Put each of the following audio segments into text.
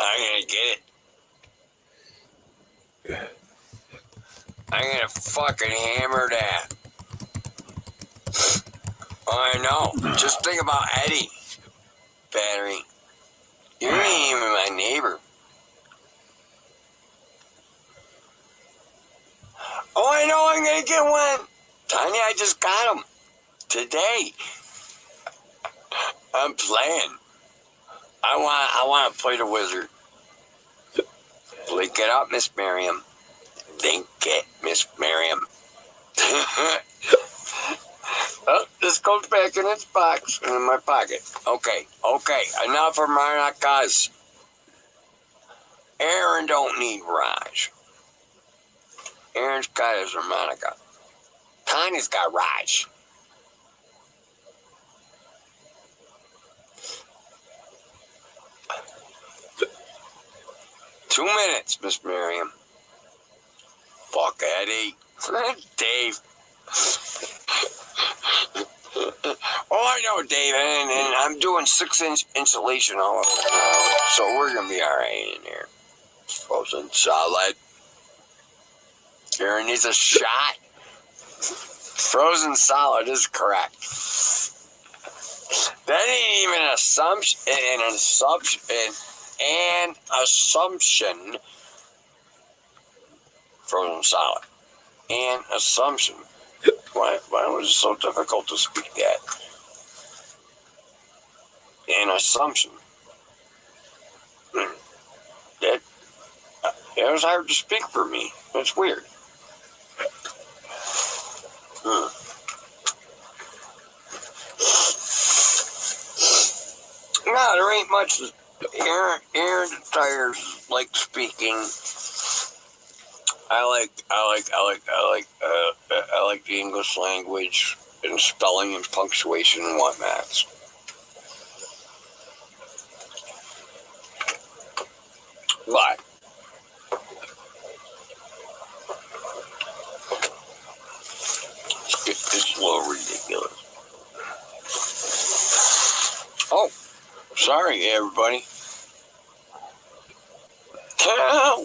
I'm gonna get it. I'm gonna fucking hammer that. Oh, I know. Just think about Eddie. Battery. You ain't even my neighbor. Oh, I know. I'm gonna get one. Tanya, I just got him today. I'm playing. I want to play the wizard. Link it up, Miss Miriam. Link it, Miss Miriam. Oh, this goes back in its box in my pocket. Okay. Enough of maracas. Aaron don't need Raj. Aaron's got his harmonica. Tanya's got Raj. Two minutes, Miss Miriam. Fuck Eddie. Dave. Oh, I know, Dave, and I'm doing 6-inch insulation all over the house, so we're gonna be all right in here. Frozen solid. Aaron needs a shot. Frozen solid is correct. That ain't even an assumption. Frozen solid. An assumption. Why was it so difficult to speak that? An assumption. It was hard to speak for me. It's weird. No, there ain't much. Aaron Tires like speaking. I like the English language and spelling and punctuation and whatnot. But it's a little ridiculous. Oh, sorry, everybody.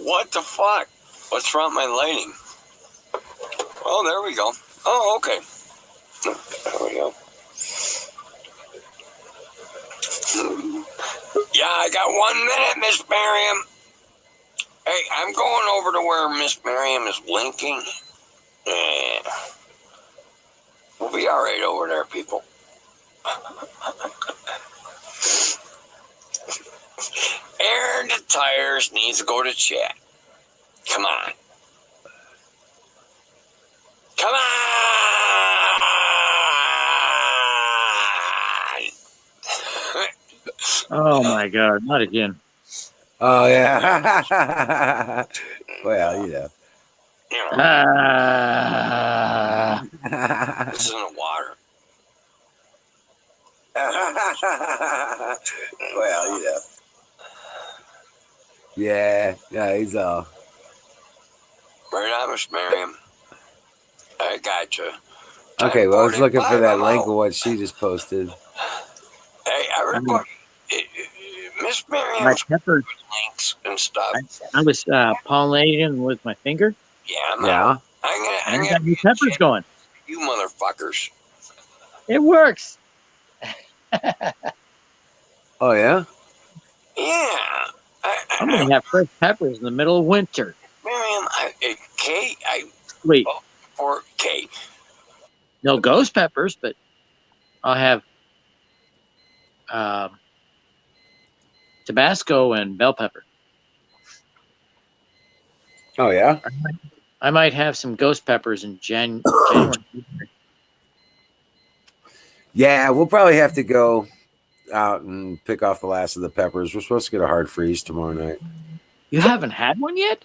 What the fuck? What's wrong with my lighting? Oh, there we go. Oh, okay. There we go. Yeah, I got 1 minute, Miss Miriam. Hey, I'm going over to where Miss Miriam is linking. Yeah. We'll be all right over there, people. Aaron the Tires needs to go to chat. Come on. Come on! Oh my God, not again. Oh, yeah. Well, you know. This isn't water. Well, you know. Yeah, he's all. Right on, Miss Miriam. I got you. Okay, well, I was looking for that link of what she just posted. Hey, everybody. Miss Miriam. My peppers. Links and stuff. I was pollinating with my finger. Yeah. I'm gonna got new peppers going. You motherfuckers. It works. Oh, yeah? Yeah. I'm going to have fresh peppers in the middle of winter. Miriam, Kate, Wait. Or Kate. No ghost peppers, but I'll have Tabasco and bell pepper. Oh, yeah? I might have some ghost peppers in January. Yeah, we'll probably have to go out and pick off the last of the peppers. We're supposed to get a hard freeze tomorrow night. You haven't had one yet?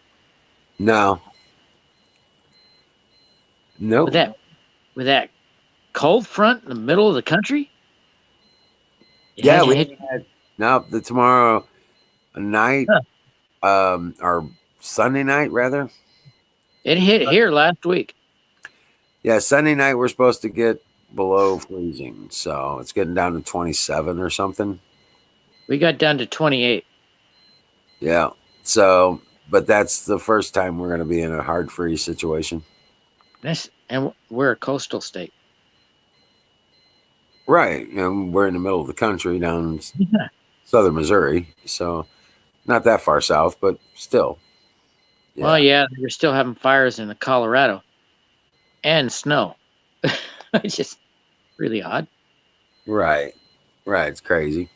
No. Nope. With that cold front in the middle of the country? Yeah, the tomorrow night, or Sunday night rather. It hit here last week. Yeah, Sunday night we're supposed to get below freezing, so it's getting down to 27 or something. We got down to 28. Yeah. So, but that's the first time we're going to be in a hard freeze situation. And we're a coastal state. Right. We're in the middle of the country down in Yeah. southern Missouri. So, not that far south, but still. Well, Yeah. yeah, we're still having fires in the Colorado and snow. It's just really odd. Right. Right. It's crazy.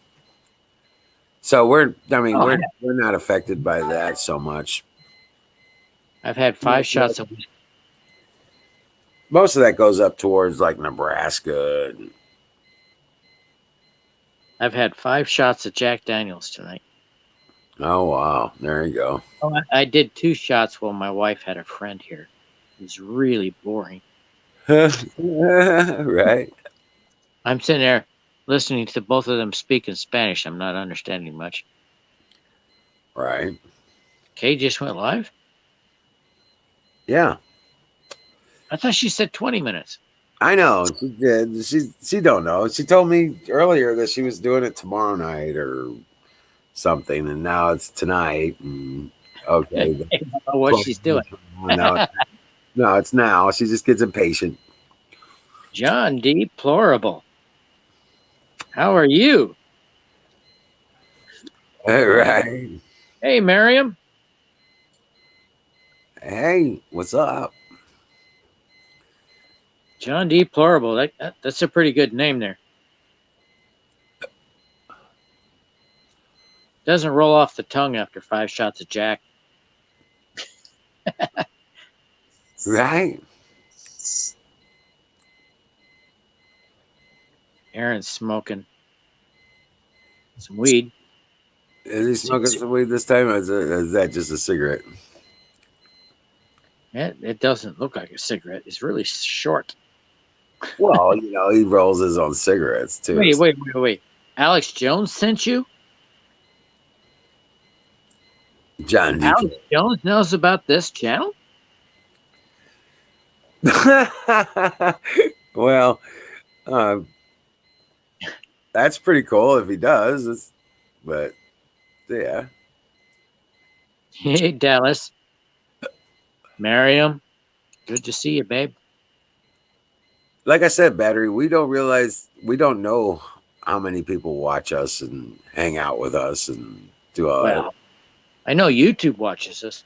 So I mean, Oh, we're not affected by that so much. I've had 5 shots of whiskey. Most of that goes up towards like Nebraska. I've had 5 shots of Jack Daniels tonight. Oh wow, there you go. Oh, I did 2 shots while my wife had a friend here. It was really boring. Right. I'm sitting there listening to both of them speak in Spanish. I'm not understanding much. Right. Kay just went live? Yeah. I thought she said 20 minutes. I know. She did. She don't know. She told me earlier that she was doing it tomorrow night or something, and now it's tonight. And okay. I don't know what she's doing. No, no, it's now. She just gets impatient. John Deplorable. How are you? Right. Hey, Miriam. Hey, what's up? John Deplorable. That's a pretty good name there. Doesn't roll off the tongue after 5 shots of Jack. Right. Aaron's smoking some weed. Is he smoking some weed this time? Or is that just a cigarette? It doesn't look like a cigarette. It's really short. Well, he rolls his own cigarettes too. Wait. Alex Jones sent you? John D. Alex Jones knows about this channel? Well, that's pretty cool if he does. But yeah. Hey, Dallas. Miriam. Good to see you, babe. Like I said, Battery, we don't know how many people watch us and hang out with us and do all Well, I know YouTube watches us.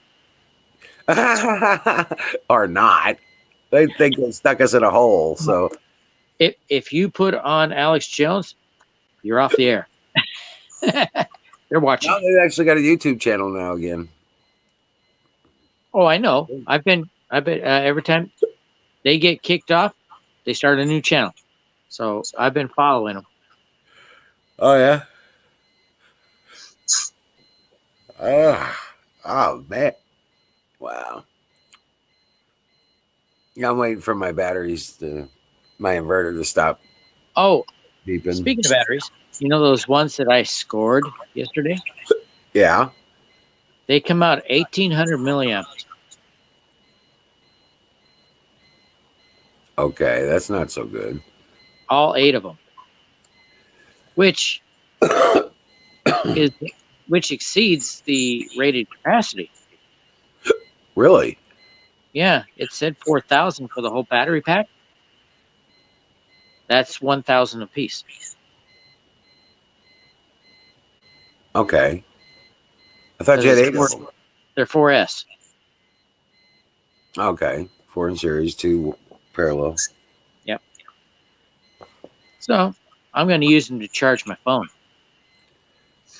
that. Or not. They think they stuck us in a hole. So If you put on Alex Jones, you're off the air. They're watching. now they've actually got a YouTube channel now again. Oh, I know. I've been every time they get kicked off, they start a new channel. So I've been following them. Oh yeah. Oh man. Wow. I'm waiting for my inverter to stop Oh, beeping. speaking of batteries, you know those ones that I scored yesterday? Yeah. They come out 1,800 milliamps. Okay, that's not so good. All 8 of them, which exceeds the rated capacity. Really? Yeah, it said 4,000 for the whole battery pack. That's 1,000 apiece. Okay. I thought you had 8 of them. They're 4S. Okay. 4 in series, 2 parallel. Yep. So I'm going to use them to charge my phone.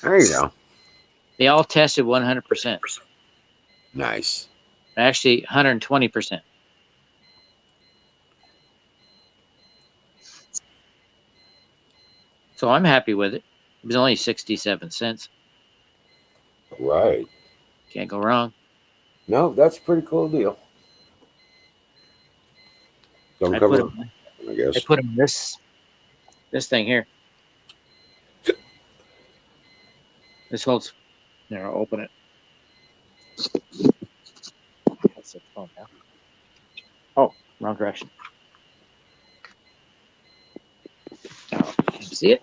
There you go. They all tested 100%. Nice. Actually, 120%. So I'm happy with it. It was only 67 cents. Right. Can't go wrong. No, that's a pretty cool deal. Don't I come put up, them, I guess. I put them in this thing here. This holds. There, I'll open it. That's the phone now. Oh, wrong direction. Can you see it?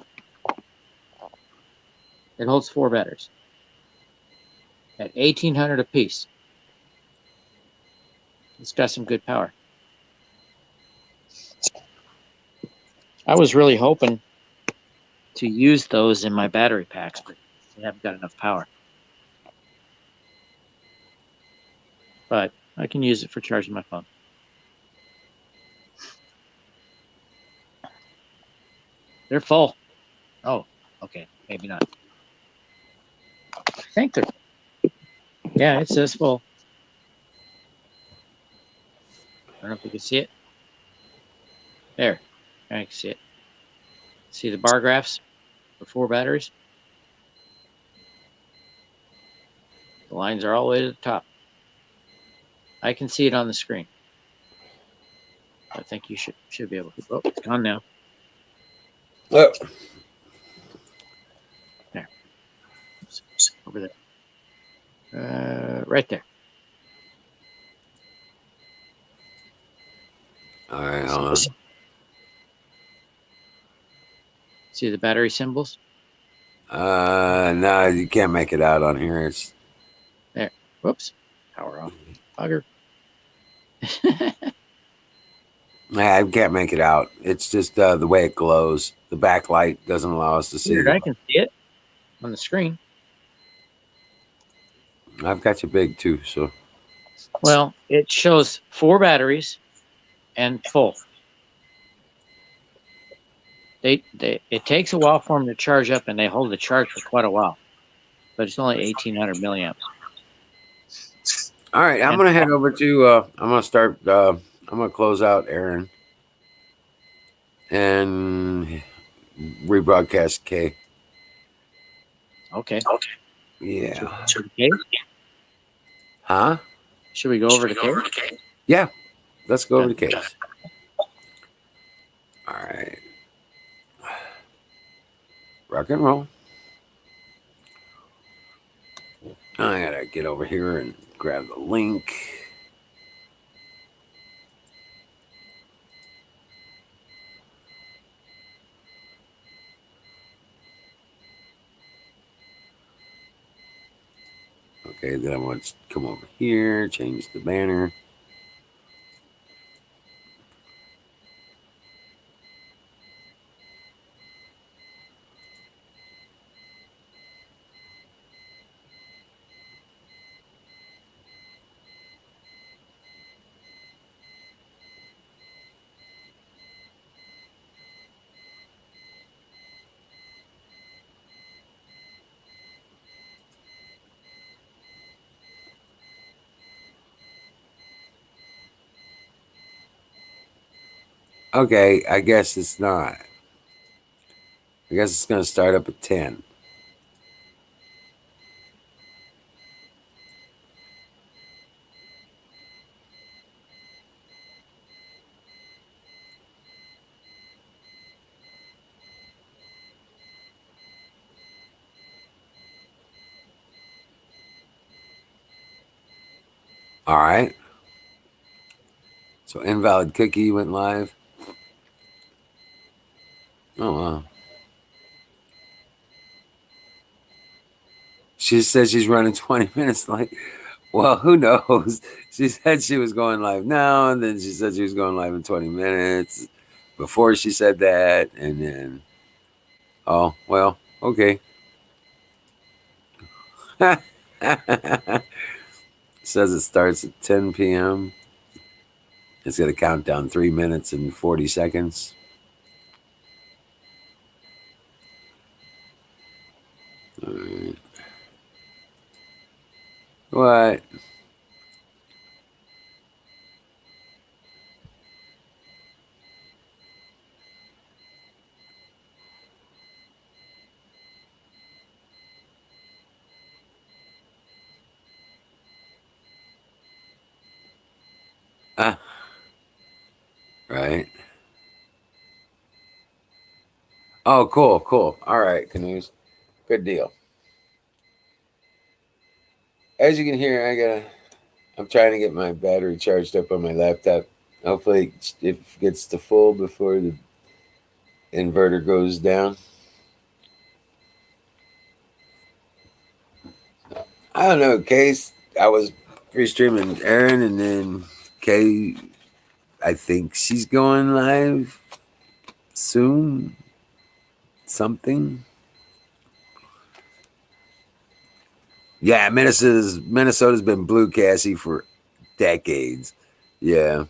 It holds 4 batteries. at 1,800 apiece. It's got some good power. I was really hoping to use those in my battery packs, but they haven't got enough power. But I can use it for charging my phone. They're full. Oh, okay. Maybe not. I think they're full. Yeah, it says full. I don't know if you can see it. There. I can see it. See the bar graphs for 4 batteries? The lines are all the way to the top. I can see it on the screen. I think you should be able to. Oh, it's gone now. Oh. There. Over there. Right there. All right, hold on. See the battery symbols? No, you can't make it out on here. It's there. Whoops. Power off. Bugger. I can't make it out. It's just the way it glows. The backlight doesn't allow us to see Weird, it. I can see it on the screen. I've got you big too, so. Well, it shows 4 batteries and full. It takes a while for them to charge up, and they hold the charge for quite a while. But it's only 1,800 milliamps. All right, I'm gonna head over to. I'm gonna start. I'm gonna close out Aaron and rebroadcast K. Okay. Yeah. Should we, Huh? Should we go over to K? Yeah. Let's go over to K. All right. Rock and roll. I gotta get over here and grab the link. Okay, then I want to come over here, change the banner. Okay, I guess it's not. I guess it's going to start up at 10. All right. So invalid cookie went live. Oh, wow. She said she's running 20 minutes late. Well, who knows? She said she was going live now, and then she said she was going live in 20 minutes before she said that. And then, oh, well, okay. Says it starts at 10 p.m. It's going to count down 3 minutes and 40 seconds. All right. What? Right. Oh, cool, cool. All right, Canoes. Good deal. As you can hear, I'm trying to get my battery charged up on my laptop. Hopefully it gets to full before the inverter goes down. I don't know, Case. I was pre-streaming Aaron, and then Kay. I think she's going live soon. Something. Yeah, Minnesota's been blue, Cassie, for decades. Yeah.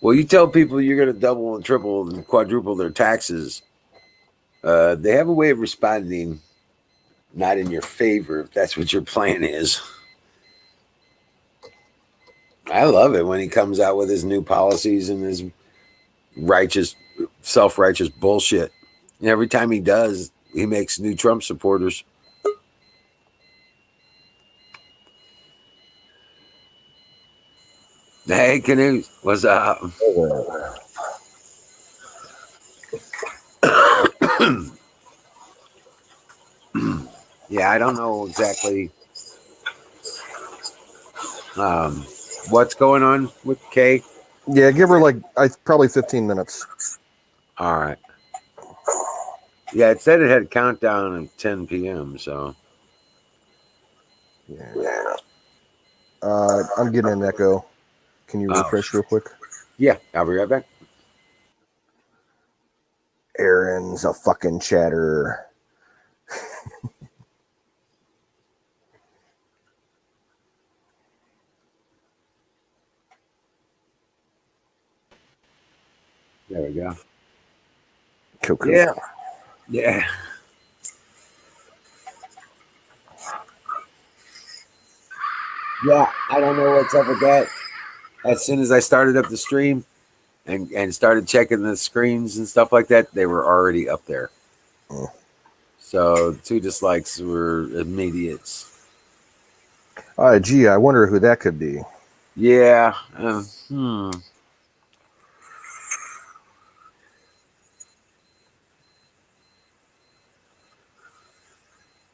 Well, you tell people you're going to double and triple and quadruple their taxes. They have a way of responding not in your favor if that's what your plan is. I love it when he comes out with his new policies and his righteous, self-righteous bullshit. And every time he does, he makes new Trump supporters. Hey, Canoes, what's up? Yeah, I don't know exactly what's going on with Kay. Yeah, give her like probably 15 minutes. All right. Yeah, it said it had a countdown at 10 p.m. So Yeah. I'm getting an echo. Can you refresh real quick? yeah, I'll be right back. Aaron's a fucking chatter. There we go. Cool. Yeah. Yeah. Yeah, I don't know what's up with that. As soon as I started up the stream and started checking the screens and stuff like that, they were already up there. Oh. So 2 dislikes were immediates. Gee, I wonder who that could be. Yeah.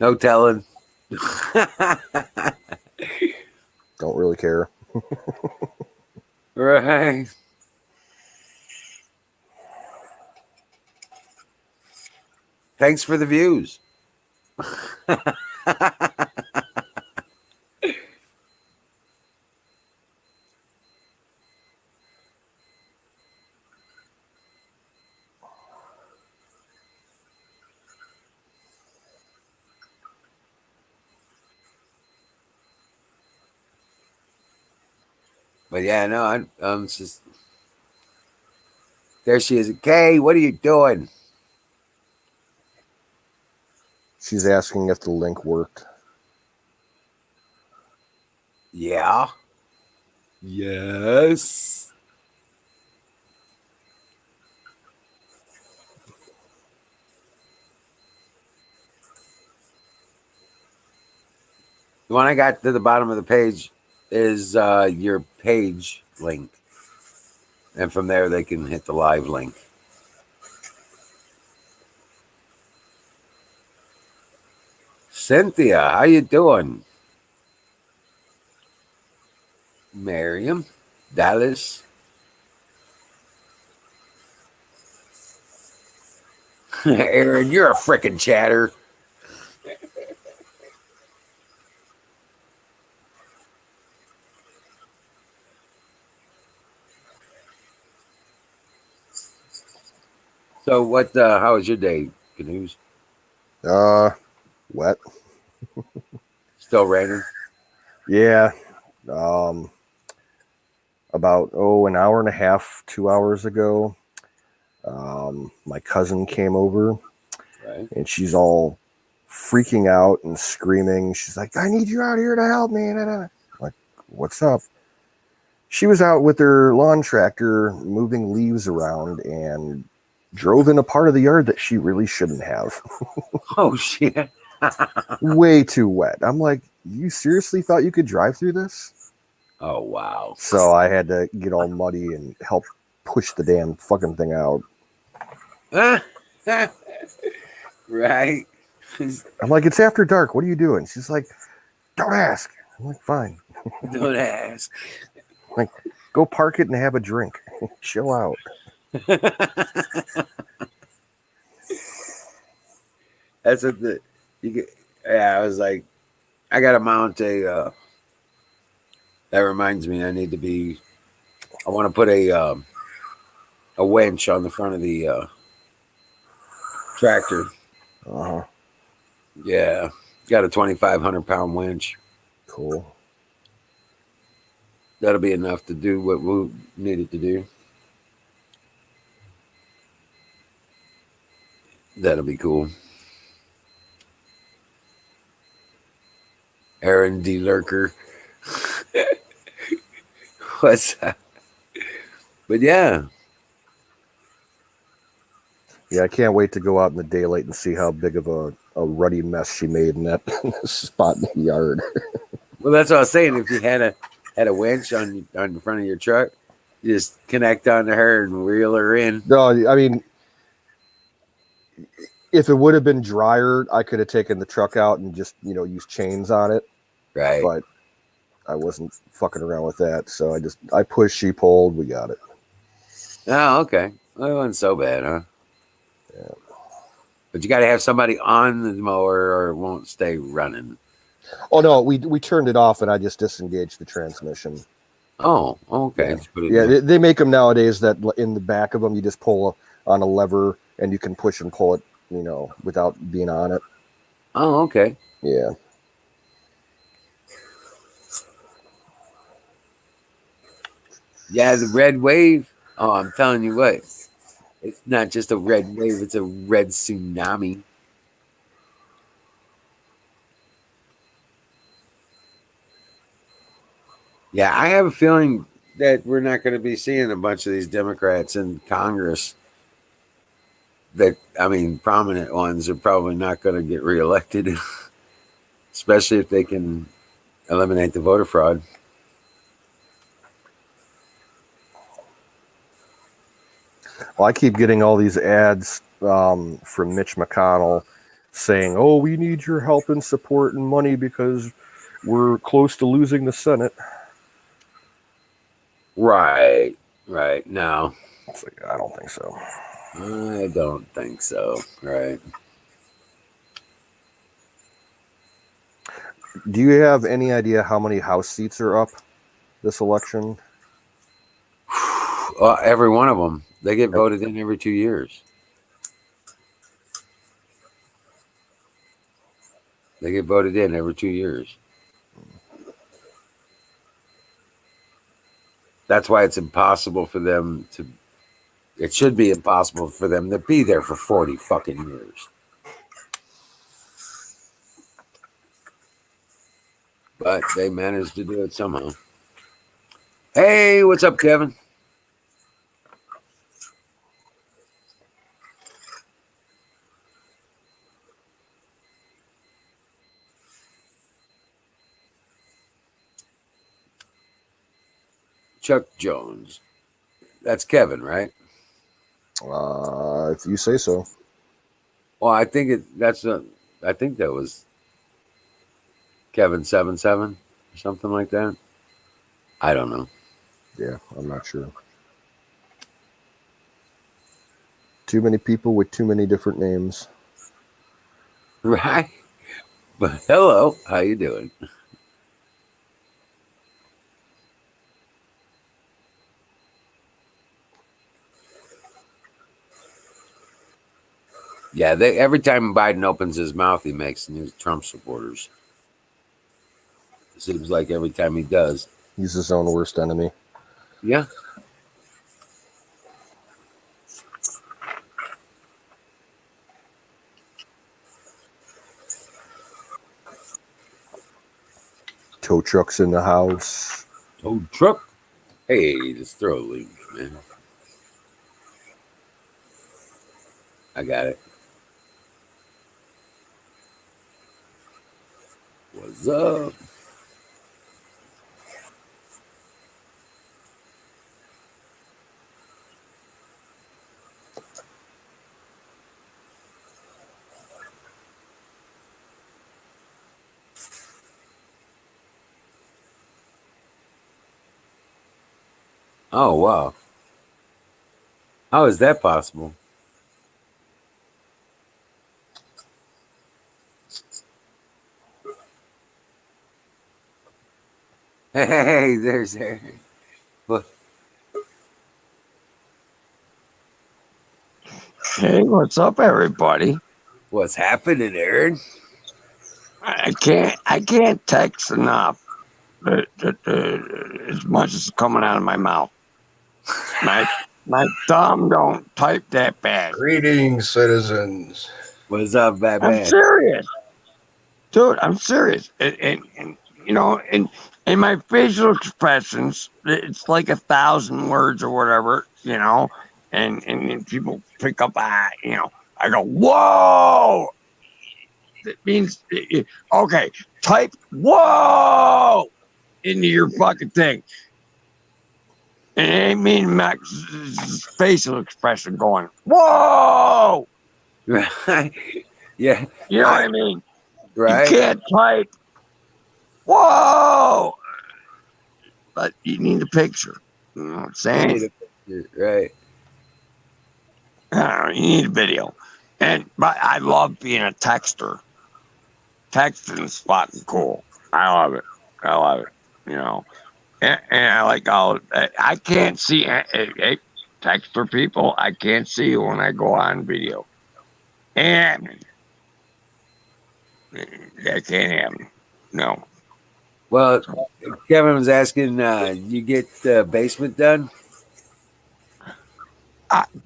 No telling. Don't really care. Right. Thanks for the views. But yeah, no, I'm just there. She is. Kay, what are you doing? She's asking if the link worked. Yeah. Yes. The one I got to the bottom of the page is your page link. And from there, they can hit the live link. Cynthia, how you doing? Miriam, Dallas. Aaron, you're a frickin' chatter. So what how was your day, Canoes? Wet. Still raining? Yeah. About an hour and a half, 2 hours ago, my cousin came over, Right. and she's all freaking out and screaming. She's like, "I need you out here to help me." And I'm like, "What's up?" She was out with her lawn tractor moving leaves around and drove in a part of the yard that she really shouldn't have. Oh shit. Way too wet. I'm like, "You seriously thought you could drive through this?" Oh wow. So I had to get all muddy and help push the damn fucking thing out. Right. I'm like, "It's after dark. What are you doing?" She's like, "Don't ask." I'm like, "Fine. Don't ask. Like, go park it and have a drink. Chill out." That's what the you get. Yeah, I was like, I gotta mount a. That reminds me, I need to be. I want to put a winch on the front of the tractor. Uh-huh. Yeah, got a 2,500 pound winch. Cool. That'll be enough to do what we needed to do. That'll be cool. Aaron D. Lurker. What's that? But yeah. Yeah, I can't wait to go out in the daylight and see how big of a ruddy mess she made in that spot in the yard. Well, that's what I was saying. If you had a winch on the front of your truck, you just connect onto her and reel her in. No, I mean, if it would have been drier, I could have taken the truck out and just, used chains on it. Right. But I wasn't fucking around with that. So I pushed, she pulled, we got it. Oh, okay. Well, it wasn't so bad, huh? Yeah. But you got to have somebody on the mower or it won't stay running. Oh, no, we turned it off and I just disengaged the transmission. Oh, okay. Yeah, Just put it they make them nowadays that in the back of them, you just pull on a lever and you can push and pull it, without being on it. Oh, okay. Yeah. Yeah, the red wave. Oh, I'm telling you what. It's not just a red wave, it's a red tsunami. Yeah, I have a feeling that we're not going to be seeing a bunch of these Democrats in Congress. Prominent ones are probably not going to get reelected, especially if they can eliminate the voter fraud. Well, I keep getting all these ads from Mitch McConnell saying, "Oh, we need your help and support and money because we're close to losing the Senate." Right. No, It's like, I don't think so. I don't think so. Right. Do you have any idea how many House seats are up this election? Every one of them. They get voted in every 2 years. They get voted in every 2 years. That's why it's impossible for them to. It should be impossible for them to be there for 40 fucking years. But they managed to do it somehow. Hey, what's up, Kevin? Chuck Jones. That's Kevin, right? If you say so. Well, I think I think that was Kevin 77 or something like that. I don't know. Yeah, I'm not sure. Too many people with too many different names. Right? But hello, how you doing? Yeah, every time Biden opens his mouth, he makes new Trump supporters. It seems like every time he does. He's his own worst enemy. Yeah. Tow trucks in the house. Oh, truck. Hey, let's throw a link, man. I got it. What's up? Oh, wow. How is that possible? Hey, there's Aaron. What? Hey, what's up, everybody? What's happening, Aaron? I can't text enough. As much as coming out of my mouth. My thumb don't type that bad. Greetings, citizens. What's up, I'm Batman? serious, dude. I'm serious. And you know, in my facial expressions, it's like 1,000 words or whatever. You know, and then people pick up. You know, I go, whoa. That means okay. Type whoa into your fucking thing. And it ain't mean Max's facial expression going, whoa! Right? Yeah. You know what I mean? Right. You can't type, whoa! But you need a picture. You know what I'm saying? Right. You need a video. But I love being a texter. Texting's fucking cool. I love it. You know. And I like all. I can't see. Texter people, I can't see you when I go on video. And that can't happen. No. Well, Kevin was asking, you get the basement done?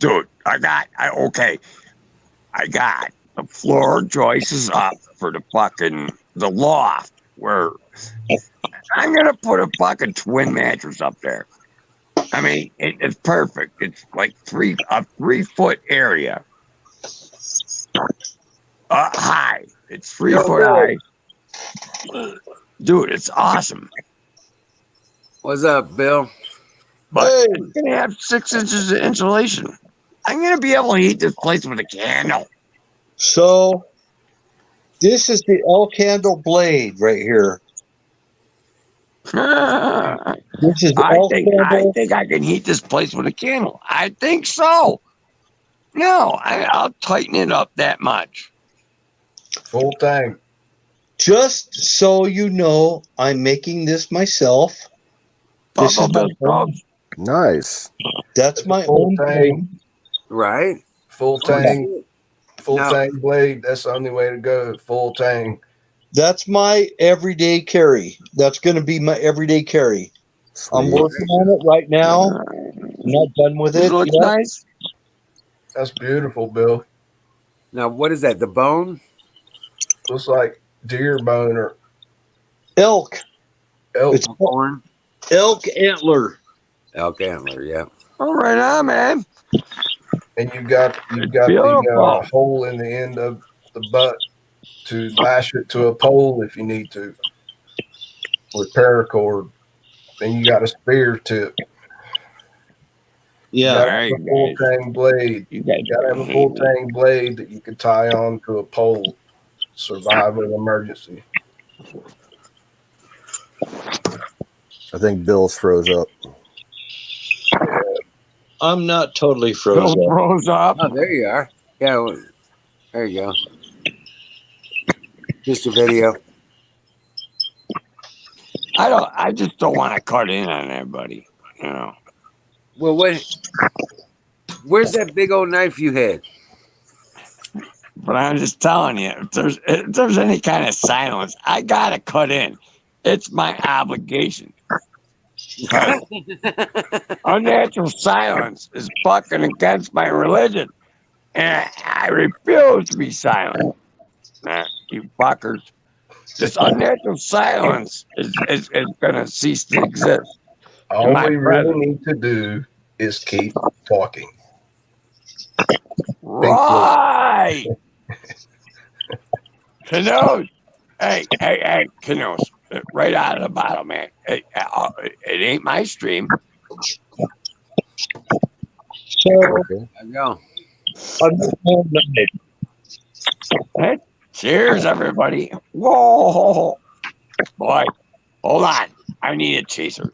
Dude, I got the floor joists up for the loft where I'm going to put a fucking twin mattress up there. I mean, it's perfect. It's like a 3-foot area. High. It's 3 foot high. Dude, it's awesome. What's up, Bill? But it's going to have 6 inches of insulation. I'm going to be able to heat this place with a candle. So, this is the El Candle blade right here. This is I think I can heat this place with a candle. I think so. No, I'll tighten it up that much. Full tank. Just so you know, I'm making this myself. This is my own. Nice. That's my Full own tank. thing. Right? Full tank. Full No. tank blade. That's the only way to go. Full tank. That's my everyday carry. That's going to be my everyday carry. I'm Sweet. working on it right now. I'm not done with It it looks yet. nice. That's beautiful, Bill. Now, what is that? The bone? Looks like deer bone or Elk. elk. It's Horn? elk antler. Elk antler, yeah. All right, on, man. And you got the Beautiful. hole in the end of the butt to lash it to a pole if you need to with paracord. Then you got a spear tip. You Yeah. gotta All have right, a full guys. tang blade. You guys You gotta have a full tang blade that you can tie on to a pole to survive an emergency. I think Bill's froze up. I'm not totally Bill frozen. froze up. Oh, there you are. Yeah, there you go. Just a video. I just don't want to cut in on everybody. You know. Well, where's that big old knife you had? But I'm just telling you, if there's any kind of silence, I gotta cut in. It's my obligation. Unnatural silence is fucking against my religion, and I refuse to be silent. You fuckers, this unnatural silence is gonna cease to exist. All My we really presence. need to do is keep talking. Right. Canoes. Hey, canoes. Right out of the bottle, man. It ain't my stream. So, Okay. There you go. I'm just going to- Hey, cheers, everybody. Whoa. Boy, hold on. I need a chaser.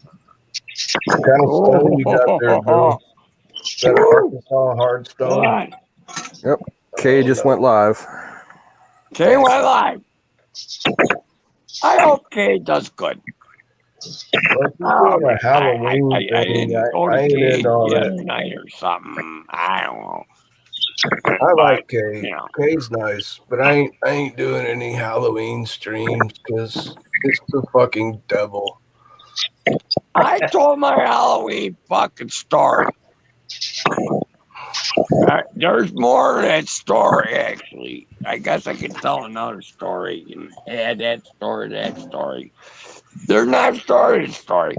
What kind of stone you got there, Bill? Is that an Arkansas hard Hold stone? on. Kay just went live. Kay went live. I hope Kay does good. Well, if you're doing a Halloween I thing, didn't go I to ain't Kay into all the that. other night or something. I don't know. I like Kay. You know. Kay's nice, but I ain't doing any Halloween streams because it's the fucking devil. I told my Halloween fucking story. There's more to that story, actually. I guess I could tell another story and add that story to that story. They're not story to story.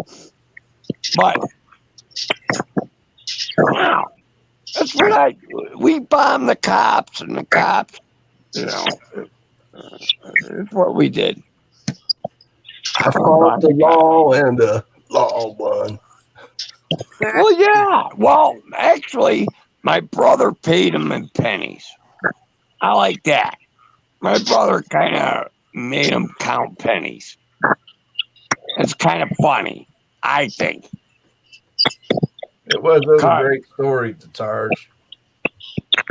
But, wow. That's what we bombed the cops, and the cops, you know, it's what we did. I fought the law and the law won. Well, yeah. Well, actually, my brother paid him in pennies. I like that. My brother kind of made him count pennies. It's kind of funny, I think. It was a great story, Tatars.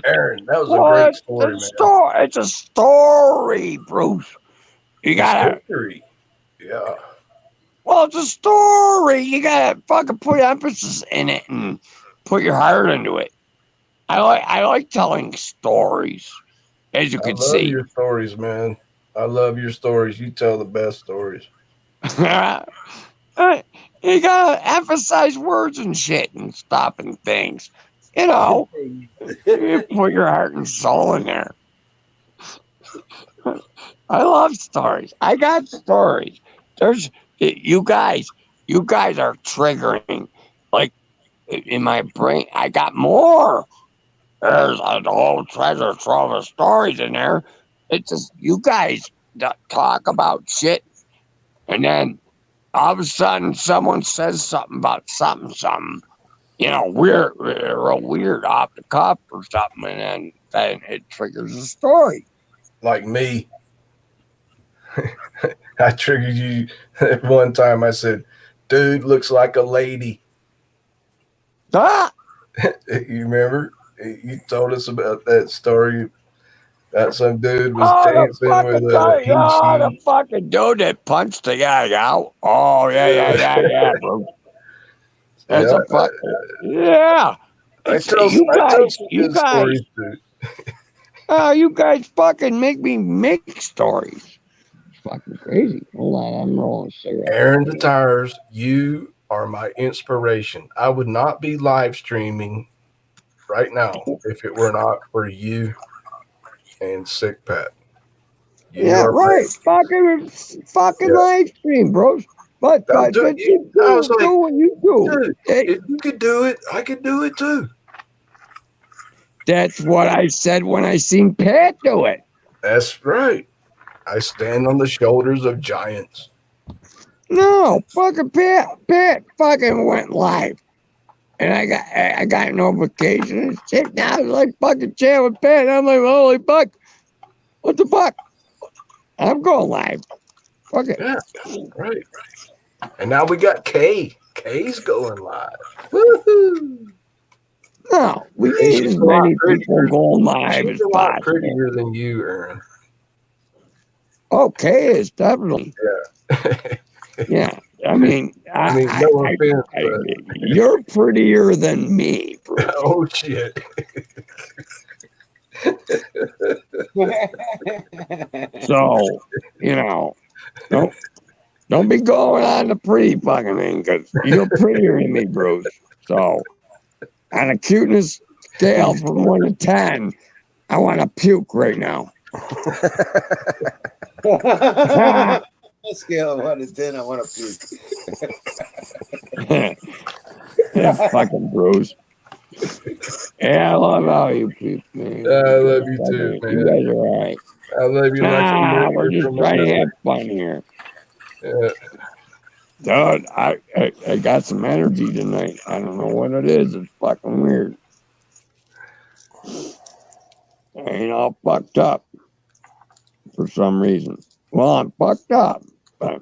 Aaron, that was a great story, man. It's a story, Bruce. You gotta. History. Yeah. Well, it's a story. You gotta fucking put emphasis in it and put your heart into it. I like telling stories, as you can see. I love your stories, man. I love your stories. You tell the best stories. You gotta emphasize words and shit and stuff and things. You know, you put your heart and soul in there. I love stories. I got stories. There's you guys are triggering. Like in my brain, I got more. There's a whole treasure trove of stories in there. It's just you guys talk about shit, and then all of a sudden someone says something about something. You know, we're real weird off the cuff or something, and then it triggers a story. Like me. I triggered you at one time. I said, dude looks like a lady. Ah! You remember? You told us about that story. That some dude was dancing with the fucking dude that punched the guy out. Oh, yeah, bro. That's a fucking, yeah. You guys, oh, you guys fucking make me make stories. It's fucking crazy. Hold on, I'm rolling a cigarette. Aaron the Tires, you are my inspiration. I would not be live streaming right now if it were not for you and Sick Pat. Yeah, right. Fucking live stream, bros. But you do what you do. Dude, if you could do it, I could do it too. That's what I said when I seen Pat do it. That's right. I stand on the shoulders of giants. No, fucking Pat fucking went live. And I got a notification and shit. Now it's like fucking chat with Pat. I'm like, holy fuck. What the fuck? I'm going live. Fuck it. Yeah, right. And now we got Kay. Kay's going live. Woohoo! No, we need as many people going live as She's a lot possible. prettier than you, Aaron. Okay, it's definitely. Yeah. Yeah. I mean, no offense, but you're prettier than me, Bruce. Oh shit. So, you know, don't be going on the pretty fucking thing, because you're prettier than me, Bruce. So, on a cuteness scale from 1 to 10, I want to puke right now. Scale of 1 to 10, I want to puke. Yeah, fucking Bruce. Yeah, I love how you puke, man. I love you too, man. You guys are all right. I love you like we're just trying to have fun here. Yeah. Dude, I got some energy tonight. I don't know what it is. It's fucking weird. I ain't all fucked up for some reason. Well, I'm fucked up, but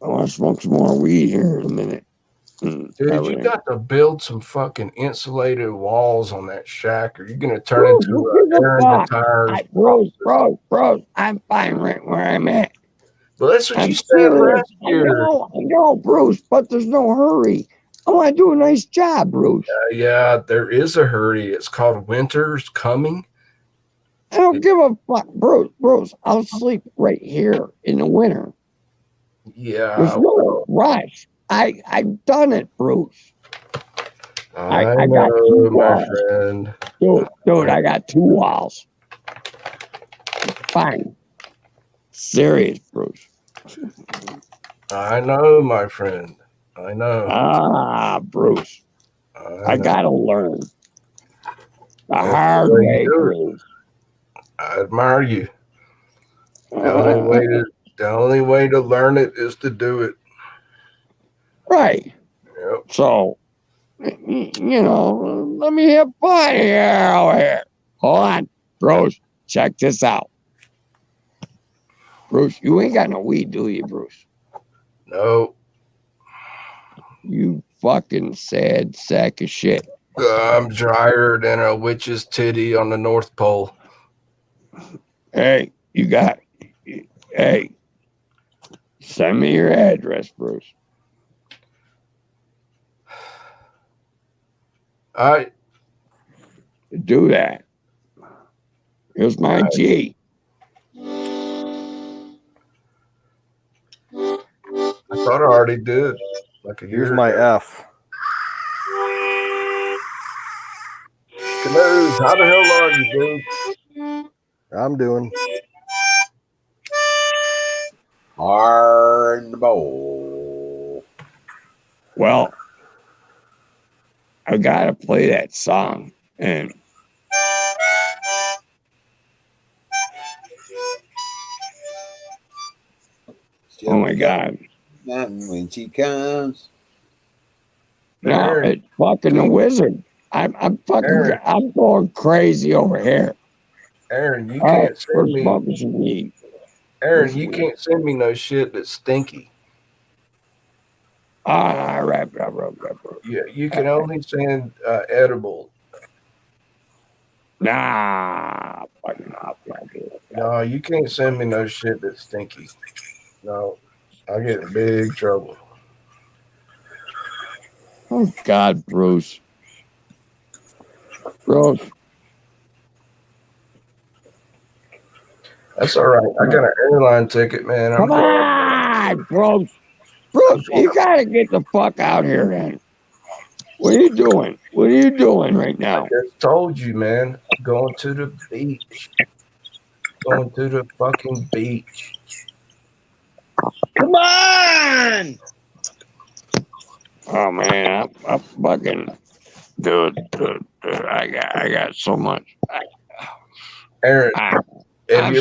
I want to smoke some more weed here in a minute. Dude, you got to build some fucking insulated walls on that shack, or you're gonna turn into Aaron the Tires. Bro, I'm fine right where I'm at. Well, that's what I'm you said serious. last year. I know, Bruce, but there's no hurry. I want to do a nice job, Bruce. Yeah, there is a hurry. It's called winter's coming. I don't give a fuck, Bruce. I'll sleep right here in the winter. There's Yeah, no rush. I've done it, Bruce. I got know, 2 my walls. friend. Dude, I got 2 walls. Fine. Serious, Bruce. I know, my friend. I know. Ah, Bruce. I know. gotta learn. The That's hard the way way, you do it. Bruce. I admire you. The only way to learn it is to do it. Right. Yep. So, let me have fun here over here. Hold on, Bruce. Check this out. Bruce, you ain't got no weed, do you, Bruce? No. You fucking sad sack of shit. I'm drier than a witch's titty on the North Pole. Hey, send me your address, Bruce. Do that. Here's my G. I thought I already did. Like a year Here's my ago. F. Canoes, how the hell are you, dude? I'm doing. Hard bowl. Well, I gotta play that song, and oh my God. Nothing when she comes. No, Aaron. it's fucking the wizard. I'm Aaron. going crazy over here. Aaron, you can't send me. Smoking some weed. Aaron, you can't send me no shit that's stinky. Right. Yeah, you can only send edible. Nah, fucking up. No, you can't send me no shit that's stinky. No, I'll get in big trouble. Oh God, Bruce. That's all right. I got an airline ticket, man. Come on, Bruce. Bruce, you gotta get the fuck out here, then. What are you doing? What are you doing right now? I just told you, man. I'm going to the beach. Going to the fucking beach. Come on! Oh man, I'm fucking dude. I got so much. Aaron, have I'm you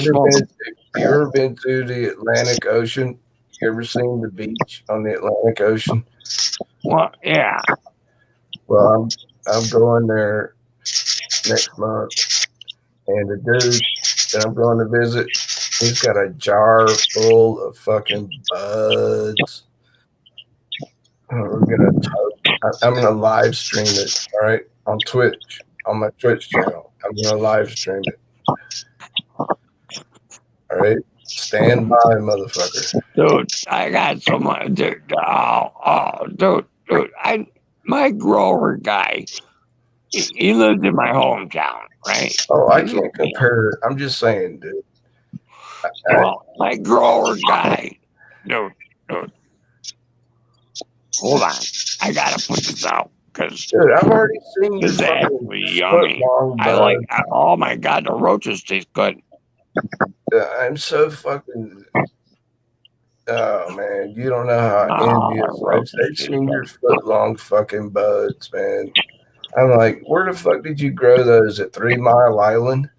ever been to the Atlantic Ocean? You ever seen the beach on the Atlantic Ocean? Well, yeah. Well, I'm going there next month, and the dude that I'm going to visit, he's got a jar full of fucking buds. I'm gonna live stream it, all right, on Twitch, on my Twitch channel. I'm gonna live stream it. All right, stand by, motherfucker. Dude, I got so much. Dude, dude, my grower guy, he lives in my hometown, right? Oh, I can't compare. I'm just saying, dude. Well, my grower guy, dude. Hold on, I gotta put this out because Dude, I've already seen you. this is actually yummy. Oh my God, the roaches taste good. I'm so fucking. Oh man, you don't know how envious. I've seen your foot long fucking buds, man. I'm like, where the fuck did you grow those at 3 Mile Island?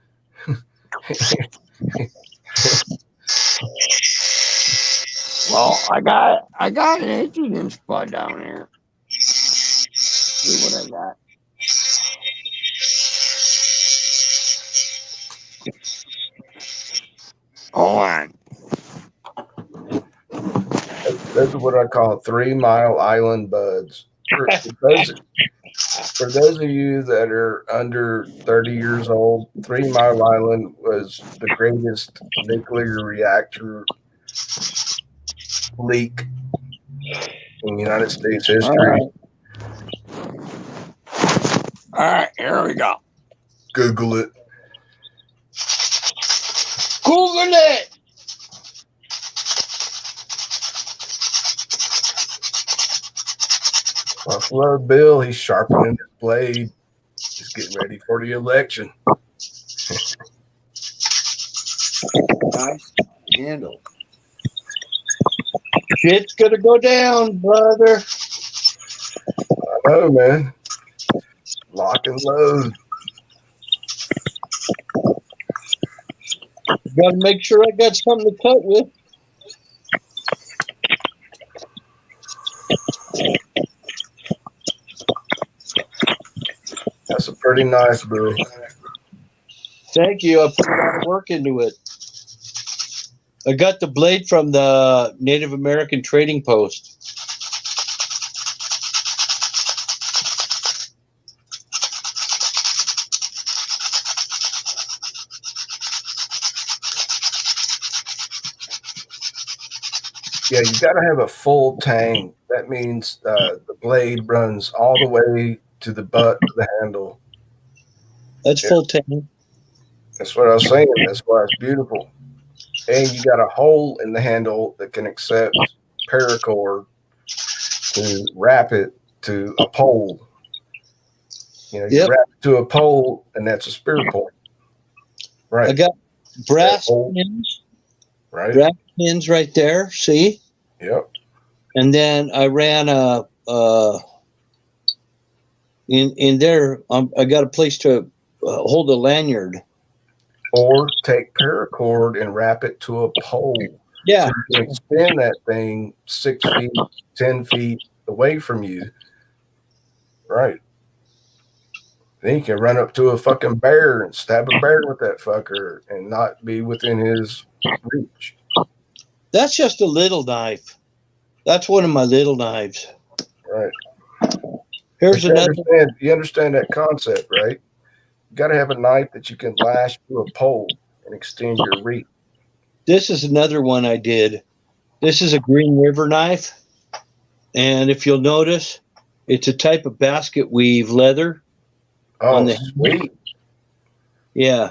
Well, I got an 18-inch bud down here. See what I got. Hold on. Those are what I call 3 Mile Island buds. For those of you that are under 30 years old, 3 Mile Island was the greatest nuclear reactor leak in United States history. All right, here we go. Google it. Google it. Buffalo Bill, he's sharpening his blade. He's getting ready for the election. Nice handle. Shit's gonna go down, brother. I know, man. Lock and load. Gotta make sure I got something to cut with. That's a pretty nice Bill. Thank you. I put a lot of work into it. I got the blade from the Native American Trading Post. Yeah, you got to have a full tang. That means the blade runs all the way to the butt of the handle. That's full tank. That's what I was saying. That's why it's beautiful. And you got a hole in the handle that can accept paracord to wrap it to a pole. You know, you Yep. wrap it to a pole, and that's a spear point. Right. I got brass hole. pins, Right. brass pins right there. See? Yep. And then I ran in there. I got a place to hold a lanyard. Or take paracord and wrap it to a pole. Yeah. So you can extend that thing 6 feet, 10 feet away from you. Right. Then you can run up to a fucking bear and stab a bear with that fucker and not be within his reach. That's just a little knife. That's one of my little knives. Right. Here's You another. you understand that concept, right? You got to have a knife that you can lash to a pole and extend your reach. This is another one I did. This is a Green River knife. And if you'll notice, it's a type of basket weave leather. Oh, On the- sweet. Yeah.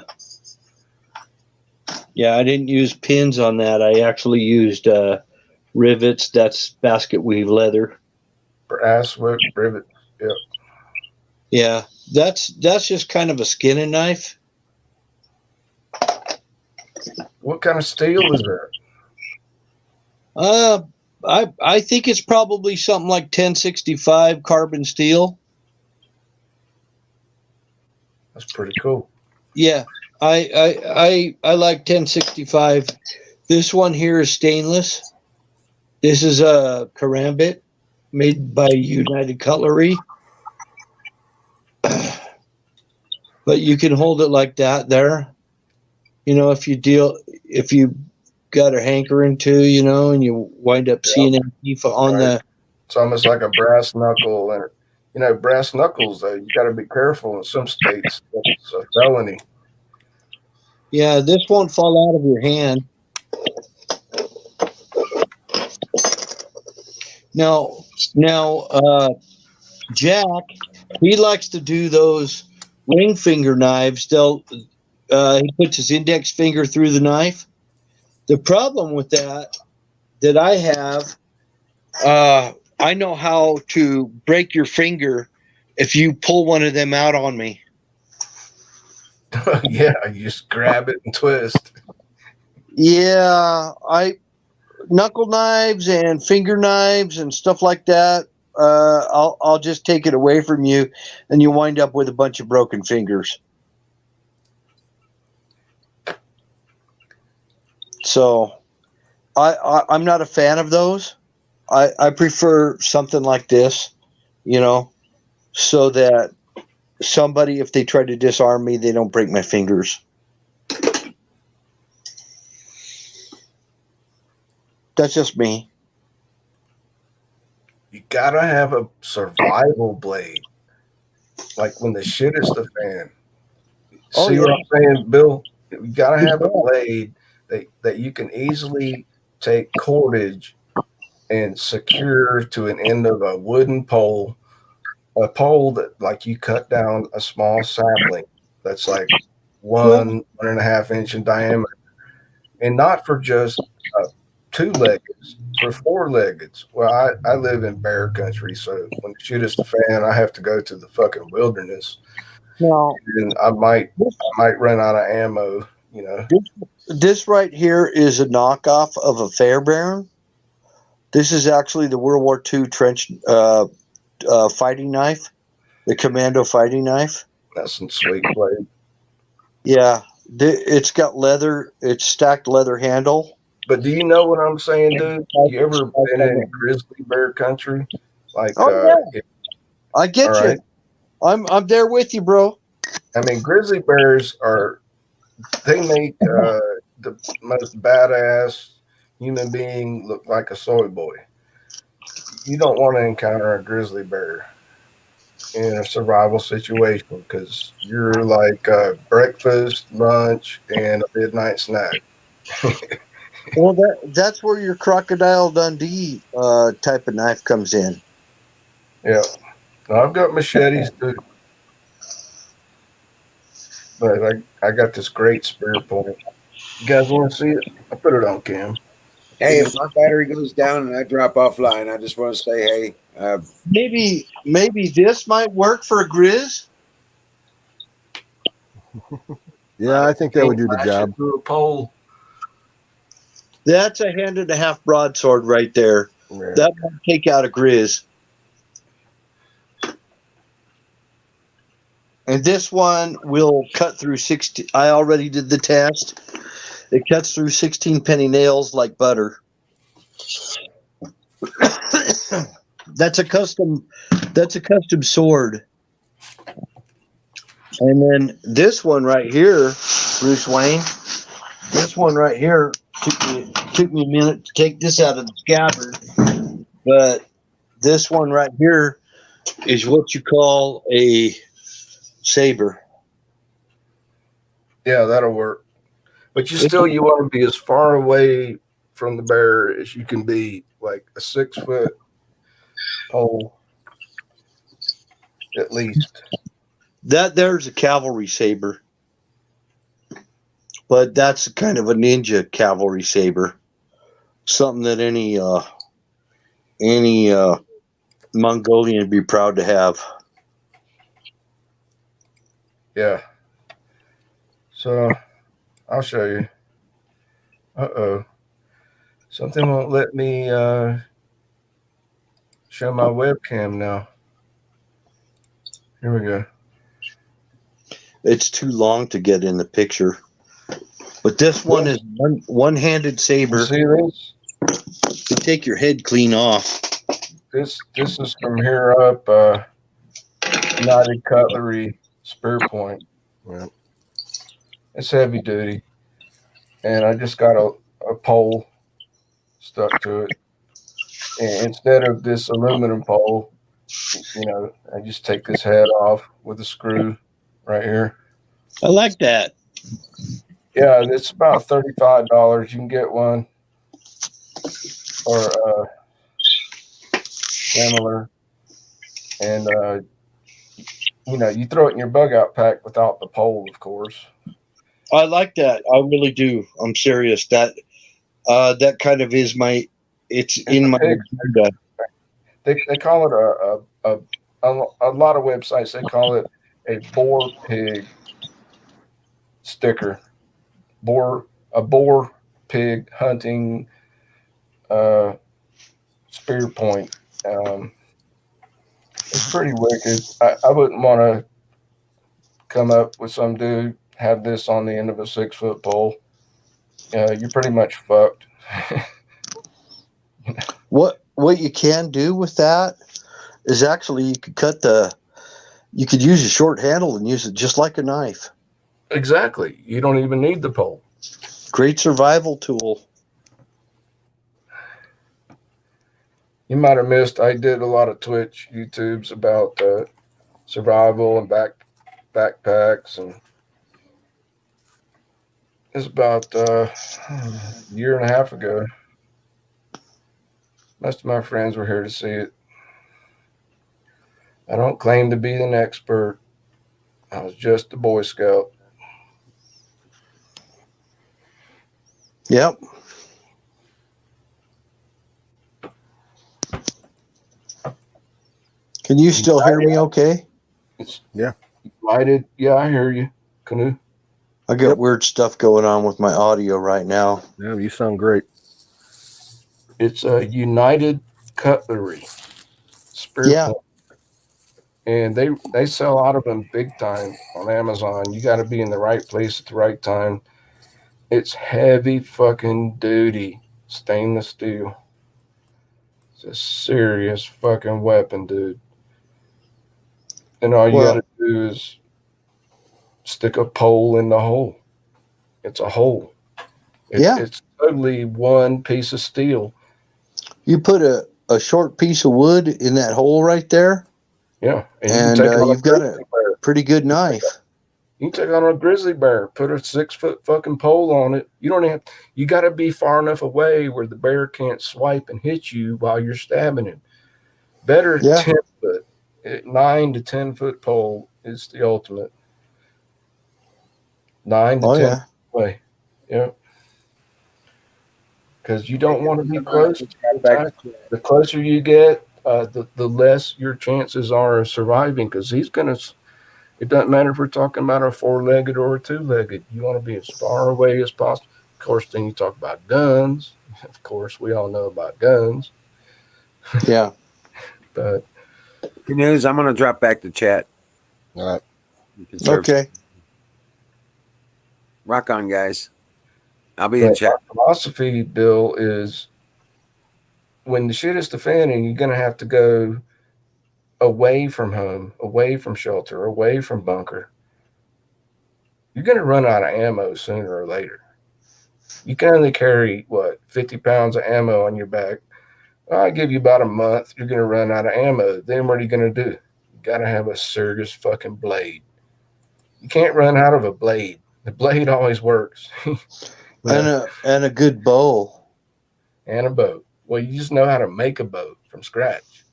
Yeah, I didn't use pins on that. I actually used rivets. That's basket weave leather. Brass whip rivet. Yep. Yeah, that's just kind of a skinning knife. What kind of steel is that? I think it's probably something like 1065 carbon steel. That's pretty cool. Yeah, I like 1065. This one here is stainless. This is a karambit made by United Cutlery. But you can hold it like that there. You know, if you got a hankering to, you know, and you wind up seeing it on the. It's almost like a brass knuckle. And, you know, brass knuckles, you got to be careful in some states. It's a felony. Yeah, this won't fall out of your hand. Now, Jack, he likes to do those ring finger knives. He puts his index finger through the knife. The problem with that I have, I know how to break your finger if you pull one of them out on me. Yeah, you just grab it and twist. Yeah, knuckle knives and finger knives and stuff like that. I'll just take it away from you, and you wind up with a bunch of broken fingers. So, I'm not a fan of those. I prefer something like this, you know, so that somebody, if they try to disarm me, they don't break my fingers. That's just me. You got to have a survival blade. Like when the shit is the fan. Oh, See yeah. what I'm saying, Bill? You got to have a blade that you can easily take cordage and secure to an end of a wooden pole, a pole that like you cut down a small sapling that's like 1.5 inch in diameter, and not for just two-leggeds, for four-leggeds. Well, I live in bear country, so when the shit is the fan, I have to go to the fucking wilderness, Now, and I might run out of ammo, you know. this right here is a knockoff of a Fairbairn. This is actually the World War II trench fighting knife, the Commando fighting knife. That's some sweet blade. Yeah, it's got leather. It's stacked leather handle. But do you know what I'm saying, dude? You ever been in grizzly bear country? Like, I get all you. right. I'm there with you, bro. I mean, grizzly bears they make the most badass human being look like a soy boy. You don't want to encounter a grizzly bear in a survival situation because you're like breakfast, lunch, and a midnight snack. Well, that's where your Crocodile Dundee type of knife comes in. Yeah. Now, I've got machetes too. But I got this great spear point. You guys want to see it? I put it on cam. Hey, if my battery goes down and I drop offline, I just want to say, hey, Maybe this might work for a Grizz. Yeah, I think that would do the Flash job. it through a pole. That's a 1.5-hand broadsword right there. Yeah. That might take out a Grizz. And this one will cut through 60. I already did the test. It cuts through 16 penny nails like butter. That's a custom sword. And then this one right here, Bruce Wayne. This one right here took me a minute to take this out of the scabbard. But this one right here is what you call a saber. Yeah, that'll work. But you want to be as far away from the bear as you can be, like a 6-foot pole at least. There's a cavalry saber. But that's kind of a ninja cavalry saber. Something that any Mongolian would be proud to have. Yeah. So I'll show you. Uh-oh. Something won't let me show my webcam now. Here we go. It's too long to get in the picture. But this one is one-handed saber. You see this? To take your head clean off. This is from here up United Cutlery Spear Point. Yeah. It's heavy duty. And I just got a pole stuck to it. And instead of this aluminum pole, I just take this head off with a screw right here. I like that. Yeah, it's about $35. You can get one or similar. And you throw it in your bug out pack without the pole, of course. I like that. I really do. I'm serious. That kind of is it's in my agenda. They call it a lot of websites, they call it a boar pig sticker. A boar pig hunting spear point. It's pretty wicked. I wouldn't want to come up with some dude have this on the end of a 6-foot pole. You're pretty much fucked. What you can do with that is actually you could use a short handle and use it just like a knife. Exactly. You don't even need the pole. Great survival tool. You might have missed, I did a lot of Twitch YouTubes about survival and backpacks, and it's about a year and a half ago. Most of my friends were here to see it. I don't claim to be an expert. I was just a Boy Scout. Yep. Can you still hear me okay? It's Yeah. lighted. Yeah, I hear you. Canoe. I got weird stuff going on with my audio right now. Yeah, you sound great. It's a United Cutlery Spirit Yeah. Point. And they sell out of them big time on Amazon. You got to be in the right place at the right time. It's heavy fucking duty stainless steel. It's a serious fucking weapon, dude. And all you Well- got to do is stick a pole in the hole. It's a hole. It's totally one piece of steel. You put a short piece of wood in that hole right there, Yeah, and it on you've got a grizzly bear. pretty good knife. You can take it on a grizzly bear. Put a 6-foot fucking pole on it. You don't have. You got to be far enough away where the bear can't swipe and hit you while you're stabbing him. Better Yeah. 10-foot, 9 to 10-foot pole is the ultimate. 9 to Oh 10 yeah. away. Yeah. Because you don't want to be close to the attack. The closer you get, the less your chances are of surviving. Because he's gonna. It doesn't matter if we're talking about a 4-legged or a 2-legged. You want to be as far away as possible. Of course, then you talk about guns. Of course, we all know about guns. Yeah. But Canoes, I'm going to drop back to chat. All right. You can serve- Okay. Rock on, guys. I'll be in but chat. my philosophy, Bill, is when the shit is the fan and you're going to have to go away from home, away from shelter, away from bunker, you're going to run out of ammo sooner or later. You can only carry, 50 pounds of ammo on your back. I give you about a month, you're going to run out of ammo. Then what are you going to do? You got to have a serious fucking blade. You can't run out of a blade. The blade always works. And a good bow. And a boat. Well, you just know how to make a boat from scratch.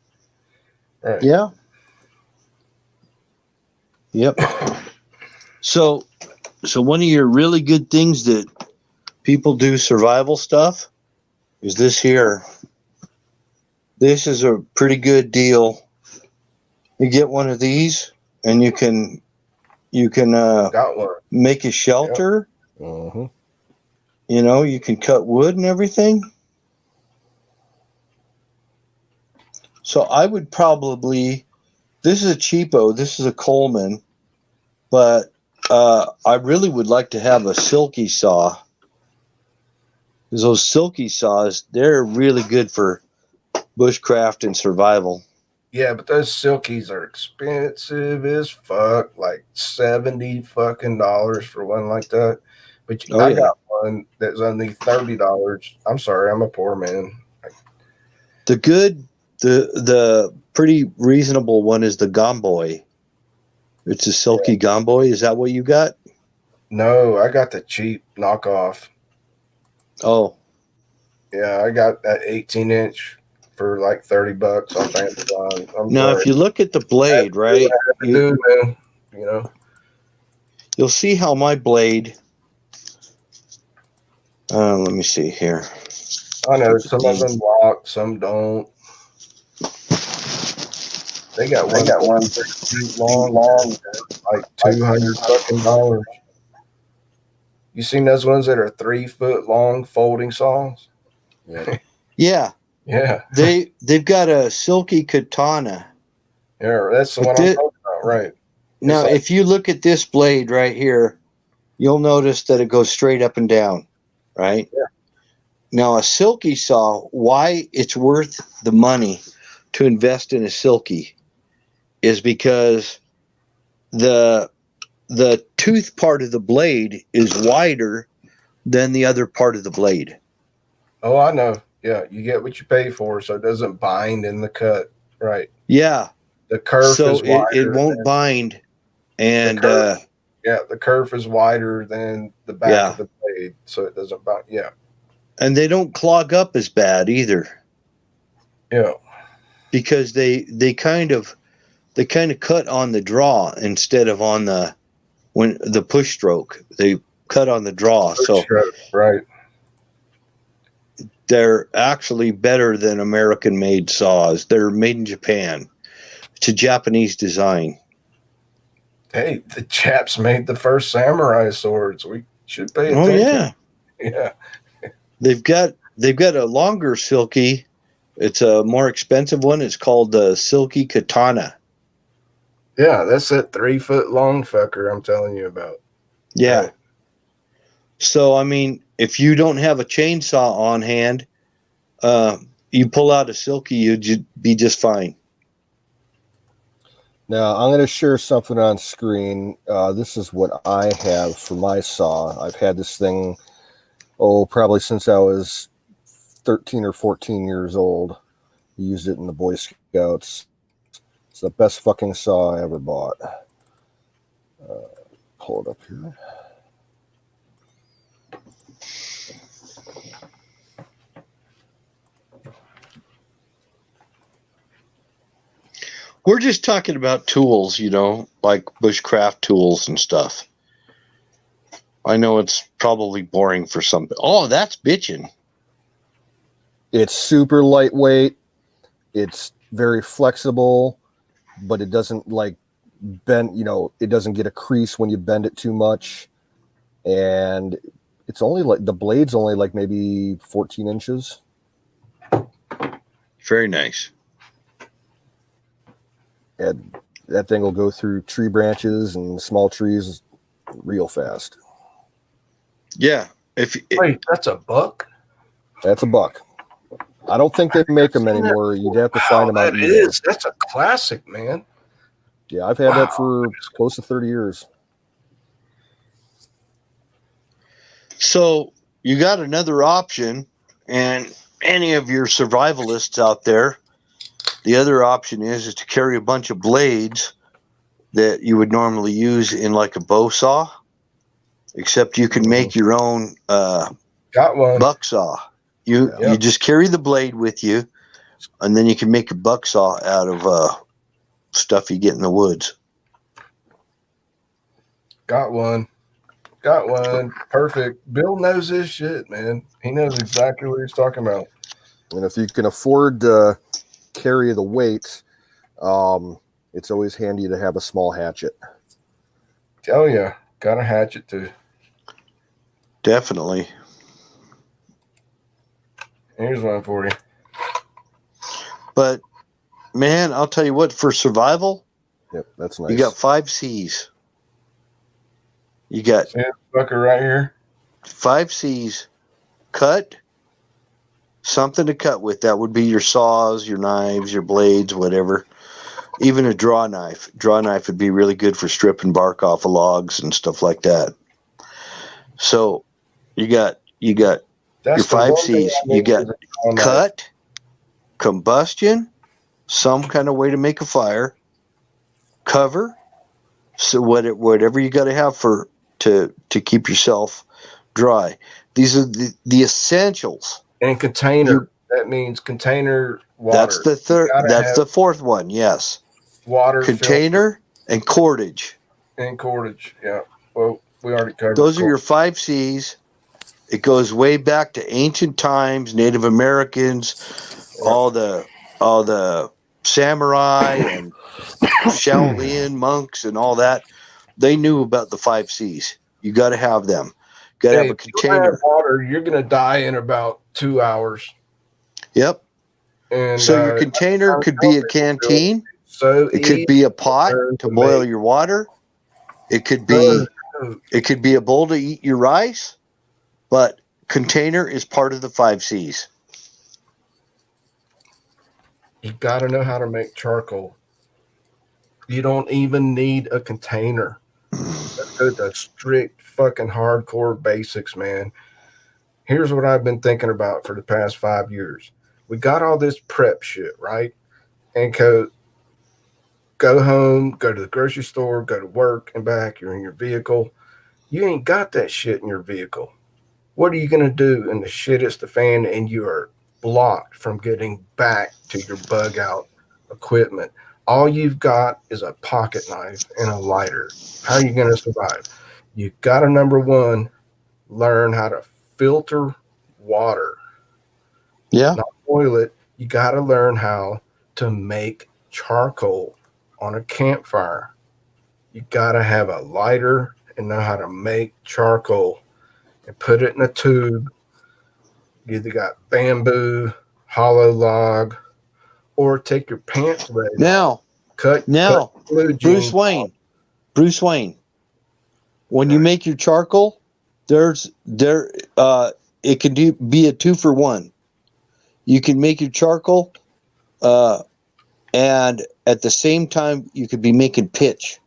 Right. Yeah. Yep. So one of your really good things that people do survival stuff is this here. This is a pretty good deal. You get one of these and you can Got one. make a shelter. Mm-hmm. You know, you can cut wood and everything. So I would probably, this is a cheapo, this is a Coleman, but I really would like to have a silky saw. Because those silky saws, they're really good for bushcraft and survival. Yeah, but those silkies are expensive as fuck, like $70 fucking for one like that. But Oh, I yeah. got one that's only $30. I'm sorry, I'm a poor man. The pretty reasonable one is the Gomboy. It's a silky Gomboy. Is that what you got? No, I got the cheap knockoff. Oh, Yeah, I got that 18-inch for like $30 off Amazon. I'm now sorry. if you look at the blade, right, do, man, you know. you'll see how my blade. Let me see here. I know some of them lock, some don't. They got one long, like $200 fucking. You seen those ones that are 3-foot long folding saws? Yeah, Yeah, they've got a silky katana. yeah, that's the But one I'm talking about, right? Now, like- if you look at this blade right here, you'll notice that it goes straight up and down, right? Yeah. Now, a silky saw, why it's worth the money to invest in a silky is because the tooth part of the blade is wider than the other part of the blade. Oh, I know. Yeah, you get what you pay for, so it doesn't bind in the cut, right? Yeah. The kerf So is wider. it won't than- bind. And kerf. Yeah, the kerf is wider than the back Yeah. of the blade, so it doesn't bind. Yeah, and they don't clog up as bad either. Yeah. because they kind of cut on the draw instead of on the push stroke. They cut on the draw, so Right. they're actually better than American made saws. They're made in Japan. It's a Japanese design. Hey, the chaps made the first samurai swords. We should pay Oh attention. yeah, Yeah. they've got a longer silky. It's a more expensive one. It's called the Silky Katana. Yeah, that's that 3 foot long fucker I'm telling you about. Yeah. Right. So I mean, if you don't have a chainsaw on hand, you pull out a silky, you'd be just fine. Now I'm going to share something on screen. This is what I have for my saw. I've had this thing, probably since I was 13 or 14 years old. Used it in the Boy Scouts. It's the best fucking saw I ever bought. Pull it up here. We're just talking about tools, like bushcraft tools and stuff. I know it's probably boring for some. Oh, that's bitchin'. It's super lightweight. It's very flexible, but it doesn't like bend, it doesn't get a crease when you bend it too much. And it's only like the blade's only like maybe 14 inches. Very nice. And that thing will go through tree branches and small trees real fast. Yeah. Wait, that's a buck? That's a buck. I don't think they make them anymore. You'd have to find them out. That is. That's a classic, man. Yeah, I've had that for close to 30 years. So you got another option, and any of your survivalists out there, the other option is to carry a bunch of blades that you would normally use in like a bow saw, except you can make your own Got one. buck saw. You just carry the blade with you, and then you can make a buck saw out of stuff you get in the woods. Got one. Perfect. Bill knows his shit, man. He knows exactly what he's talking about. And if you can afford to carry the weight, it's always handy to have a small hatchet. Oh, yeah. Got a hatchet, too. Definitely. Here's one for you. But, man, I'll tell you what, for survival, Yep, that's nice. you got 5 C's. You got See that fucker right here? 5 C's. Cut. Something to cut with. That would be your saws, your knives, your blades, whatever. Even a draw knife. Draw knife would be really good for stripping bark off of logs and stuff like that. So you got That's your 5 C's. You got cut. cut, combustion, some kind of way to make a fire, cover. So whatever you got to have to keep yourself dry. These are the essentials. And container. That means container water. That's the third. That's the fourth one. Yes. Water. Container and cordage. And cordage. Yeah. Well, we already covered. Those are your 5 C's. It goes way back to ancient times, Native Americans, all the samurai and Shaolin monks and all that. They knew about the 5 C's. You got to have them. Got to have a container. Have water, you're gonna die in about 2 hours. Yep. And so your container could be a canteen. So it could be a pot to boil your water. It could be a bowl to eat your rice. But container is part of the 5 C's. You got to know how to make charcoal. You don't even need a container. Let's go to strict fucking hardcore basics, man. Here's what I've been thinking about for the past 5 years. We got all this prep shit, right? And go home, go to the grocery store, go to work and back. You're in your vehicle. You ain't got that shit in your vehicle. What are you going to do? And the shit hits the fan and you are blocked from getting back to your bug out equipment. All you've got is a pocket knife and a lighter. How are you going to survive? You got to, number one, learn how to filter water, Yeah. not boil it. You got to learn how to make charcoal on a campfire. You got to have a lighter and know how to make charcoal and put it in a tube. You either got bamboo, hollow log, or take your pants leg off, cut blue jeans Bruce Wayne. Bruce Wayne. When you make your charcoal, it can be a 2-for-1. You can make your charcoal, and at the same time you could be making pitch.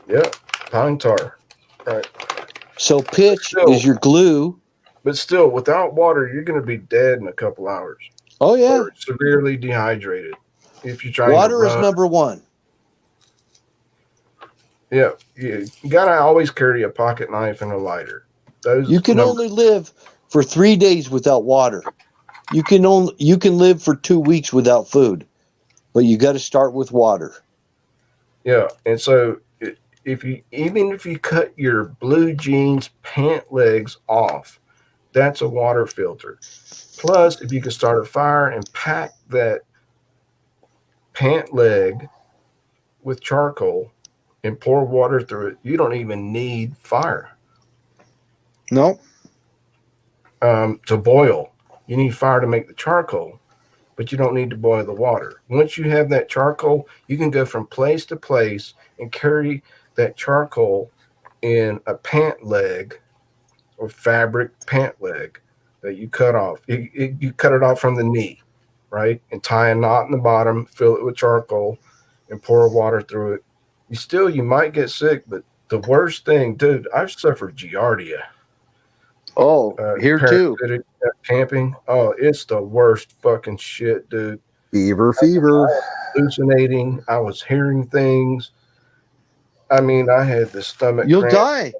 Yeah, pine tar. Right. So pitch is your glue. But still, without water, you're going to be dead in a couple hours. Oh yeah. Or severely dehydrated. If you try water is number one. Yeah, you gotta always carry a pocket knife and a lighter. Those you can only live for 3 days without water. You can live for 2 weeks without food, but you got to start with water. Yeah, and so even if you cut your blue jeans pant legs off, that's a water filter. Plus, if you can start a fire and pack that pant leg with charcoal and pour water through it, you don't even need fire. No. To boil. You need fire to make the charcoal, but you don't need to boil the water. Once you have that charcoal, you can go from place to place and carry that charcoal in a pant leg or fabric pant leg that you cut off. You cut it off from the knee, right? And tie a knot in the bottom, fill it with charcoal, and pour water through it. You might get sick, but the worst thing, dude, I've suffered Giardia. Oh, here too. Camping. Oh, it's the worst fucking shit, dude. Beaver fever. Hallucinating. I was hearing things. I mean, I had the stomach. You'll die.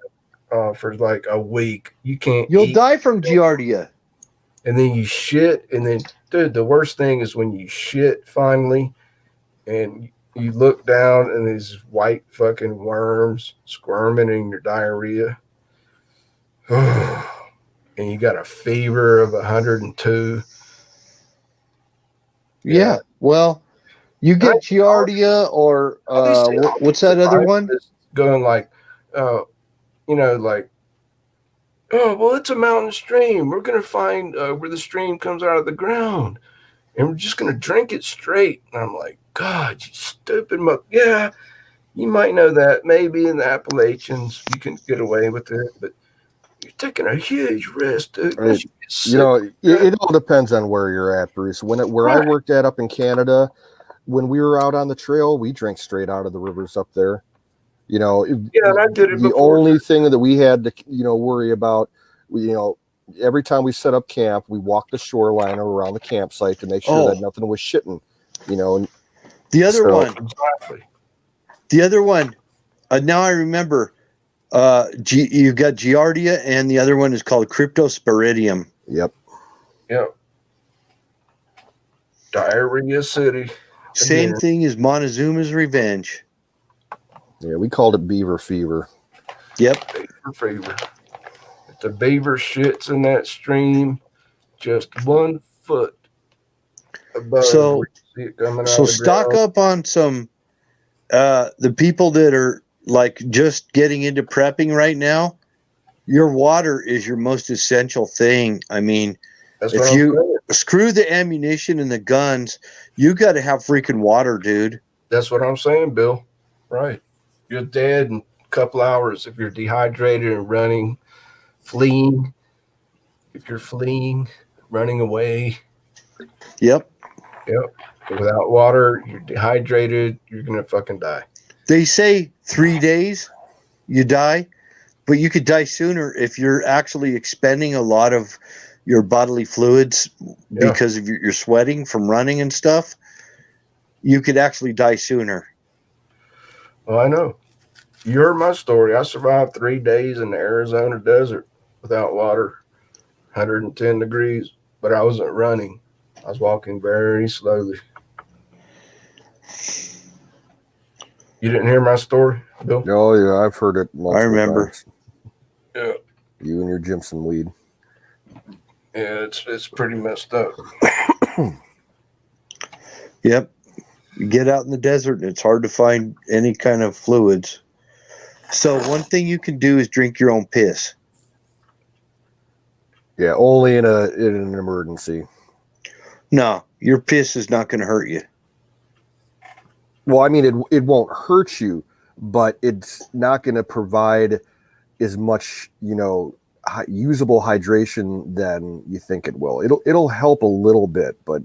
For like a week. You can't. You'll die from Giardia. And then you shit, and then, dude, the worst thing is when you shit finally, and you look down, and these white fucking worms squirming in your diarrhea. And you got a fever of 102. Yeah. Well, you get Giardia or what's that other one? Going like, like, oh, well, it's a mountain stream. We're going to find where the stream comes out of the ground, and we're just going to drink it straight. And I'm like, God, you stupid yeah, you might know that. Maybe in the Appalachians you can get away with it, but you're taking a huge risk, dude. Right. It all depends on where you're at, Bruce. Where I worked at up in Canada, when we were out on the trail, we drank straight out of the rivers up there. And I did it. The only thing that we had to, worry about, every time we set up camp, we walked the shoreline around the campsite to make sure that nothing was shitting. The other one. Now I remember. You've got Giardia, and the other one is called Cryptosporidium. Yep. Diarrhea City. Same thing as Montezuma's Revenge. Yeah, we called it beaver fever. Yep. Beaver fever. If the beaver shits in that stream, just 1 foot above. So stock ground. up on some. The people that are like just getting into prepping right now, your water is your most essential thing. I mean, if you screw the ammunition and the guns, you got to have freaking water, dude. That's what I'm saying, Bill. Right. You're dead in a couple hours if you're dehydrated and fleeing. If you're fleeing, running away. Yep. Without water, you're dehydrated, you're going to fucking die. They say 3 days you die, but you could die sooner if you're actually expending a lot of your bodily fluids because of your sweating from running and stuff. You could actually die sooner. Well, I know. You heard my story. I survived 3 days in the Arizona desert without water, 110 degrees but I wasn't running. I was walking very slowly. You didn't hear my story, Bill? Oh yeah, I've heard it multiple remember. times. Yeah. You and your Jimson weed. Yeah, it's pretty messed up. Yep. You get out in the desert, it's hard to find any kind of fluids. So one thing you can do is drink your own piss. Yeah, only in an emergency. No, your piss is not going to hurt you. Well, I mean, it won't hurt you, but it's not going to provide as much, usable hydration than you think it will. It'll help a little bit, but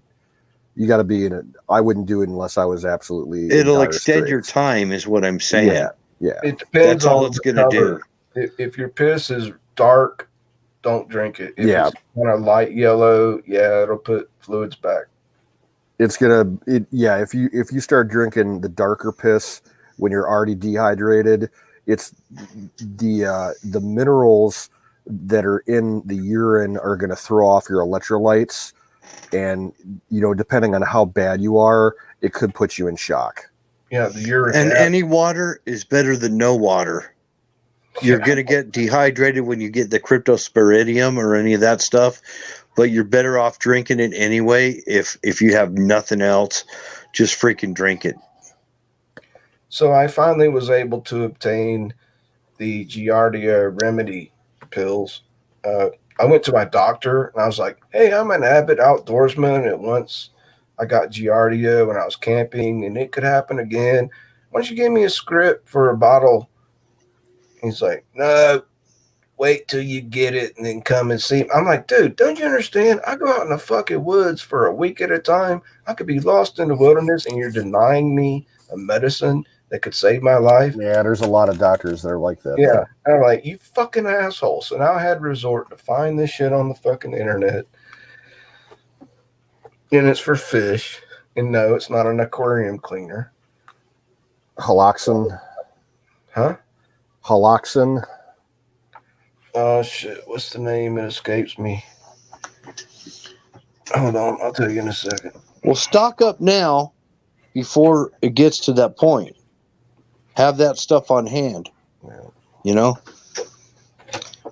you got to be in it. I wouldn't do it unless I was absolutely. It'll extend your time, is what I'm saying. Yeah. It depends That's all on it's the going to color. do. If your piss is dark, don't drink it. If Yeah. it's kind of light yellow, yeah, it'll put fluids back. It's if you start drinking the darker piss when you're already dehydrated, it's the minerals that are in the urine are going to throw off your electrolytes, and depending on how bad you are, it could put you in shock. Yeah, the urine. And any water is better than no water. You're going to get dehydrated when you get the cryptosporidium or any of that stuff, but you're better off drinking it anyway. If you have nothing else, just freaking drink it. So I finally was able to obtain the Giardia Remedy pills. I went to my doctor and I was like, hey, I'm an avid outdoorsman. And once I got Giardia when I was camping, and it could happen again. Why don't you give me a script for a bottle? He's like, no, wait till you get it and then come and see me. I'm like, dude, don't you understand? I go out in the fucking woods for a week at a time. I could be lost in the wilderness, and you're denying me a medicine that could save my life. Yeah, there's a lot of doctors that are like that. Yeah. And I'm like, you fucking asshole. So now I had to resort to find this shit on the fucking internet. And it's for fish. And no, it's not an aquarium cleaner. Haloxin. Huh? Haloxin. Oh, shit. What's the name? It escapes me. Hold on. I'll tell you in a second. Well, stock up now before it gets to that point. Have that stuff on hand.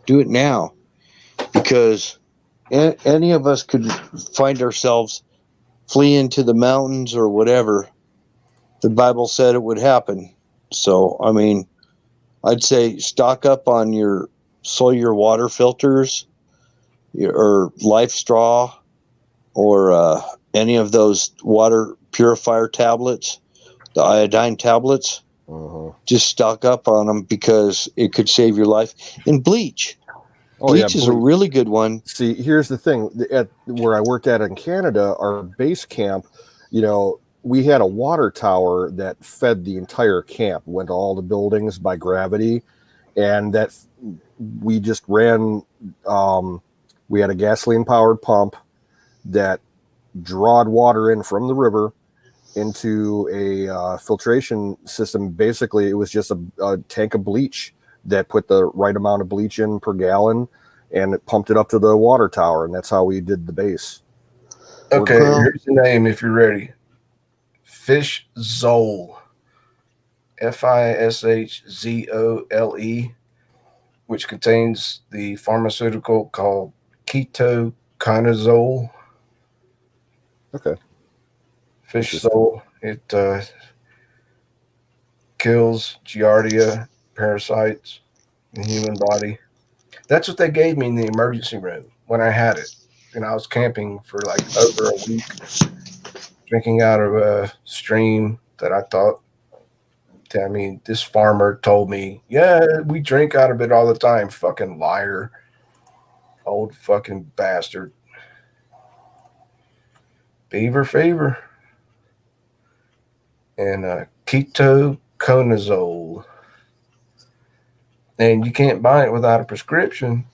Do it now, because any of us could find ourselves fleeing to the mountains or whatever. The Bible said it would happen. So, I mean, I'd say stock up on your water filters, or Life Straw, or any of those water purifier tablets, the iodine tablets. Just stock up on them, because it could save your life. And bleach. Bleach is a really good one. See, here's the thing. At where I worked at in Canada, our base camp, we had a water tower that fed the entire camp, went to all the buildings by gravity, and that we just ran. We had a gasoline-powered pump that drawed water in from the river into a filtration system. Basically, it was just a tank of bleach that put the right amount of bleach in per gallon, and it pumped it up to the water tower, and that's how we did the base. Okay, here's the name if you're ready. Fishzole. Fishzole, which contains the pharmaceutical called ketoconazole. Okay. Fishzole. It kills Giardia parasites in the human body. That's what they gave me in the emergency room when I had it. And I was camping for like over a week, drinking out of a stream that I thought, this farmer told me, yeah, we drink out of it all the time. Fucking liar. Old fucking bastard. Beaver fever. And ketoconazole. And you can't buy it without a prescription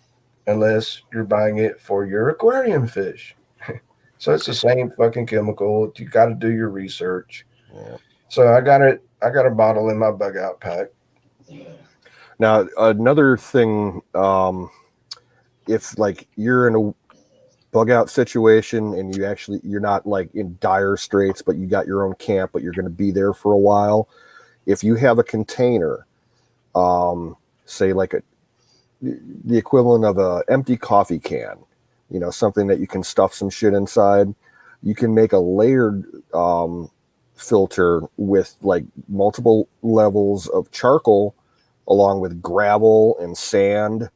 unless you're buying it for your aquarium fish. So it's the same fucking chemical. You got to do your research. Yeah. So I got a bottle in my bug out pack. Now, another thing, if like you're in bug out situation and you're not like in dire straits, but you got your own camp, but you're going to be there for a while. If you have a container, say like the equivalent of a empty coffee can, you know, something that you can stuff some shit inside, you can make a layered filter with like multiple levels of charcoal along with gravel and sand,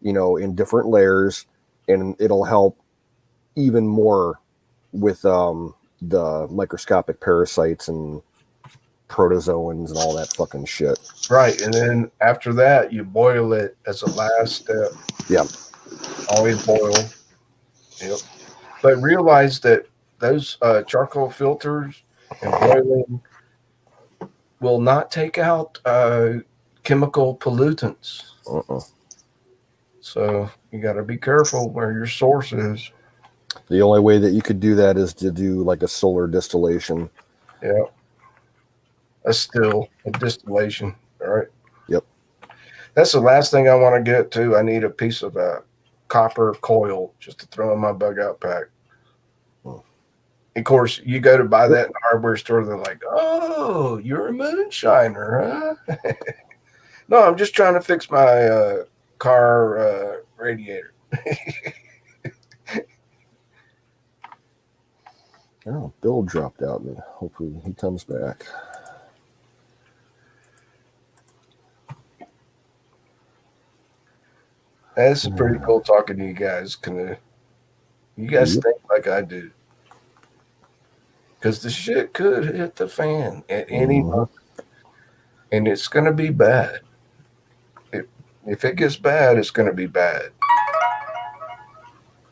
you know, in different layers, and it'll help even more with the microscopic parasites and protozoans and all that fucking shit. Right. And then after that, you boil it as a last step. Yeah. Always boil. Yep. But realize that those charcoal filters and boiling will not take out chemical pollutants. So you got to be careful where your source is. The only way that you could do that is to do like a solar distillation. Yeah. A distillation. All right. Yep. That's the last thing I want to get to. I need a piece of copper coil just to throw in my bug out pack. Of course, you go to buy that in the hardware store, they're like, "Oh, you're a moonshiner, huh?" No, I'm just trying to fix my car radiator. Oh, Bill dropped out, and hopefully he comes back. It's pretty cool talking to you guys. You guys think like I do. Because the shit could hit the fan at any moment. And it's going to be bad. If it gets bad, it's going to be bad.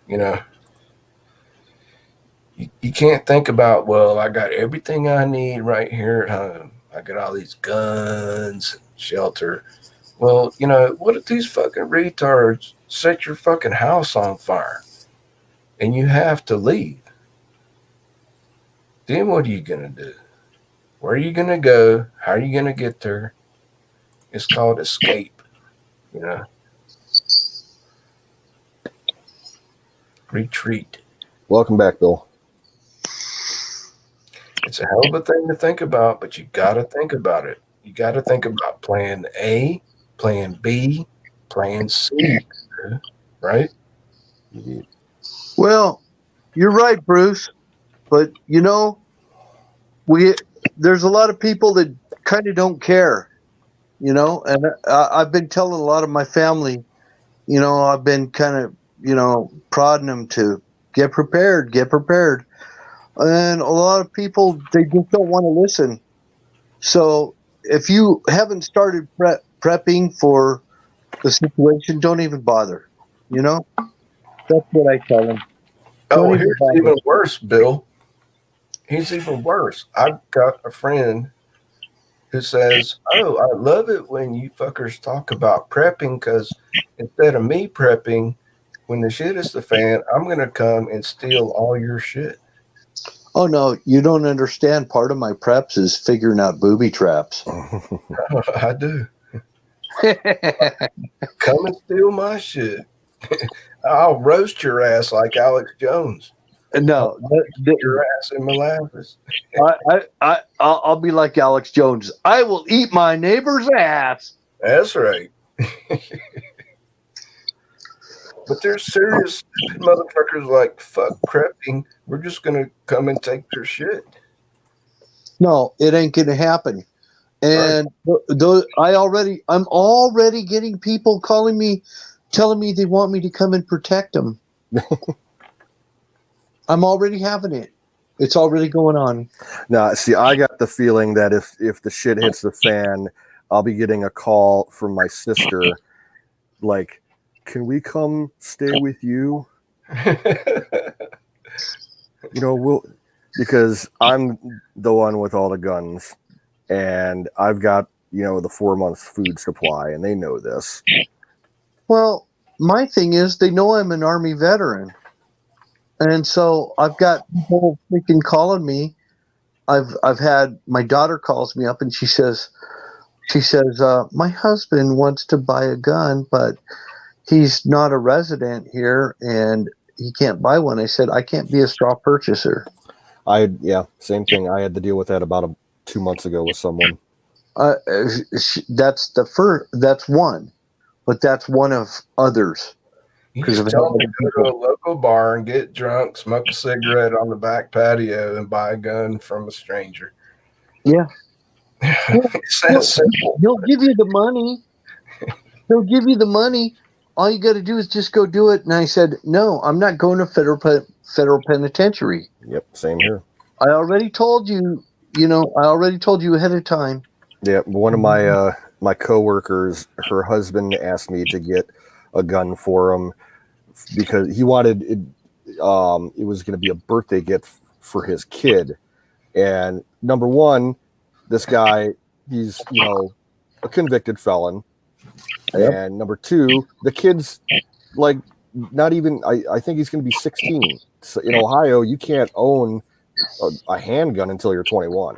You know, you can't think about, well, I got everything I need right here at home. I got all these guns, shelter. Well, you know, what if these fucking retards set your fucking house on fire and you have to leave? Then what are you going to do? Where are you going to go? How are you going to get there? It's called escape, you know. Retreat. Welcome back, Bill. It's a hell of a thing to think about, but you got to think about it. You got to think about plan A, plan B, plan C, right? Well, you're right, Bruce. But, you know, there's a lot of people that kind of don't care, you know, and I've been telling a lot of my family, you know, I've been kind of, you know, prodding them to get prepared. And a lot of people, they just don't want to listen. So if you haven't started prepping for the situation, don't even bother, you know? That's what I tell them. Oh, here's even worse, Bill. He's even worse. I've got a friend who says, "Oh, I love it when you fuckers talk about prepping because instead of me prepping, when the shit is the fan, I'm going to come and steal all your shit." Oh, no, you don't understand. Part of my preps is figuring out booby traps. I do. Come and steal my shit. I'll roast your ass like Alex Jones. No, Your ass in molasses. I'll be like Alex Jones. I will eat my neighbor's ass. That's right. But there's serious motherfuckers like, fuck prepping. We're just gonna come and take their shit. No, it ain't gonna happen. And I'm already getting people calling me, telling me they want me to come and protect them. I'm already having it. It's already going on. Now, see, I got the feeling that if the shit hits the fan, I'll be getting a call from my sister, like, "Can we come stay with you?" You know, because I'm the one with all the guns, and I've got, you know, the 4 months food supply, and they know this. Well, my thing is, they know I'm an Army veteran. And so I've got people freaking calling me. I've had my daughter calls me up and she says, my husband wants to buy a gun, but he's not a resident here and he can't buy one. I said, I can't be a straw purchaser. Same thing. I had to deal with that about 2 months ago with someone. That's the first. That's one, but that's one of others. You 'Cause just of tell how them to go to a local bar and get drunk, smoke a cigarette on the back patio, and buy a gun from a stranger. Yeah. It's that simple. He'll give you the money. He'll give you the money. All you got to do is just go do it. And I said, no, I'm not going to federal penitentiary. Yep, same here. I already told you. I already told you ahead of time. Yeah, one of my coworkers, her husband asked me to get a gun for him because he wanted it. It was going to be a birthday gift for his kid, and number one, this guy, he's a convicted felon, Yep. and number two, the kid's like not even. I think he's going to be 16. So in Ohio, you can't own a handgun until you're 21.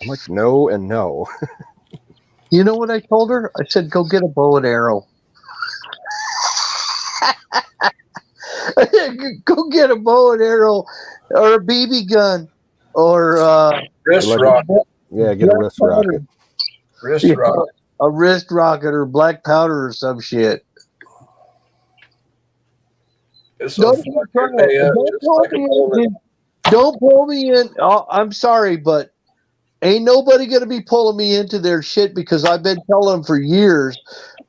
I'm like, no and no. You know what I told her? I said, go get a bow and arrow. Go get a bow and arrow or a BB gun or Wrist Like- rocket. Yeah, get a wrist rocket. Wrist Yeah. rocket. a wrist rocket or black powder or some shit. It's Don't a pull fucking day up, just like a bullet. Don't pull me in. Oh, I'm sorry, but ain't nobody going to be pulling me into their shit because I've been telling them for years,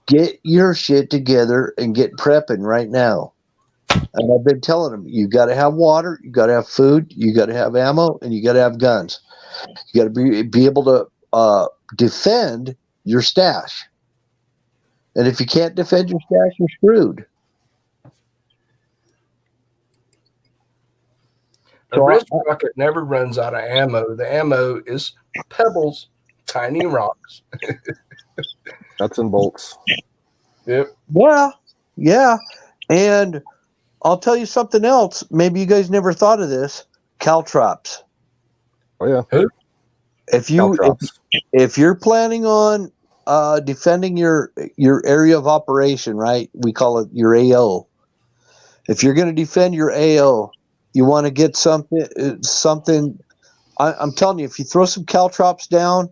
get your shit together and get prepping right now. And I've been telling them, you got to have water, you got to have food, you got to have ammo, and you got to have guns. You got to be able to defend your stash. And if you can't defend your stash, you're screwed. A wrist rocket never runs out of ammo. The ammo is pebbles, tiny rocks. Nuts and bolts. Yep. Yeah. And I'll tell you something else. Maybe you guys never thought of this. Caltrops. Oh yeah. Who? If Caltrops. you're planning on defending your area of operation, right? We call it your AO. If you're going to defend your AO, you want to get something. I'm telling you, if you throw some caltrops down,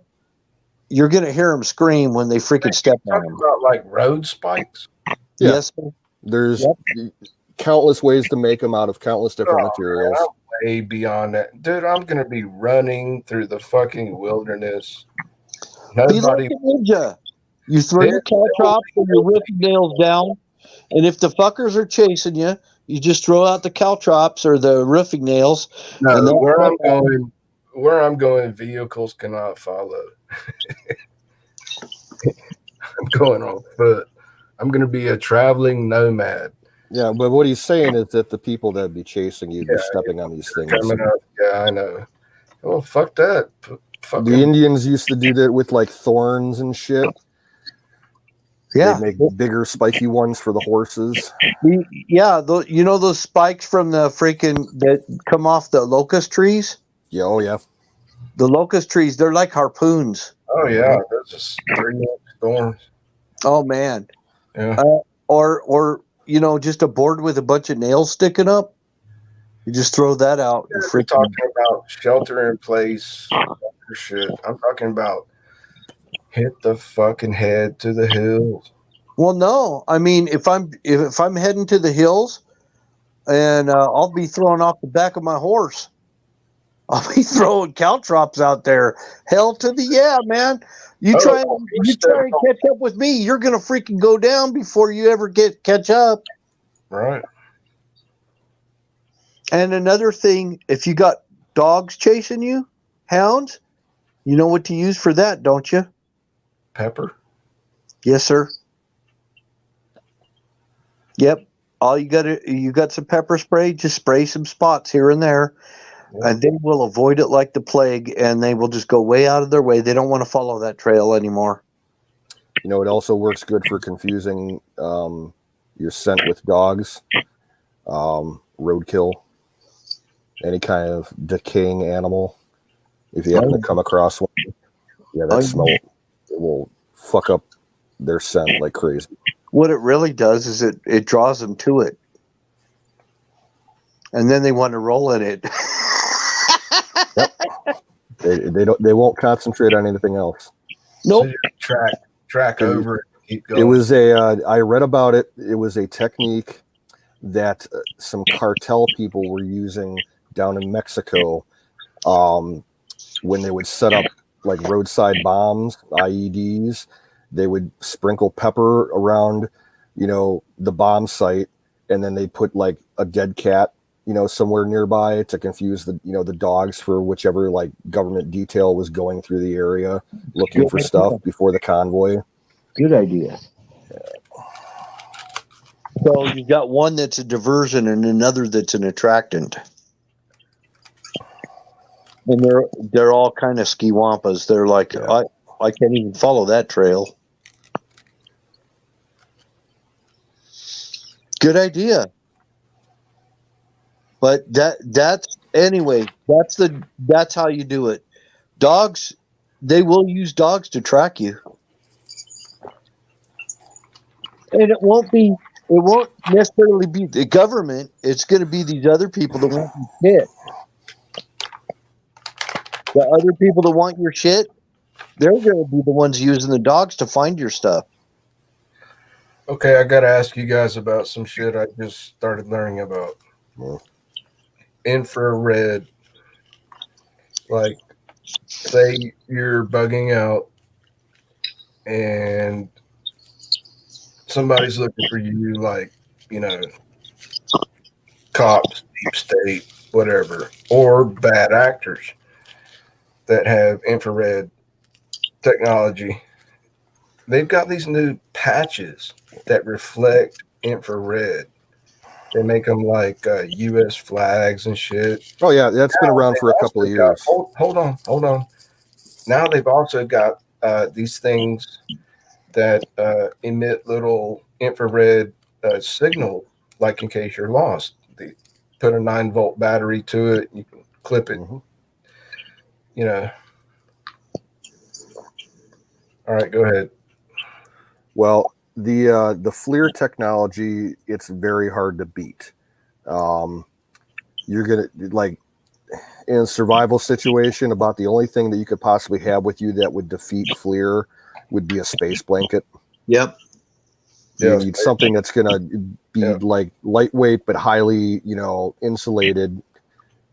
you're going to hear them scream when they freaking step on Talking them. about like road spikes. Yeah. Yes, sir. There's countless ways to make them out of countless different Oh, materials. man, I'm way beyond that. Dude, I'm going to be running through the fucking wilderness. Be like Nobody. a ninja. You throw your caltrops and your roofing nails down, and if the fuckers are chasing you, you just throw out the caltrops or the roofing nails. And No, then- where I'm going, vehicles cannot follow. I'm going on foot. I'm going to be a traveling nomad. Yeah, but what he's saying is that the people that be chasing you be stepping on these things. Coming up. Yeah, I know. Well, fuck that. Fuck The them. Indians used to do that with like thorns and shit. Yeah, They make bigger spiky ones for the horses. yeah. You know those spikes from the freaking that come off the locust trees. Yeah, oh yeah. The locust trees, they're like harpoons. Oh, yeah. That's just 3-inch thorns. Oh man. Yeah. Or just a board with a bunch of nails sticking up. You just throw that out. And We're freaking, talking about shelter in place shit. I'm talking about hit the fucking head to the hills. well, no. I mean, if I'm heading to the hills, and I'll be throwing off the back of my horse. I'll be throwing caltrops out there. Hell to the yeah, man. You try and catch up with me, you're gonna freaking go down before you ever catch up. Right. And another thing, if you got dogs chasing you, hounds, you know what to use for that, don't you? Pepper. Yes, sir. Yep. You got some pepper spray, just spray some spots here and there, and they will avoid it like the plague, and they will just go way out of their way. They don't want to follow that trail anymore. You know, it also works good for confusing your scent with dogs. Roadkill. Any kind of decaying animal. If you happen to come across one, that smell, it will fuck up their scent like crazy. What it really does is it draws them to it. and then they want to roll in it. They won't concentrate on anything else. Nope. So you track over it, keep going. It was I read about it. It was a technique that some cartel people were using down in Mexico when they would set up like roadside bombs, IEDs. They would sprinkle pepper around, the bomb site, and then they put like a dead cat, somewhere nearby to confuse the dogs for whichever like government detail was going through the area looking for stuff before the convoy. Good idea. So you got one that's a diversion and another that's an attractant. And they're all kind of skiwampas. They're like, I can't even follow that trail. Good idea. But that's how you do it. Dogs, they will use dogs to track you. And it won't necessarily be the government. It's going to be these other people that want your shit. The other people that want your shit, they're going to be the ones using the dogs to find your stuff. Okay, I got to ask you guys about some shit I just started learning about. Infrared. Like, say you're bugging out and somebody's looking for you, like, cops, deep state, whatever, or bad actors that have infrared technology. They've got these new patches that reflect infrared. They make them like U.S. flags and shit. Oh yeah, that's been around for a couple of years. Hold on. Now they've also got these things that emit little infrared signal, like in case you're lost. They put a 9-volt battery to it. You can clip it. Mm-hmm. All right, go ahead. Well, the FLIR technology, it's very hard to beat. You're gonna, like, in a survival situation, about the only thing that you could possibly have with you that would defeat FLIR would be a space blanket. Yep. You need something that's gonna be like lightweight but highly, insulated,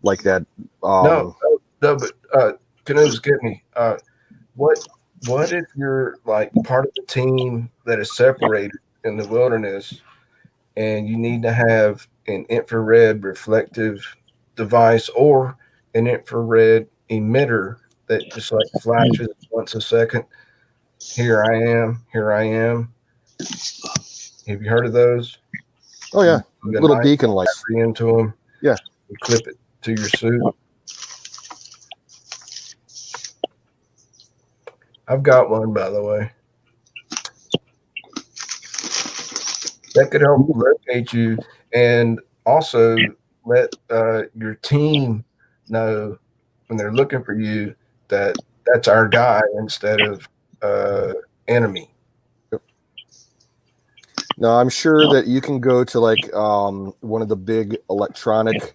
like that. No, but Canoes, get me. What if you're like part of the team that is separated in the wilderness and you need to have an infrared reflective device or an infrared emitter that just like flashes once a second? Here I am. Have you heard of those? Oh yeah, little beacon lights into them. Yeah, you clip it to your suit. I've got one, by the way. That could help locate you and also let your team know when they're looking for you that that's our guy instead of enemy. Now, I'm sure that you can go to like one of the big electronic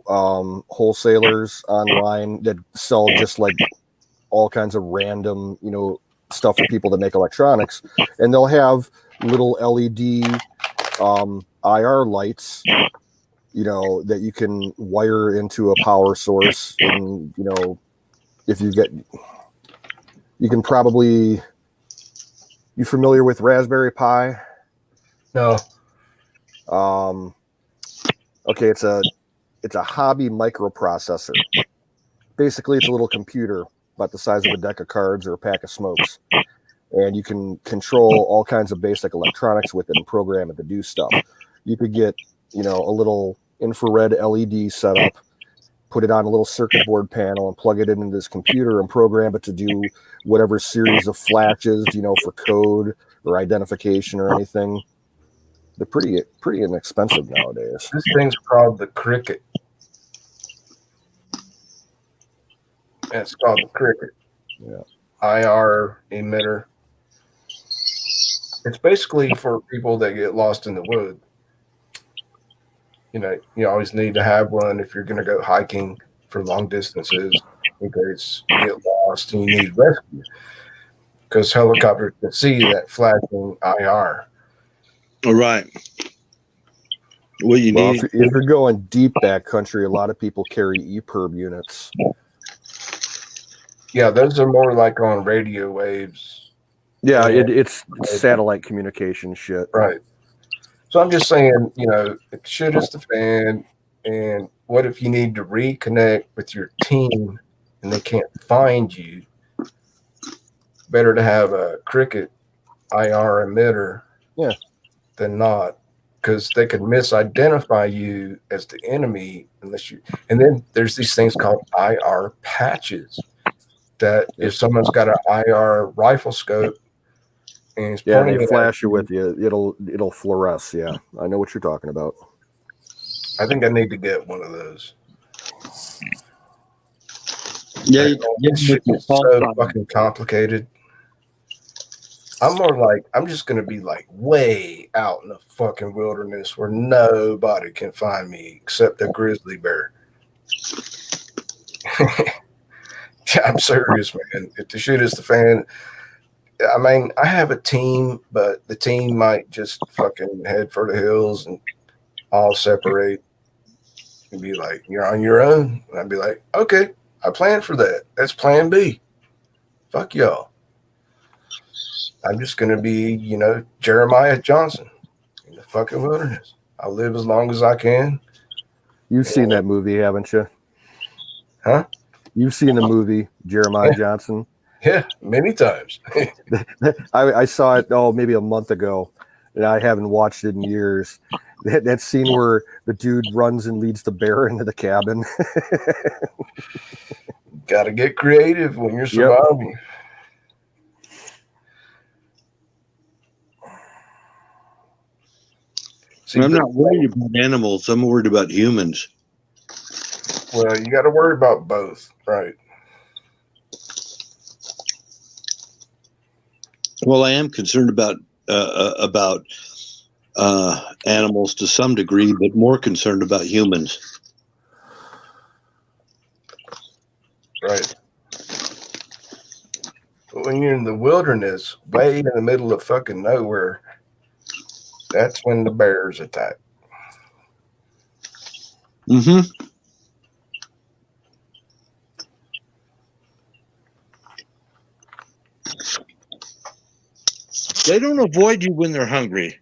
wholesalers online that sell just like all kinds of random, stuff for people that make electronics, and they'll have little LED IR lights, that you can wire into a power source, and if you can probably, you familiar with Raspberry Pi? No. Okay, it's a hobby microprocessor. Basically, it's a little computer about the size of a deck of cards or a pack of smokes, and you can control all kinds of basic electronics with it and program it to do stuff. You could get, a little infrared LED setup, put it on a little circuit board panel, and plug it into this computer and program it to do whatever series of flashes, for code or identification or anything. They're pretty inexpensive nowadays. This thing's called the Cricket. It's called the Cricket. Yeah. IR emitter. It's basically for people that get lost in the woods. you always need to have one if you're going to go hiking for long distances in case you get lost and you need rescue. Because helicopters can see that flashing IR. All right. Well, you Well, need. if you're going deep backcountry, a lot of people carry EPIRB units. Yeah, those are more like on radio waves. Yeah, Yeah. it's satellite communication shit. Right. So I'm just saying, if shit is the fan, and what if you need to reconnect with your team and they can't find you? Better to have a Cricket IR emitter than not, because they could misidentify you as the enemy unless you. And then there's these things called IR patches that if someone's got an IR rifle scope and it's Yeah, pointing they at flash it with you. It'll fluoresce. Yeah, I know what you're talking about. I think I need to get one of those. Yeah, This shit is so fucking complicated. I'm more like, I'm just going to be like way out in the fucking wilderness where nobody can find me except a grizzly bear. Yeah, I'm serious, man. If the shit is the fan, I mean, I have a team, but the team might just fucking head for the hills and all separate and be like, you're on your own. And I'd be like, okay, I planned for that. That's plan B. Fuck y'all. I'm just going to be, Jeremiah Johnson in the fucking wilderness. I'll live as long as I can. You've seen that movie, haven't you? Huh? You've seen the movie Jeremiah Johnson? Yeah, many times. I saw it, maybe a month ago, and I haven't watched it in years. That scene where the dude runs and leads the bear into the cabin. Got to get creative when you're surviving. Yep. See, I'm not worried about animals. I'm worried about humans. Well, you got to worry about both, right? Well, I am concerned about animals to some degree, but more concerned about humans. Right. But when you're in the wilderness, way in the middle of fucking nowhere, that's when the bears attack. Mm-hmm. They don't avoid you when they're hungry.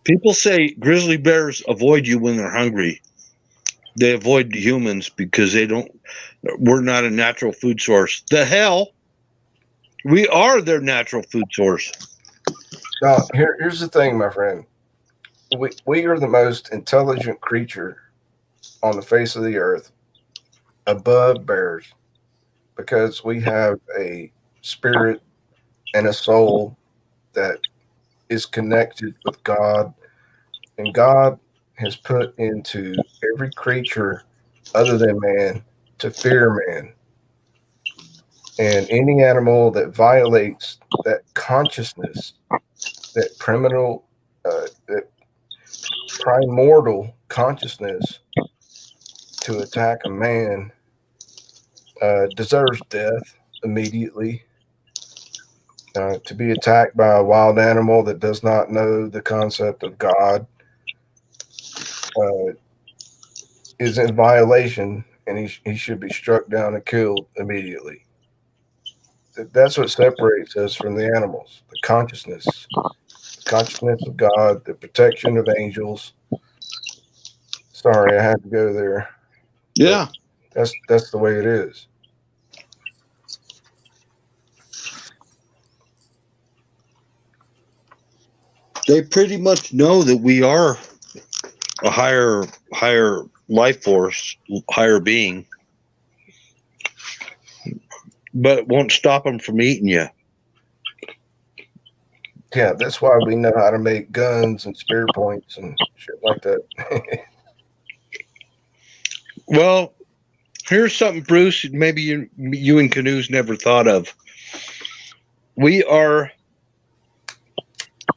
People say grizzly bears avoid you when they're hungry. They avoid humans because we're not a natural food source. The hell? We are their natural food source. Now, here's the thing, my friend. We are the most intelligent creature on the face of the earth, above bears, because we have a spirit and a soul that is connected with God, and God has put into every creature other than man to fear man. And any animal that violates that consciousness, that that primordial consciousness to attack a man deserves death immediately. To be attacked by a wild animal that does not know the concept of God is in violation, and he should be struck down and killed immediately. That's what separates us from the animals: the consciousness of God, the protection of angels. Sorry, I had to go there. Yeah, that's the way it is. They pretty much know that we are a higher life force, higher being, but it won't stop them from eating you. Yeah, that's why we know how to make guns and spear points and shit like that. Well, here's something, Bruce, maybe you and Canoes never thought of.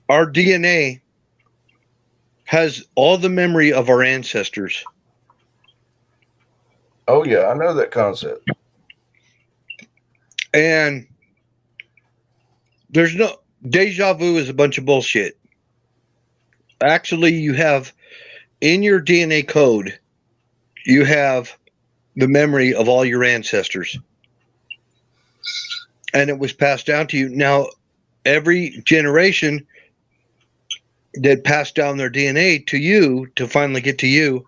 Our DNA has all the memory of our ancestors. Oh yeah, I know that concept. And there's no deja vu is a bunch of bullshit. Actually, you have in your DNA code, you have the memory of all your ancestors. And it was passed down to you. Now, every generation that passed down their DNA to you to finally get to you,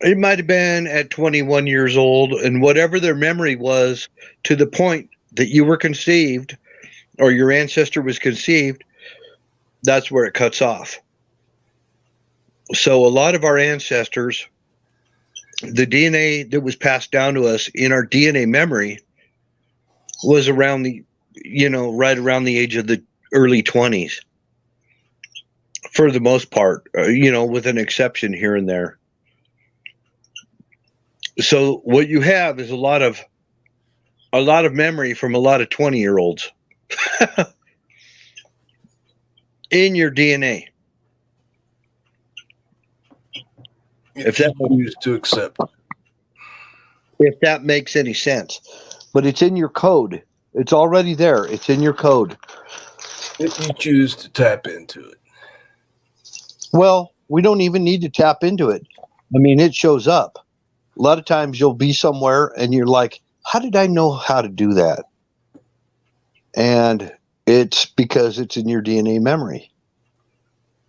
it might have been at 21 years old, and whatever their memory was to the point that you were conceived or your ancestor was conceived, that's where it cuts off. So a lot of our ancestors, the DNA that was passed down to us in our DNA memory was around the, right around the age of the early 20s. For the most part, with an exception here and there. So what you have is a lot of memory from a lot of 20-year-olds in your DNA. If you choose to accept it. If that makes any sense. But it's in your code. It's already there. It's in your code. If you choose to tap into it. Well, we don't even need to tap into it. I mean, it shows up. A lot of times you'll be somewhere and you're like, how did I know how to do that? And it's because it's in your DNA memory.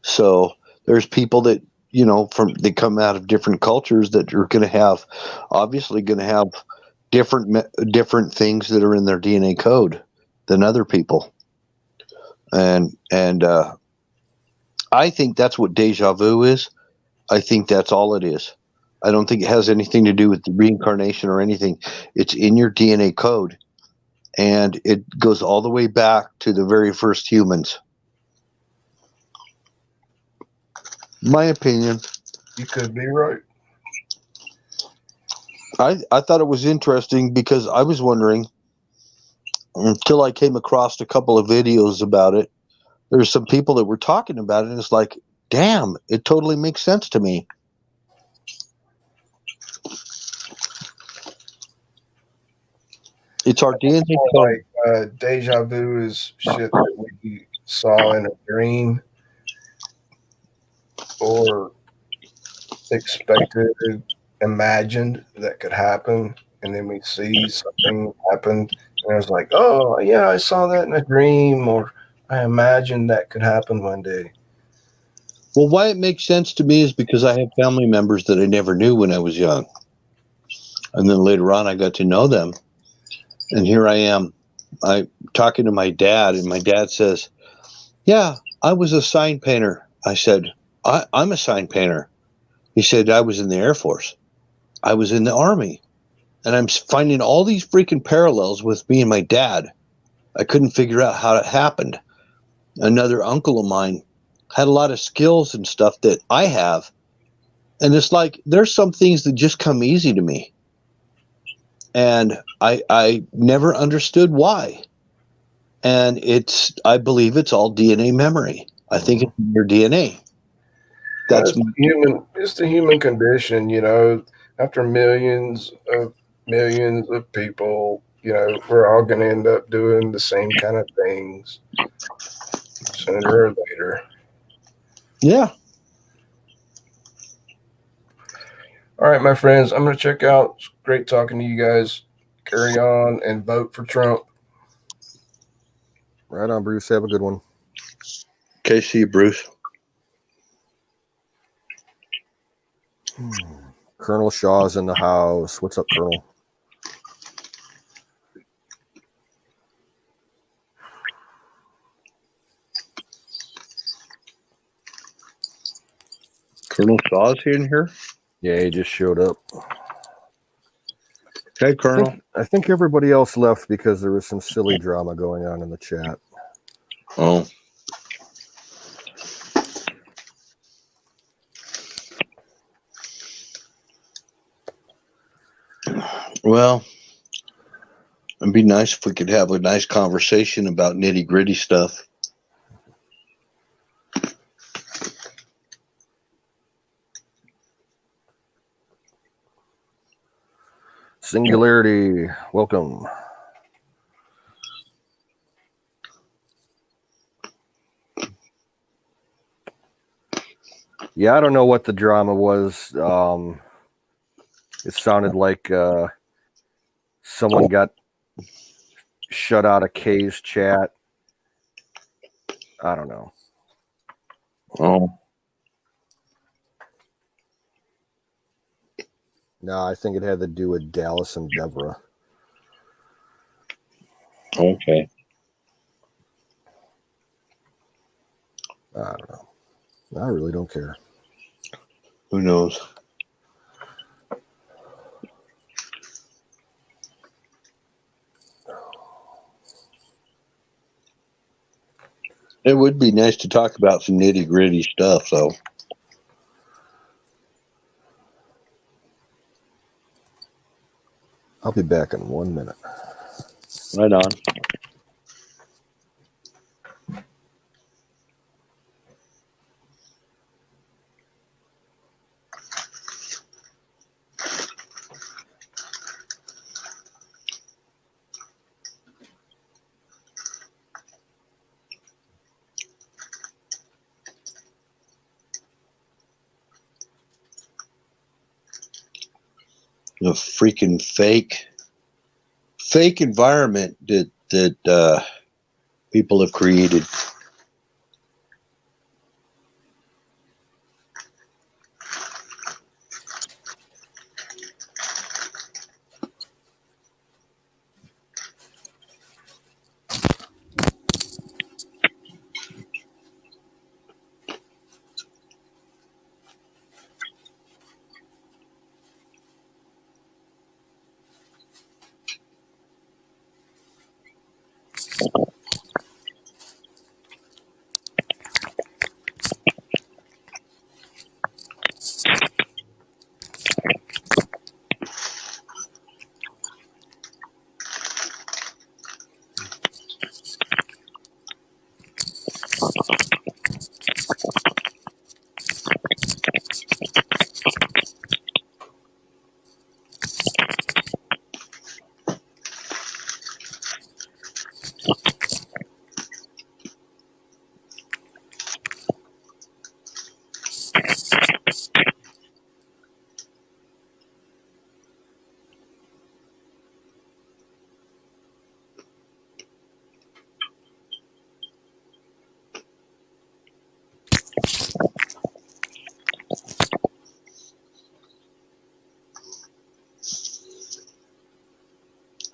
So there's people that, they come out of different cultures that are obviously going to have different things that are in their DNA code than other people. And I think that's what deja vu is. I think that's all it is. I don't think it has anything to do with the reincarnation or anything. It's in your DNA code, and it goes all the way back to the very first humans. My opinion. You could be right. I thought it was interesting because I was wondering, until I came across a couple of videos about it, there's some people that were talking about it, and it's like, damn, it totally makes sense to me. It's our DNA code. Like deja vu is shit that we saw in a dream or expected, imagined that could happen, and then we see something happen, and it's like, oh yeah, I saw that in a dream, or I imagined that could happen one day. Well, why it makes sense to me is because I have family members that I never knew when I was young. And then later on, I got to know them. And here I am, talking to my dad, and my dad says, yeah, I was a sign painter. I said, I'm a sign painter. He said, I was in the Air Force. I was in the Army. And I'm finding all these freaking parallels with me and my dad. I couldn't figure out how it happened. Another uncle of mine had a lot of skills and stuff that I have. And it's like, there's some things that just come easy to me. And I never understood why. And I believe it's all DNA memory. I think it's in your DNA. It's the human condition, after millions of people, we're all going to end up doing the same kind of things sooner or later. Yeah. All right, my friends, I'm going to check out. It's great talking to you guys. Carry on and vote for Trump. Right on, Bruce. Have a good one. Okay, see you, Bruce. Colonel Shaw's in the house. What's up, Colonel? Colonel Shaw's in here? Yeah, he just showed up. Okay, Colonel. I think everybody else left because there was some silly drama going on in the chat. Oh. Well, it'd be nice if we could have a nice conversation about nitty-gritty stuff. Singularity, welcome. Yeah, I don't know what the drama was. It sounded like someone got shut out of Kay's chat. I don't know. Oh, No, I think it had to do with Dallas and Deborah. okay. I don't know. I really don't care. Who knows? It would be nice to talk about some nitty gritty stuff, though. I'll be back in 1 minute. Right on. The freaking fake environment that people have created.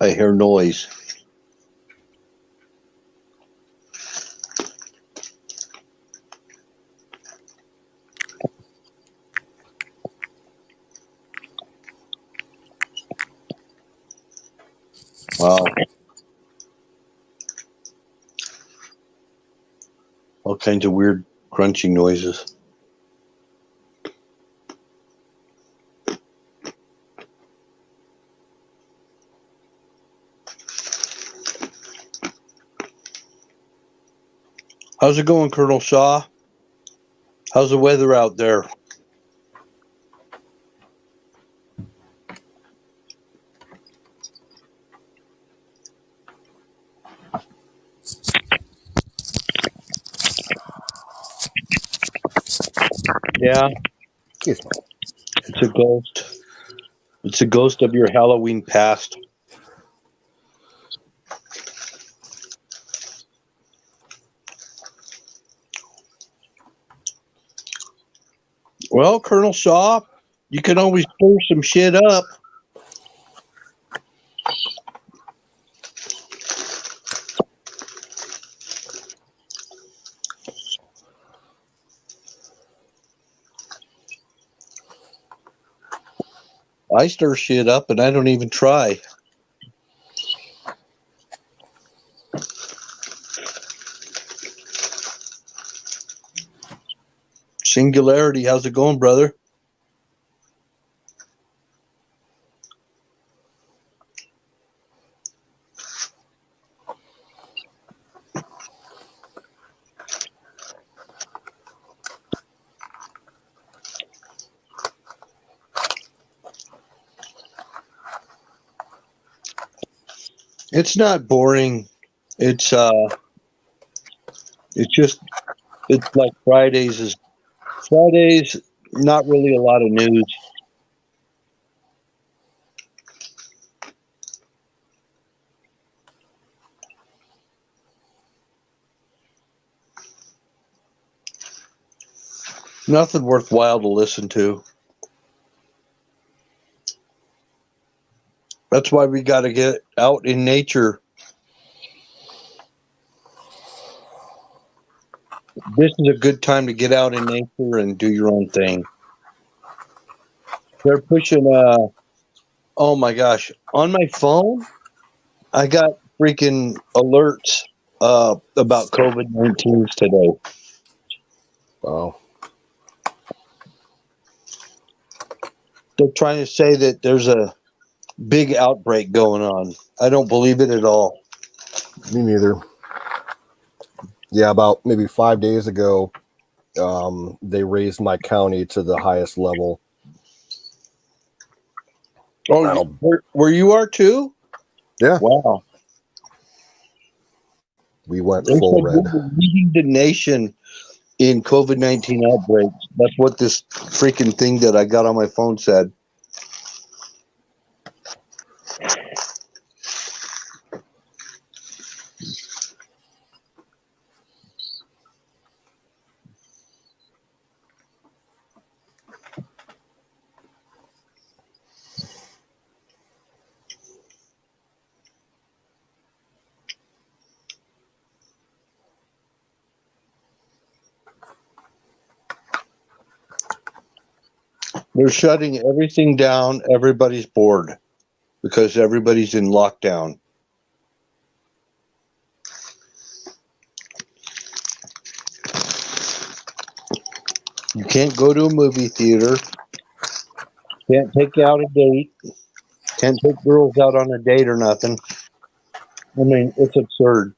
I hear noise. Wow. All kinds of weird crunching noises. How's it going, Colonel Shaw? How's the weather out there? Yeah, Kiss me. it's a ghost. It's a ghost of your Halloween past. Well, Colonel Shaw, you can always stir some shit up. I stir shit up and I don't even try. Singularity, how's it going, brother? It's not boring. It's just it's like Fridays. Not really a lot of news. Nothing worthwhile to listen to. That's why we got to get out in nature. This is a good time to get out in nature and do your own thing. They're pushing, oh my gosh, on my phone, I got freaking alerts about COVID-19 today. Wow. They're trying to say that there's a big outbreak going on. I don't believe it at all. Me neither. Yeah, about maybe 5 days ago, they raised my county to the highest level. Oh, where you are too? Yeah. Wow. We went They full said red. we're leading the nation in COVID-19 outbreaks. That's what this freaking thing that I got on my phone said. They're shutting everything down. Everybody's bored because everybody's in lockdown. You can't go to a movie theater. Can't take out a date. Can't take girls out on a date or nothing. I mean, it's absurd.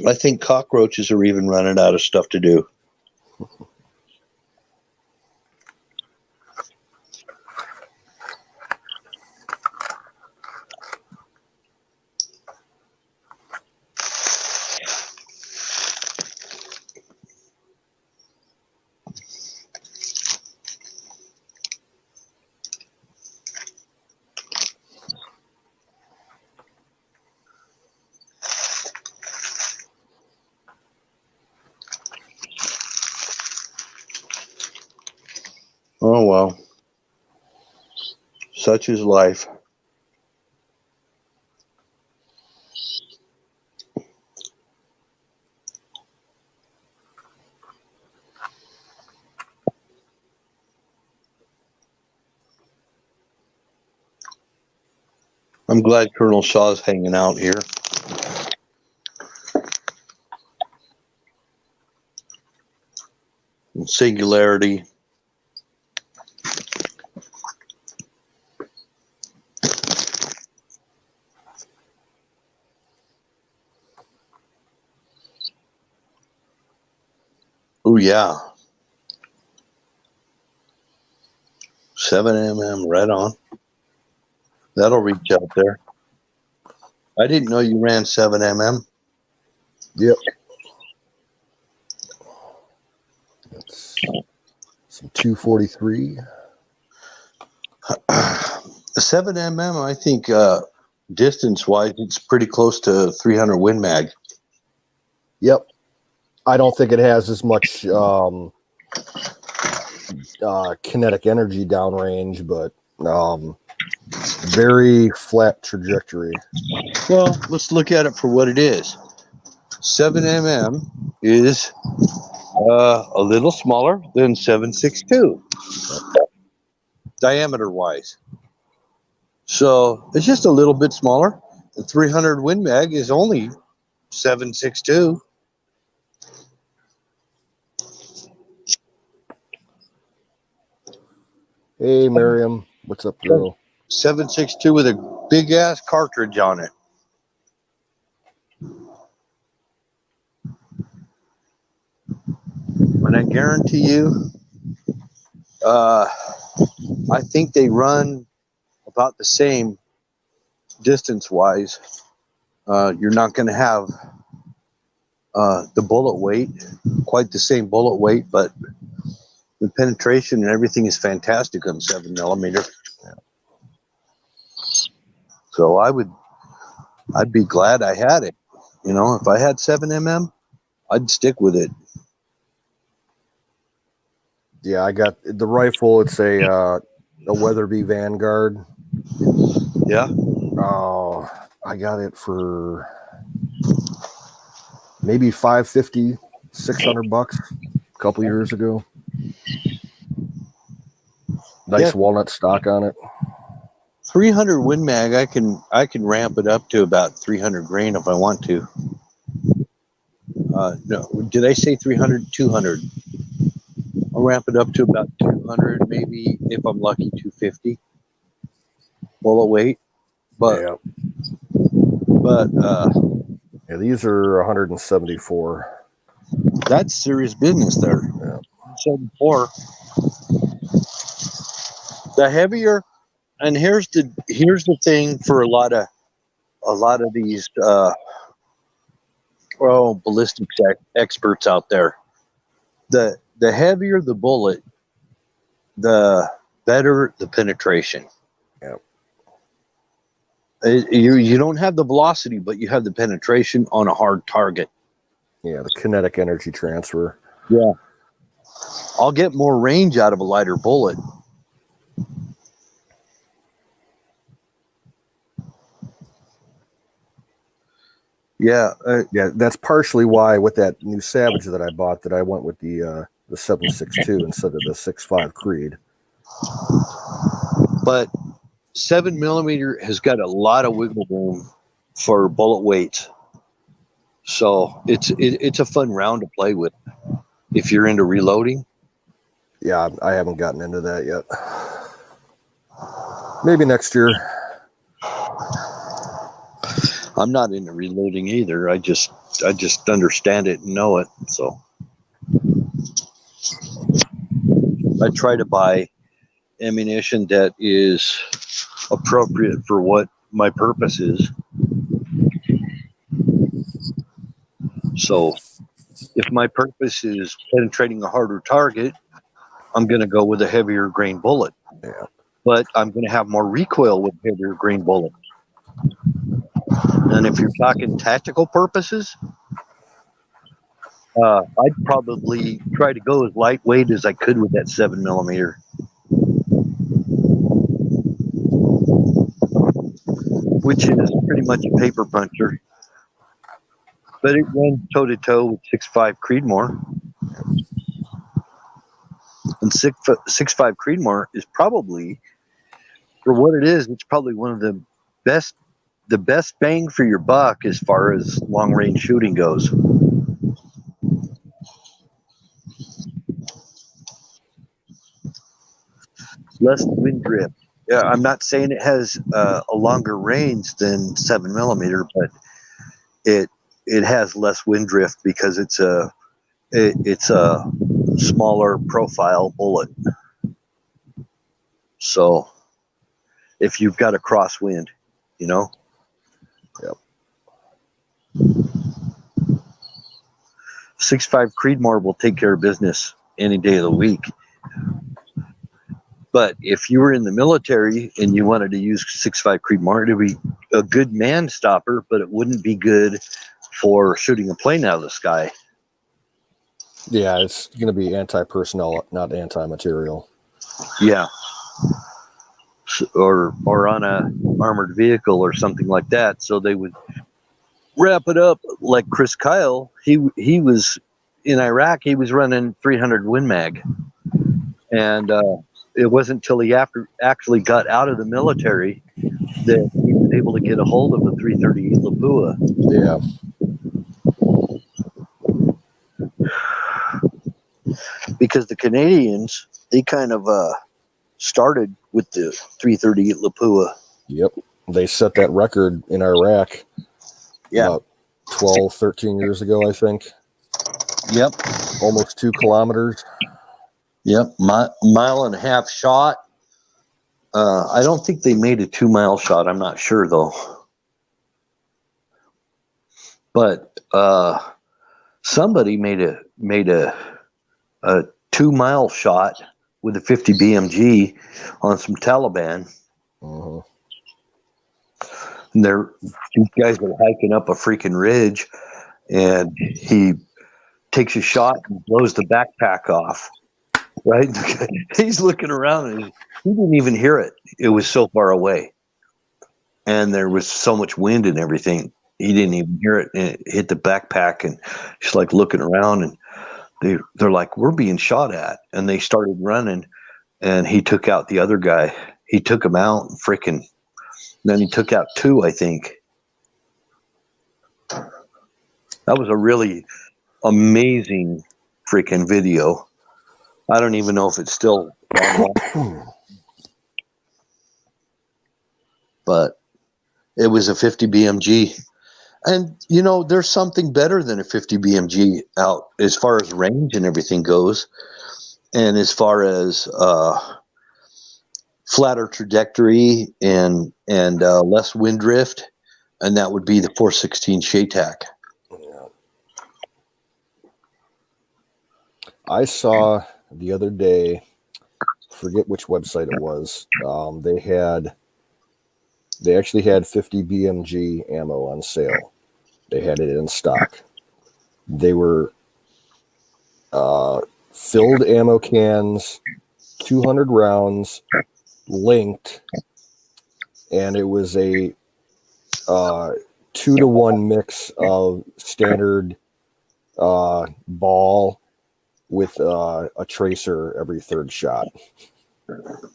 I think cockroaches are even running out of stuff to do. Oh, well. Such is life. I'm glad Colonel Shaw's hanging out here. Singularity. Oh, yeah. 7mm, right on. That'll reach out there. I didn't know you ran 7mm. Yep. That's some 243. 7mm, I think distance-wise, it's pretty close to 300 Win Mag. Yep. I don't think it has as much kinetic energy downrange, but very flat trajectory. Well, let's look at it for what it is. 7mm is a little smaller than 7.62, diameter-wise. So it's just a little bit smaller. The 300 Win Mag is only 7.62. Hey, Miriam. What's up, Earl? 7.62 with a big ass cartridge on it. And I guarantee you, I think they run about the same distance wise. You're not going to have the bullet weight, quite the same bullet weight, but the penetration and everything is fantastic on 7mm. Yeah. So I'd be glad I had it. You know, if I had 7mm, I'd stick with it. Yeah, I got the rifle. It's a Weatherby Vanguard. Yeah. Oh, I got it for maybe $550, $600 a couple years ago. Nice walnut stock on it. 300 Win Mag, I can ramp it up to about 300 grain if I want to. No, did I say 300? 200. I'll ramp it up to about 200, maybe if I'm lucky, 250 bullet weight. But yeah, these are 174. That's serious business there. Yeah. 74. The heavier, and here's the thing for a lot of these ballistics experts out there. The heavier the bullet, the better the penetration. Yep. You don't have the velocity, but you have the penetration on a hard target. Yeah, the kinetic energy transfer. Yeah. I'll get more range out of a lighter bullet. Yeah. Yeah, that's partially why with that new Savage that I bought that I went with the 7.62 instead of the 6.5 Creed. But 7mm has got a lot of wiggle room for bullet weight. So it's a fun round to play with if you're into reloading. Yeah, I haven't gotten into that yet. Maybe next year. I'm not into reloading either. I just understand it and know it. So I try to buy ammunition that is appropriate for what my purpose is. So if my purpose is penetrating a harder target, I'm going to go with a heavier grain bullet. Yeah. But I'm going to have more recoil with heavier grain bullets. And if you're talking tactical purposes, I'd probably try to go as lightweight as I could with that 7mm. Which is pretty much a paper puncher. But it runs toe-to-toe with 6.5 Creedmoor. And 6.5 Creedmoor is probably, for what it is, it's probably one of the best bang for your buck as far as long-range shooting goes. Less wind drift. Yeah, I'm not saying it has a longer range than 7mm, but it has less wind drift because it's a smaller profile bullet. So if you've got a crosswind, you know. Yep. 6.5 Creedmoor will take care of business any day of the week. But if you were in the military and you wanted to use 6.5 Creedmoor, it would be a good man stopper, but it wouldn't be good for shooting a plane out of the sky. Yeah, it's going to be anti-personnel, not anti-material. Yeah. Or on a armored vehicle or something like that. So they would wrap it up like Chris Kyle. He was in Iraq. He was running 300 Win Mag, and it wasn't until he actually got out of the military that he was able to get a hold of a 330 Lapua. Yeah. Because the Canadians, they kind of started with the 338 Lapua. Yep. They set that record in Iraq Yeah. about 12, 13 years ago, I think. Yep. Almost 2 kilometers. Yep. Mile and a half shot. I don't think they made a 2 mile shot. I'm not sure though. But somebody made a 2 mile shot with a 50 BMG on some Taliban. Uh-huh. And these guys are hiking up a freaking ridge, and he takes a shot and blows the backpack off. Right? He's looking around and he didn't even hear it. It was so far away. And there was so much wind and everything. He didn't even hear it, and it hit the backpack, and he's like looking around, and they're like, we're being shot at. And they started running, and he took out the other guy. He took him out and freaking, then he took out 2, I think. That was a really amazing freaking video. I don't even know if it's still online. But it was a 50 BMG. And, you know, there's something better than a 50 BMG out as far as range and everything goes. And as far as flatter trajectory and less wind drift. And that would be the 416 Shaytac. Yeah. I saw the other day, forget which website it was. They actually had 50 BMG ammo on sale. They had it in stock. They were filled ammo cans, 200 rounds, linked, and it was a 2-to-1 mix of standard ball with a tracer every third shot.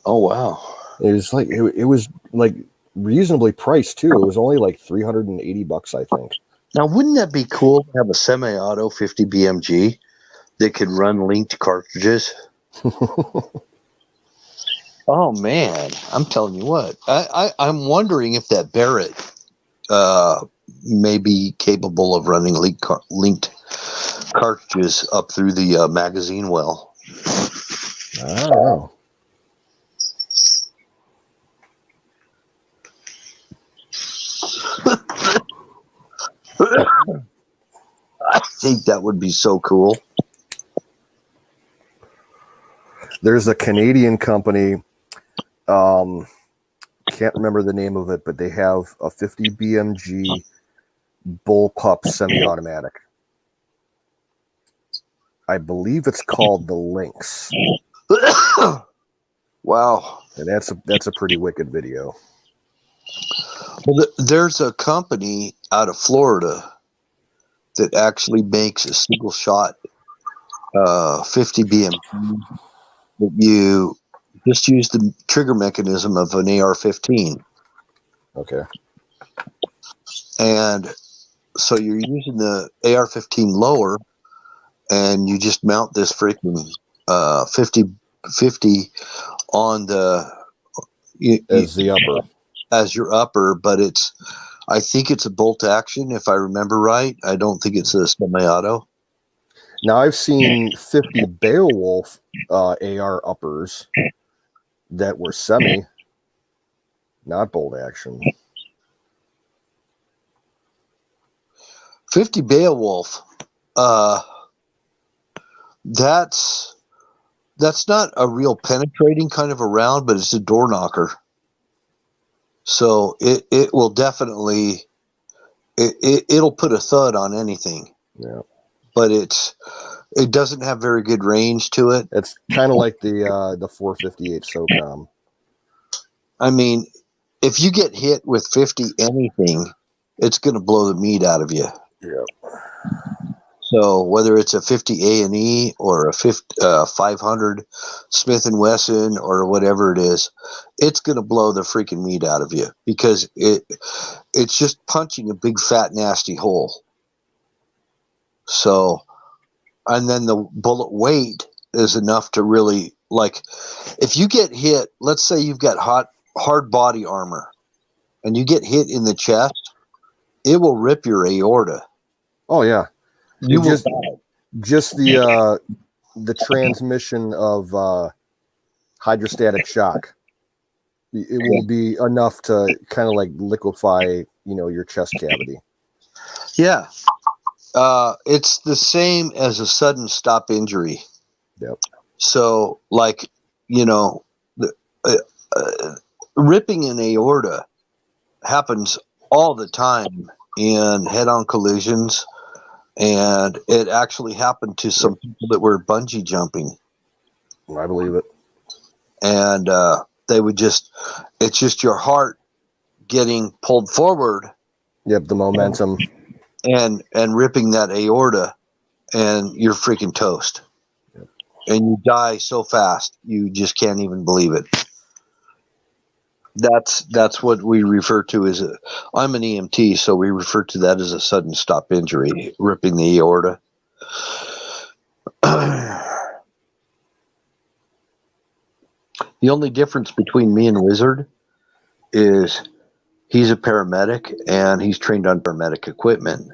Oh wow! It was like reasonably priced too. It was only like $380, I think. Now, wouldn't that be cool to have a semi-auto 50 BMG that could run linked cartridges? Oh man, I'm telling you what. I'm wondering if that Barrett may be capable of running linked cartridges up through the magazine well. I don't know. I think that would be so cool. There's a Canadian company, can't remember the name of it, but they have a 50 BMG bullpup semi-automatic. I believe it's called the Lynx. Wow. And that's a pretty wicked video. Well, there's a company out of Florida that actually makes a single shot 50 BMG that you just use the trigger mechanism of an AR-15. Okay. And so you're using the AR-15 lower, and you just mount this freaking 50 on the As the upper. As your upper, but I think it's a bolt action if I remember right. I don't think it's a semi-auto. Now I've seen 50 Beowulf AR uppers that were semi, not bolt action. 50 Beowulf. That's not a real penetrating kind of a round, but it's a door knocker. So it will definitely it'll put a thud on anything. Yeah. But it doesn't have very good range to it. It's kind of like the 458 SOCOM. I mean, if you get hit with 50 anything, it's going to blow the meat out of you. Yeah. So whether it's a 50 A&E or a 500 Smith & Wesson or whatever it is, it's going to blow the freaking meat out of you because it's just punching a big fat nasty hole. So, and then the bullet weight is enough to really like if you get hit, let's say you've got hard body armor and you get hit in the chest, it will rip your aorta. Oh yeah. You will just die. just the transmission of hydrostatic shock. It will be enough to kind of like liquefy, your chest cavity. Yeah. It's the same as a sudden stop injury. Yep. So, like, ripping an aorta happens all the time in head-on collisions, and it actually happened to some people that were bungee jumping. I believe it. And they would it's just your heart getting pulled forward. Yep, the momentum. And ripping that aorta, and you're freaking toast. Yep. And you die so fast, you just can't even believe it. That's what we refer to as I'm an EMT, so we refer to that as a sudden stop injury, ripping the aorta. The only difference between me and Wizard is he's a paramedic and he's trained on paramedic equipment.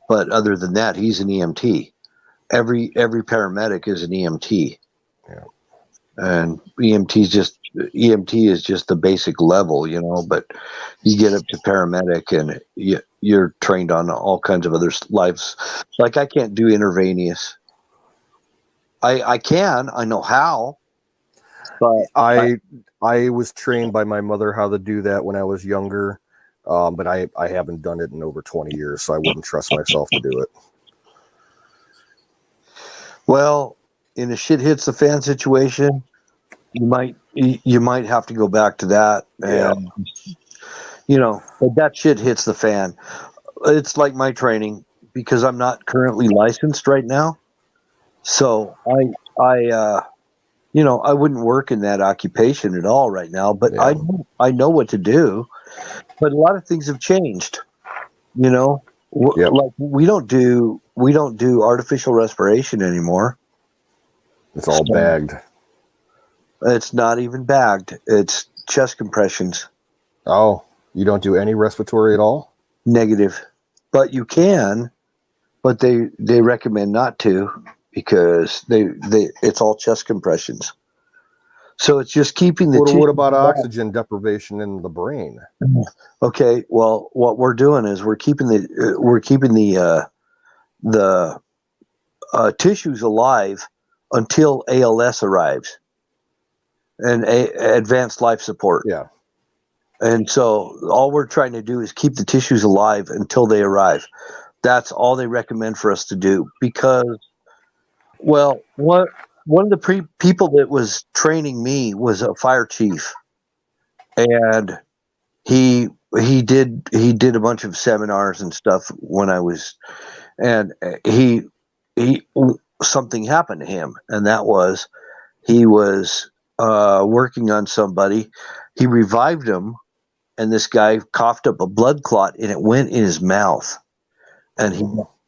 But other than that, he's an EMT. Every paramedic is an EMT. Yeah. And EMT is just the basic level, but you get up to paramedic and you're trained on all kinds of other lives. Like I can't do intravenous. I know how. But I was trained by my mother how to do that when I was younger, but I haven't done it in over 20 years, so I wouldn't trust myself to do it. Well, in a shit hits the fan situation, you might have to go back to that, and but that shit hits the fan. It's like my training, because I'm not currently licensed right now, so I wouldn't work in that occupation at all right now, but Yeah. I know what to do. But a lot of things have changed. Yep. Like we don't do artificial respiration anymore. It's all bagged. It's not even bagged. It's chest compressions. Oh, you don't do any respiratory at all? Negative. But you can, but they recommend not to, because it's all chest compressions. So it's just keeping the What about oxygen deprivation in the brain? Okay, well, what we're doing is we're keeping the tissues alive until ALS arrives, and advanced life support. Yeah. And so all we're trying to do is keep the tissues alive until they arrive. That's all they recommend for us to do, because, well, one of the people that was training me was a fire chief, and he did a bunch of seminars and stuff when I was, and he something happened to him, and that was he was working on somebody. He revived him, and this guy coughed up a blood clot, and it went in his mouth, and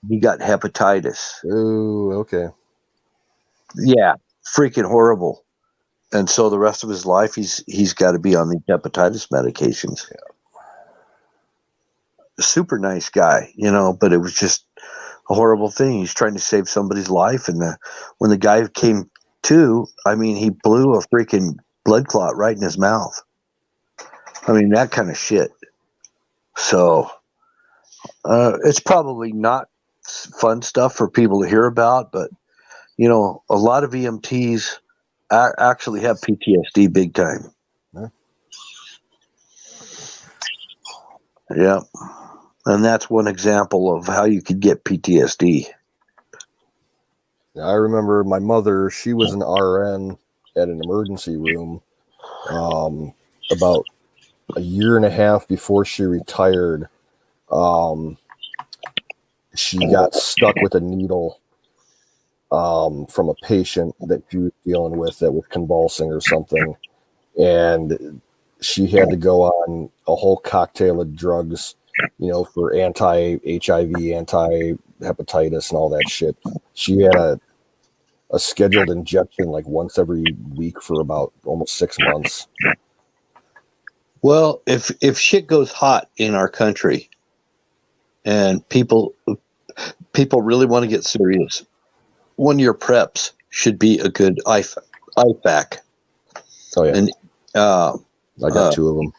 he got hepatitis. Oh, okay. Yeah, freaking horrible. And so the rest of his life, he's got to be on these hepatitis medications. Yeah. Super nice guy, but it was just a horrible thing. He's trying to save somebody's life, and when the guy came to, he blew a freaking blood clot right in his mouth. That kind of shit. So it's probably not fun stuff for people to hear about, but a lot of EMTs actually have PTSD big time. Yeah. Yeah. And that's one example of how you could get PTSD. I remember my mother, she was an RN at an emergency room about a year and a half before she retired. She got stuck with a needle from a patient that she was dealing with that was convulsing or something. And she had to go on a whole cocktail of drugs, for anti-HIV, anti-hepatitis and all that shit. She had a scheduled injection like once every week for about almost 6 months. Well, if shit goes hot in our country, and people really want to get serious, one of your preps should be a good IFAC. Oh yeah, And I got 2 of them.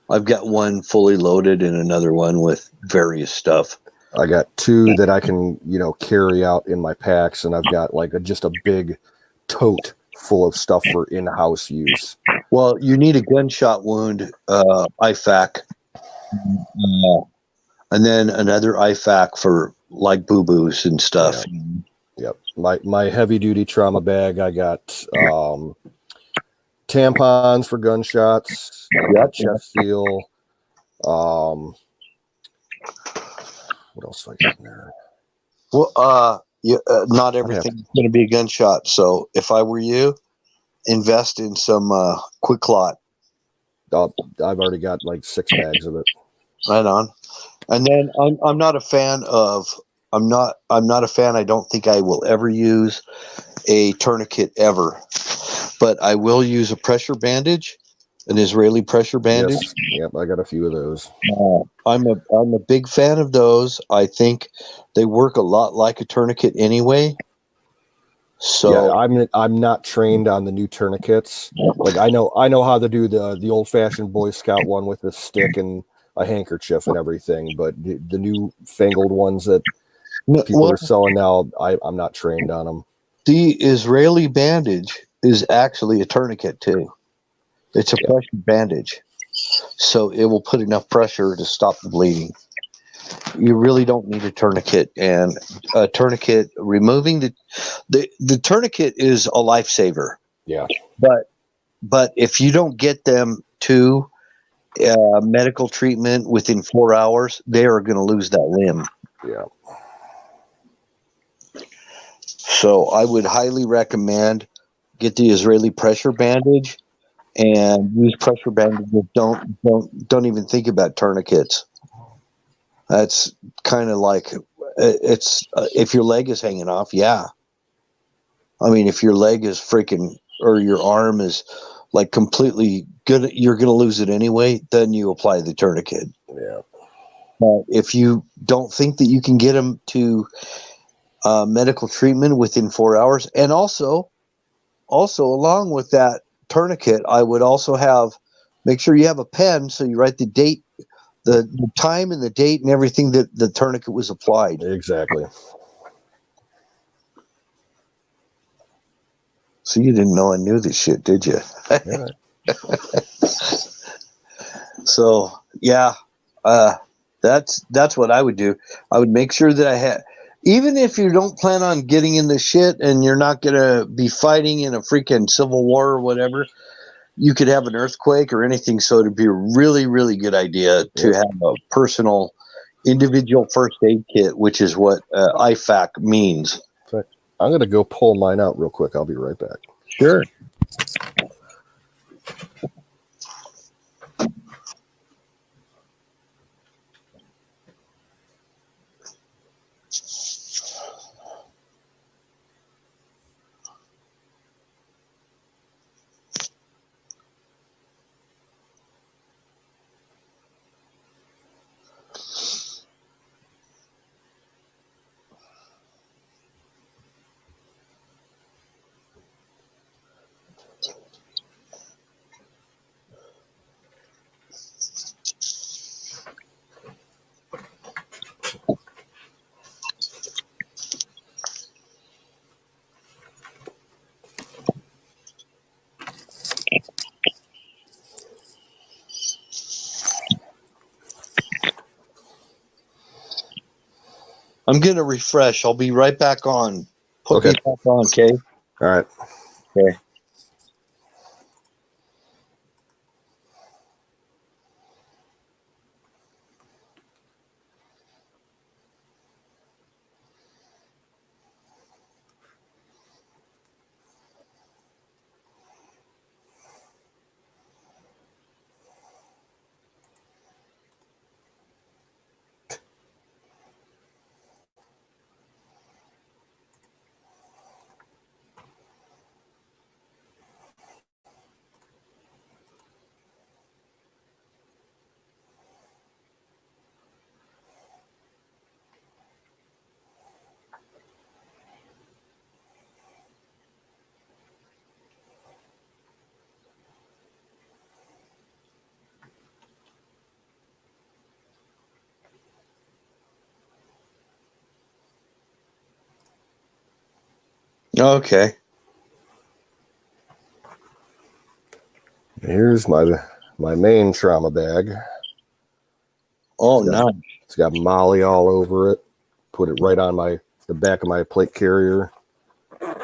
I've got one fully loaded and another one with various stuff. I got 2 that I can, carry out in my packs, and I've got like just a big tote full of stuff for in-house use. Well, you need a gunshot wound IFAC, and then another IFAC for like boo-boos and stuff. Yep. My heavy duty trauma bag, I got tampons for gunshots. I got chest seal. What else do I got in there? Well, not everything's going to be a gunshot. So if I were you, invest in some Quick Clot. I've already got like 6 bags of it. Right on. And then I'm not a fan of. I'm not a fan. I don't think I will ever use a tourniquet ever, but I will use a pressure bandage, an Israeli pressure bandage. Yes. Yep, I got a few of those. I'm a big fan of those. I think they work a lot like a tourniquet anyway. So yeah, I'm not trained on the new tourniquets. Like I know how to do the old fashioned Boy Scout one with a stick and a handkerchief and everything, but the new fangled ones that people are selling now, I'm not trained on them. The Israeli bandage is actually a tourniquet too. It's a pressure bandage, so it will put enough pressure to stop the bleeding. You really don't need a tourniquet, and a tourniquet, removing the tourniquet is a lifesaver. Yeah, but if you don't get them to medical treatment within 4 hours, they are going to lose that limb. Yeah. So I would highly recommend get the Israeli pressure bandage and use pressure bandages. Don't even think about tourniquets. That's kind of like it's if your leg is hanging off, yeah. I mean, if your leg is freaking or your arm is like completely good, you're going to lose it anyway. Then you apply the tourniquet. Yeah. But if you don't think that you can get them to medical treatment within 4 hours, and also along with that tourniquet, I would also make sure you have a pen so you write the date, the time and the date and everything that the tourniquet was applied. Exactly. So you didn't know I knew this shit, did you? Yeah. So yeah, that's what I would do. I would make sure that I had, even if you don't plan on getting in the shit and you're not gonna be fighting in a freaking civil war or whatever, you could have an earthquake or anything. So it'd be a really, really good idea to have a personal, individual first aid kit, which is what IFAC means. I'm gonna go pull mine out real quick. I'll be right back. Sure. I'm gonna refresh. I'll be right back on. Put me back on, okay? All right. Okay. Okay. Here's my main trauma bag. Oh, Yeah. nice. It's got Molly all over it. Put it right on the back of my plate carrier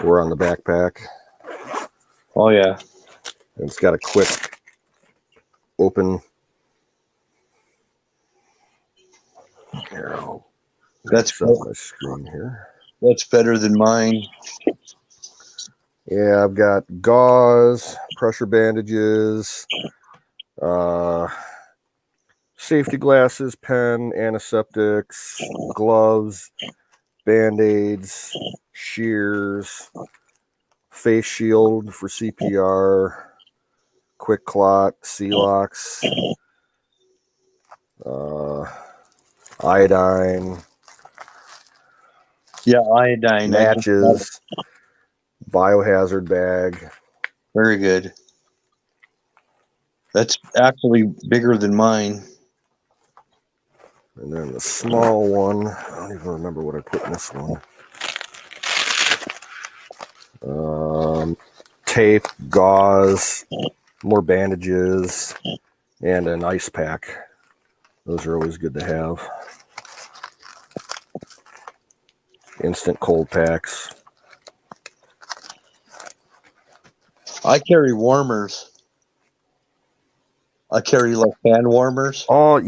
or on the backpack. Oh, yeah. And it's got a quick open. Here, That's set my screen here. That's better than mine. Yeah, I've got gauze, pressure bandages, safety glasses, pen, antiseptics, gloves, band-aids, shears, face shield for CPR, quick clot, Celox, iodine, Yeah, iodine. matches, biohazard bag. Very good. That's actually bigger than mine. And then the small one, I don't even remember what I put in this one. Tape, gauze, more bandages, and an ice pack. Those are always good to have. Instant cold packs. I carry warmers. I carry like hand warmers. Oh,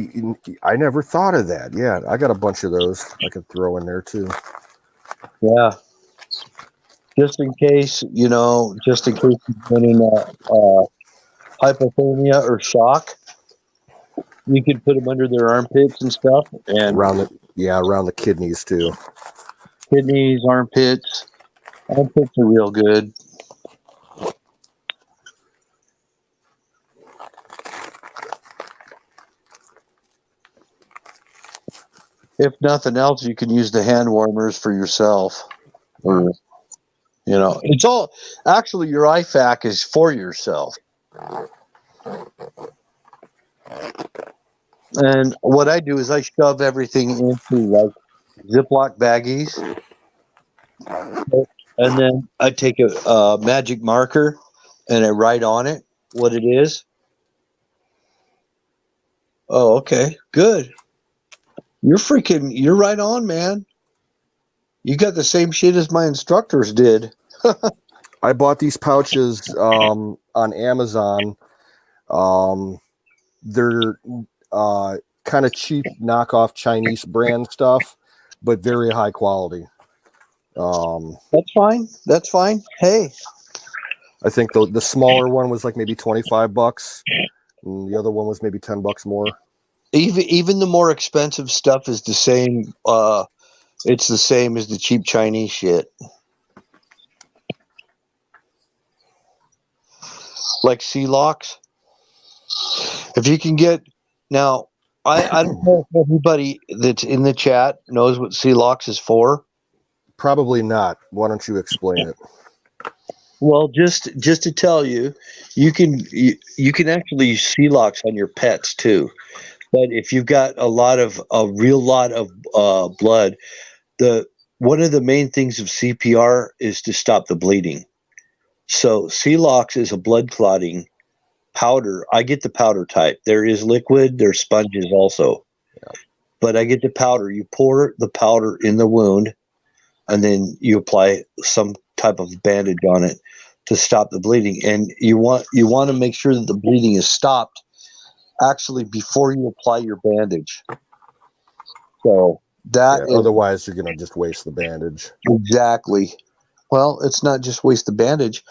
I never thought of that. Yeah, I got a bunch of those I could throw in there too. Yeah. Just in case, just in case you've been in hypothermia or shock, you could put them under their armpits and stuff. And around the kidneys too. Kidneys, armpits. Armpits are real good. If nothing else, you can use the hand warmers for yourself. Or, it's all actually your IFAK is for yourself. And what I do is I shove everything into like Ziploc baggies, and then I take a magic marker and I write on it what it is. Oh, okay, good. You're right on, man. You got the same shit as my instructors did. I bought these pouches on Amazon. They're kind of cheap knockoff Chinese brand stuff, but very high quality. That's fine. That's fine. Hey, I think the smaller one was like maybe $25, and the other one was maybe $10 more. even the more expensive stuff is the same. It's the same as the cheap Chinese shit. Like Celox. If you can get now, I don't know if everybody that's in the chat knows what Celox is for. Probably not. Why don't you explain it? Well, just to tell you, you can actually use Celox on your pets too. But if you've got a real lot of blood, one of the main things of CPR is to stop the bleeding. So Celox is a blood clotting powder. I get the powder type. There is liquid. There's sponges also. Yeah. But I get the powder. You pour the powder in the wound, and then you apply some type of bandage on it to stop the bleeding. And you want to make sure that the bleeding is stopped actually before you apply your bandage. So otherwise you're going to just waste the bandage. Exactly. Well, it's not just waste the bandage.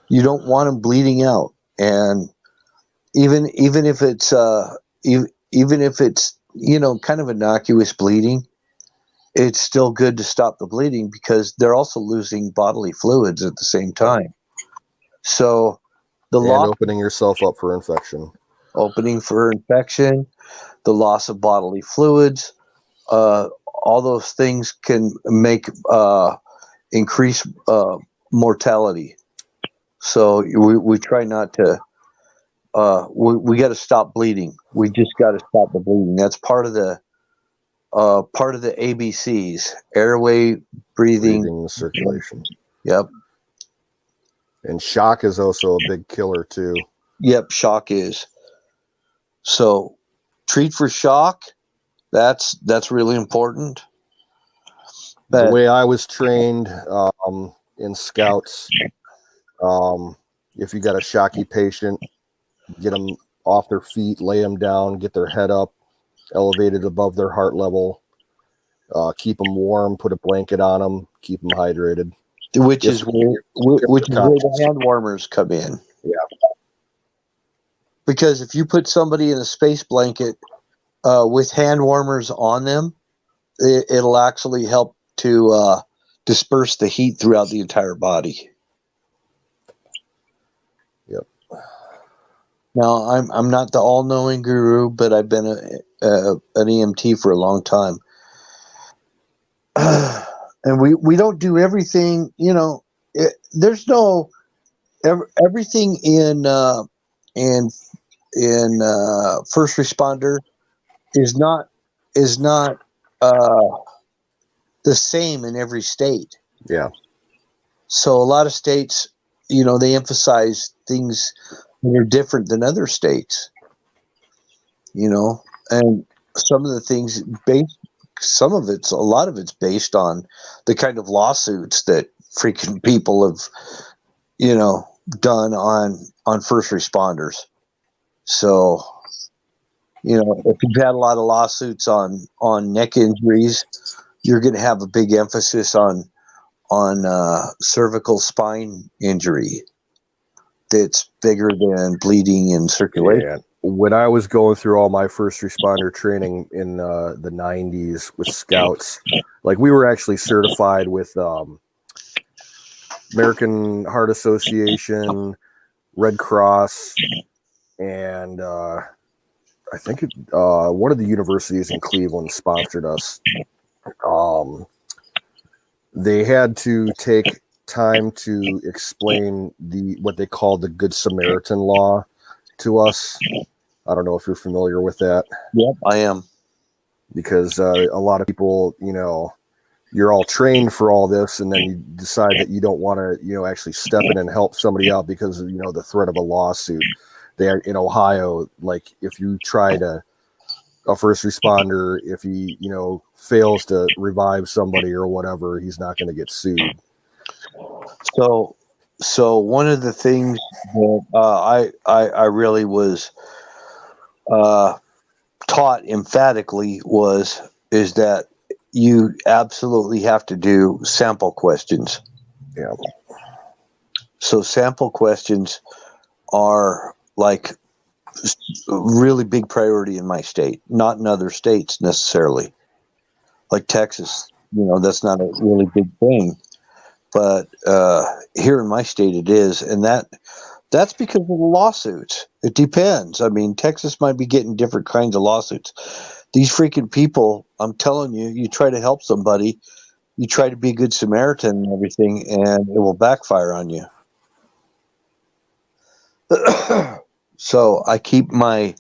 You don't want them bleeding out. And even if it's kind of innocuous bleeding, it's still good to stop the bleeding because they're also losing bodily fluids at the same time. So opening yourself up for infection. Opening for infection, the loss of bodily fluids, all those things can make increase mortality. So we try not to. We got to stop bleeding. We just got to stop the bleeding. That's part of the ABCs: airway, breathing, circulation. Yep. And shock is also a big killer too. Yep, shock is. So treat for shock. That's really important. The But way I was trained in scouts, if you got a shocky patient, get them off their feet, lay them down, get their head up, elevated above their heart level, keep them warm, put a blanket on them, keep them hydrated. which Yes, is where the hand warmers come in. Yeah. Because if you put somebody in a space blanket with hand warmers on them, it'll actually help to disperse the heat throughout the entire body. Yep. Now, I'm not the all-knowing guru, but I've been an EMT for a long time. And we don't do everything, there's no everything in first responder is not the same in every state. Yeah. So a lot of states, they emphasize things that are different than other states, and some of the things a lot of it's based on the kind of lawsuits that freaking people have, done on first responders. So, if you've had a lot of lawsuits on neck injuries, you're going to have a big emphasis on cervical spine injury that's bigger than bleeding and circulation. Yeah. When I was going through all my first responder training in the 90s with scouts, like we were actually certified with American Heart Association, Red Cross, and I think one of the universities in Cleveland sponsored us. They had to take time to explain what they called the Good Samaritan law to us. I don't know if you're familiar with that. Yep, I am. Because a lot of people, you're all trained for all this, and then you decide that you don't want to, actually step in and help somebody out because of, the threat of a lawsuit. In Ohio, like if you try to a first responder, if he, fails to revive somebody or whatever, he's not going to get sued. So one of the things that I really was taught emphatically is that you absolutely have to do sample questions. Yeah. So sample questions are like really big priority in my state, not in other states necessarily. Like Texas, that's not a really big thing, but here in my state it is, and that's because of the lawsuits. It depends. I mean, Texas might be getting different kinds of lawsuits. These freaking people, I'm telling you, you try to help somebody, you try to be a good Samaritan and everything, and it will backfire on you. So I keep my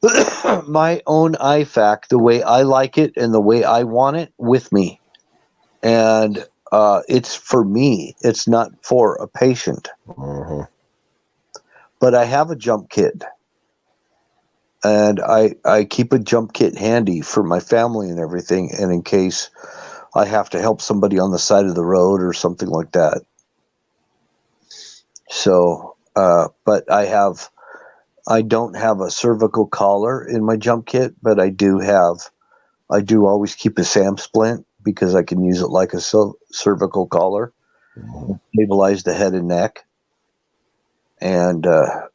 own IFAC the way I like it and the way I want it with me. And it's for me. It's not for a patient. Uh-huh. But I have a jump kit. And I keep a jump kit handy for my family and everything, and in case I have to help somebody on the side of the road or something like that. So, but I don't have a cervical collar in my jump kit, but I do always keep a SAM splint because I can use it like a cervical collar, stabilize the head and neck, and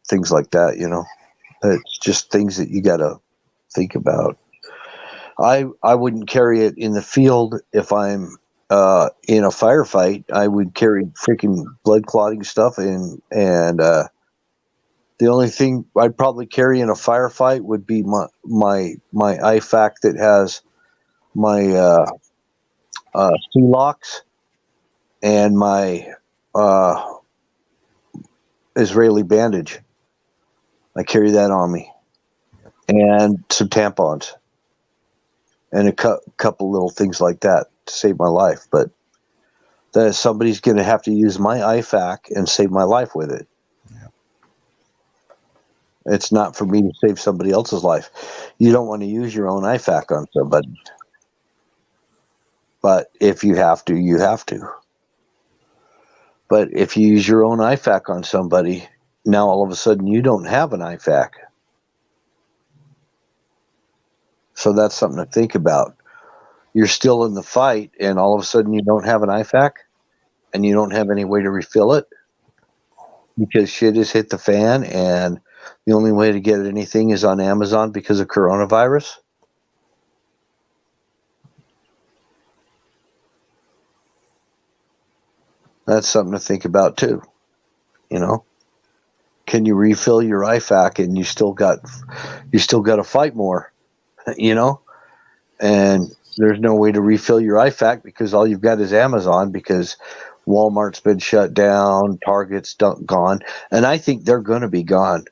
things like that, It's just things that you got to think about. I wouldn't carry it in the field if I'm in a firefight. I would carry freaking blood clotting stuff, and the only thing I'd probably carry in a firefight would be my IFAC that has my C-locks and my Israeli bandage. I carry that on me, and some tampons, and a couple little things like that to save my life. But that somebody's going to have to use my IFAC and save my life with it. It's not for me to save somebody else's life. You don't want to use your own IFAC on somebody. But if you have to, you have to. But if you use your own IFAC on somebody, now all of a sudden you don't have an IFAC. So that's something to think about. You're still in the fight, and all of a sudden you don't have an IFAC, and you don't have any way to refill it because shit has hit the fan, and the only way to get anything is on Amazon because of coronavirus. That's something to think about too. You know, can you refill your IFAC and you still got to fight more? You know, and there's no way to refill your IFAC because all you've got is Amazon because Walmart's been shut down, Target's gone, and I think they're going to be gone.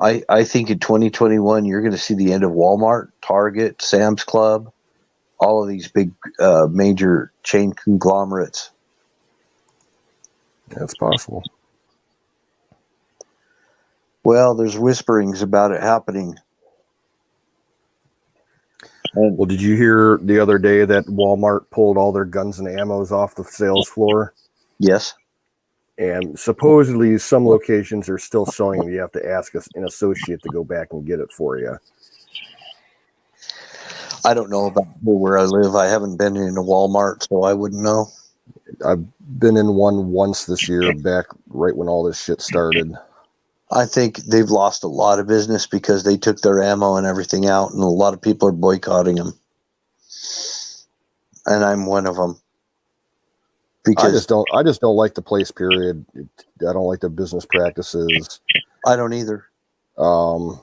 I think in 2021 you're going to see the end of Walmart, Target, Sam's Club, all of these big major chain conglomerates. That's possible. Well, there's whisperings about it happening. Well, did you hear the other day that Walmart pulled all their guns and ammos off the sales floor? Yes. And supposedly some locations are still selling them. You have to ask an associate to go back and get it for you. I don't know about where I live. I haven't been in a Walmart, so I wouldn't know. I've been in one once this year, back right when all this shit started. I think they've lost a lot of business because they took their ammo and everything out, and a lot of people are boycotting them. And I'm one of them. Because I just don't like the place. Period. I don't like the business practices. I don't either. To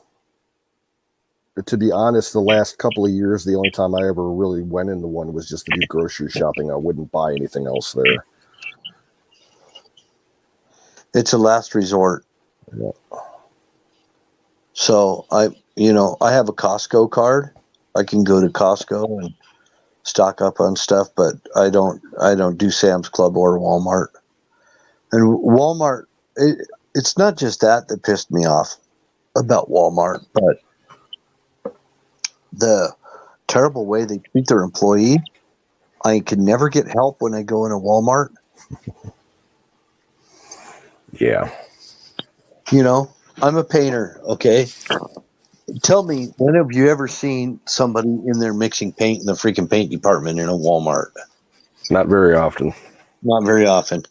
be honest, the last couple of years, the only time I ever really went into one was just to do grocery shopping. I wouldn't buy anything else there. It's a last resort. Yeah. So I have a Costco card. I can go to Costco and stock up on stuff, but I don't do Sam's Club or Walmart. And Walmart, it's not just that pissed me off about Walmart, but the terrible way they treat their employees. I can never get help when I go into Walmart. Yeah. You know, I'm a painter, okay? Tell me, when have you ever seen somebody in there mixing paint in the freaking paint department in a Walmart? Not very often. Not very often.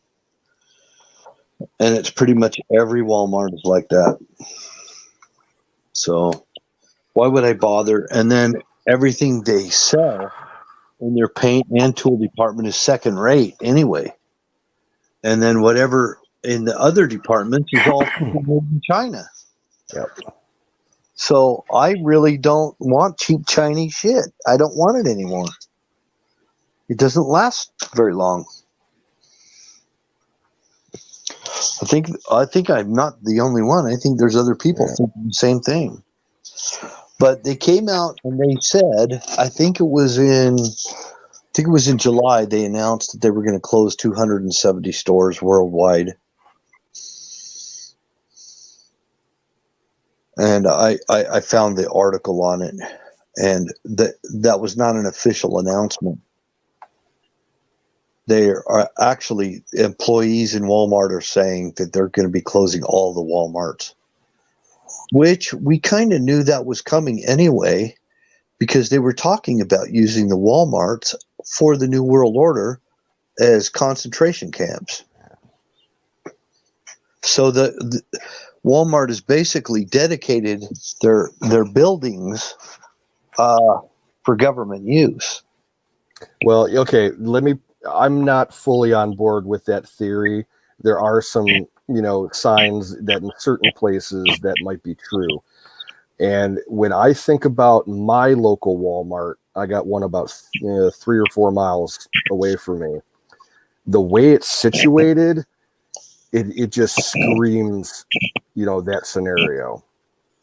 And it's pretty much every Walmart is like that. So why would I bother? And then everything they sell in their paint and tool department is second rate anyway. And then whatever in the other departments is all made in China. Yep. So I really don't want cheap Chinese shit. I don't want it anymore. It doesn't last very long. I think I'm not the only one. I think there's other people thinking the same thing. But they came out and they said, I think it was in July, they announced that they were going to close 270 stores worldwide. And I found the article on it, and that was not an official announcement. They are actually, employees in Walmart are saying that they're going to be closing all the Walmarts, which we kind of knew that was coming anyway, because they were talking about using the Walmarts for the New World Order as concentration camps. So the Walmart has basically dedicated their buildings for government use. Well, okay, I'm not fully on board with that theory. There are some, signs that in certain places that might be true. And when I think about my local Walmart, I got one about 3 or 4 miles away from me. The way it's situated, it just screams, that scenario.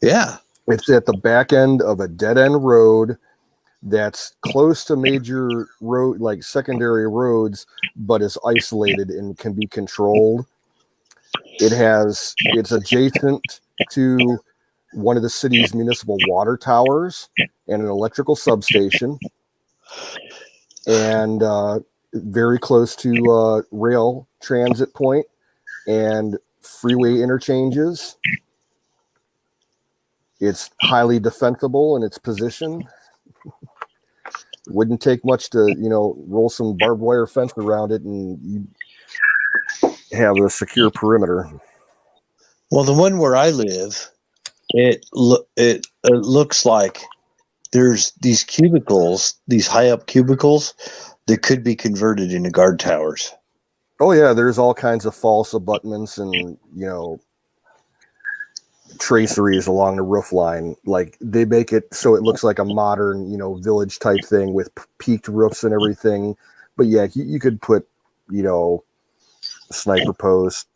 Yeah. It's at the back end of a dead end road. that's close to major road, like secondary roads, but is isolated and can be controlled. It's adjacent to one of the city's municipal water towers and an electrical substation, and very close to rail transit point and freeway interchanges. It's highly defensible in its position. Wouldn't take much to, roll some barbed wire fence around it and you have a secure perimeter. Well, the one where I live, it looks like there's these cubicles, these high up cubicles that could be converted into guard towers. Oh yeah, there's all kinds of false abutments and traceries along the roof line. Like they make it so it looks like a modern, village type thing with peaked roofs and everything. But yeah, you could put, sniper post,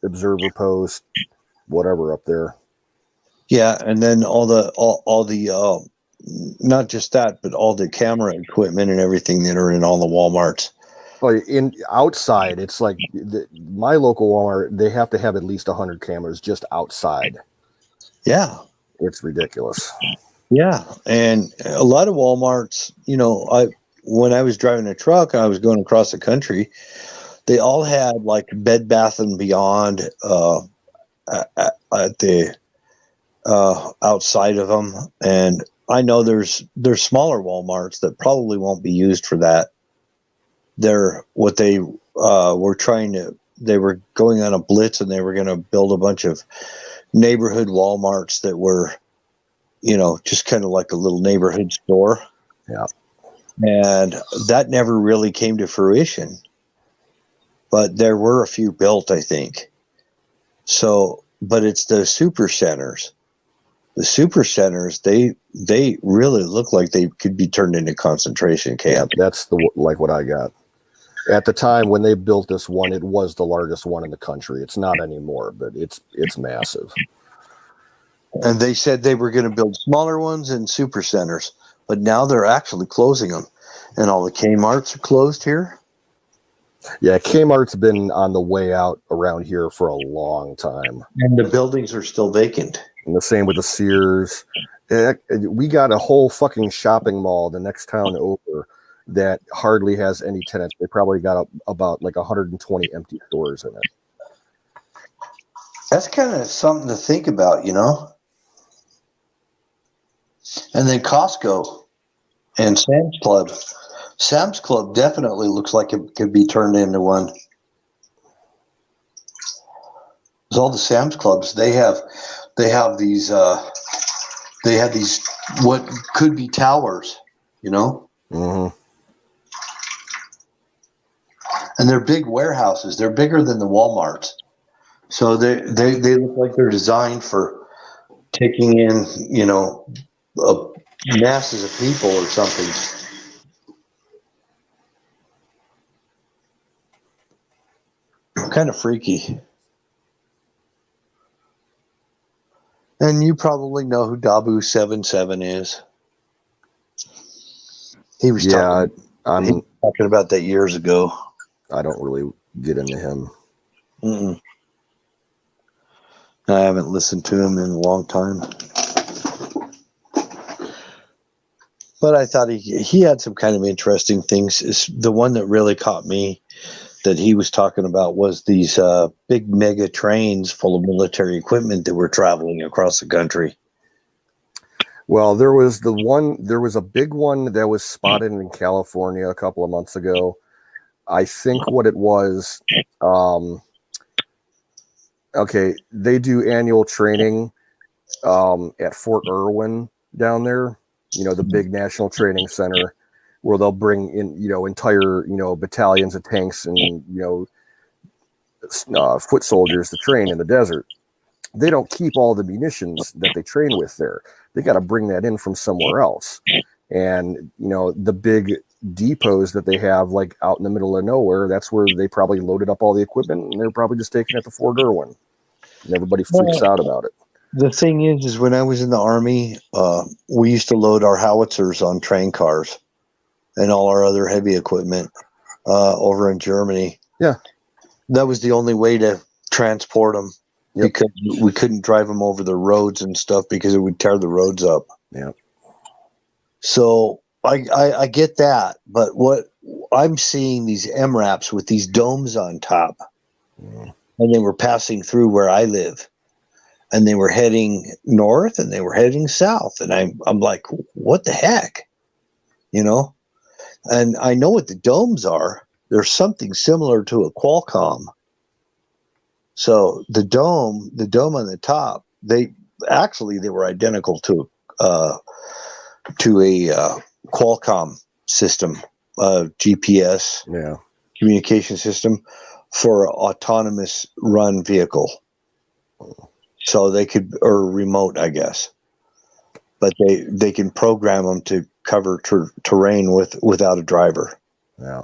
observer post, whatever up there. Yeah, and then all the not just that, but all the camera equipment and everything that are in all the Walmarts. Well, in outside, it's like my local Walmart. They have to have at least 100 cameras just outside. Yeah, it's ridiculous. Yeah, and a lot of Walmarts. When I was driving a truck, I was going across the country. They all had like Bed Bath and Beyond at the outside of them, and I know there's smaller Walmarts that probably won't be used for that. They're what they were trying to. They were going on a blitz, and they were going to build a bunch of neighborhood Walmarts that were, just kind of like a little neighborhood store. Yeah, and that never really came to fruition. But there were a few built, I think. So, but it's the super centers. The super centers, they really look like they could be turned into concentration camps. Yeah, that's what I got. At the time when they built this one, it was the largest one in the country. It's not anymore, but it's massive. And they said they were going to build smaller ones and super centers, but now they're actually closing them. And all the Kmarts are closed here. Yeah, Kmart's been on the way out around here for a long time. And the buildings are still vacant. And the same with the Sears. We got a whole fucking shopping mall the next town over that hardly has any tenants. They probably got about like 120 empty stores in it. That's kind of something to think about, And then Costco and Sam's Club. Sam's Club definitely looks like it could be turned into one. Because all the Sam's Clubs, they have these what could be towers, Mm-hmm. And they're big warehouses. They're bigger than the Walmarts. So they look like they're designed for taking in, masses of people or something. Kind of freaky. And you probably know who Dabu77 is. He was talking about that years ago. I don't really get into him. Mm-mm. I haven't listened to him in a long time. But I thought he had some kind of interesting things. The one that really caught me that he was talking about was these big mega trains full of military equipment that were traveling across the country. Well, there was a big one that was spotted in California a couple of months ago. I think what it was, they do annual training at Fort Irwin down there, the big national training center, where they'll bring in, entire, battalions of tanks and, foot soldiers to train in the desert. They don't keep all the munitions that they train with there. They got to bring that in from somewhere else. And, the big depots that they have, like out in the middle of nowhere, that's where they probably loaded up all the equipment, and they're probably just taking it to Fort Irwin. And everybody freaks out about it. The thing is when I was in the Army, we used to load our howitzers on train cars and all our other heavy equipment over in Germany. Yeah. That was the only way to transport them because we couldn't drive them over the roads and stuff because it would tear the roads up. Yeah. So I get that, but what I'm seeing these MRAPs with these domes on top, and they were passing through where I live, and they were heading north and they were heading south, and I'm like, what the heck, you know? And I know what the domes are. There's something similar to a Qualcomm. So the dome on the top, they were identical to a Qualcomm system, GPS communication system for autonomous run vehicle. So they could, or remote, I guess, but they can program them to cover terrain without a driver. Yeah.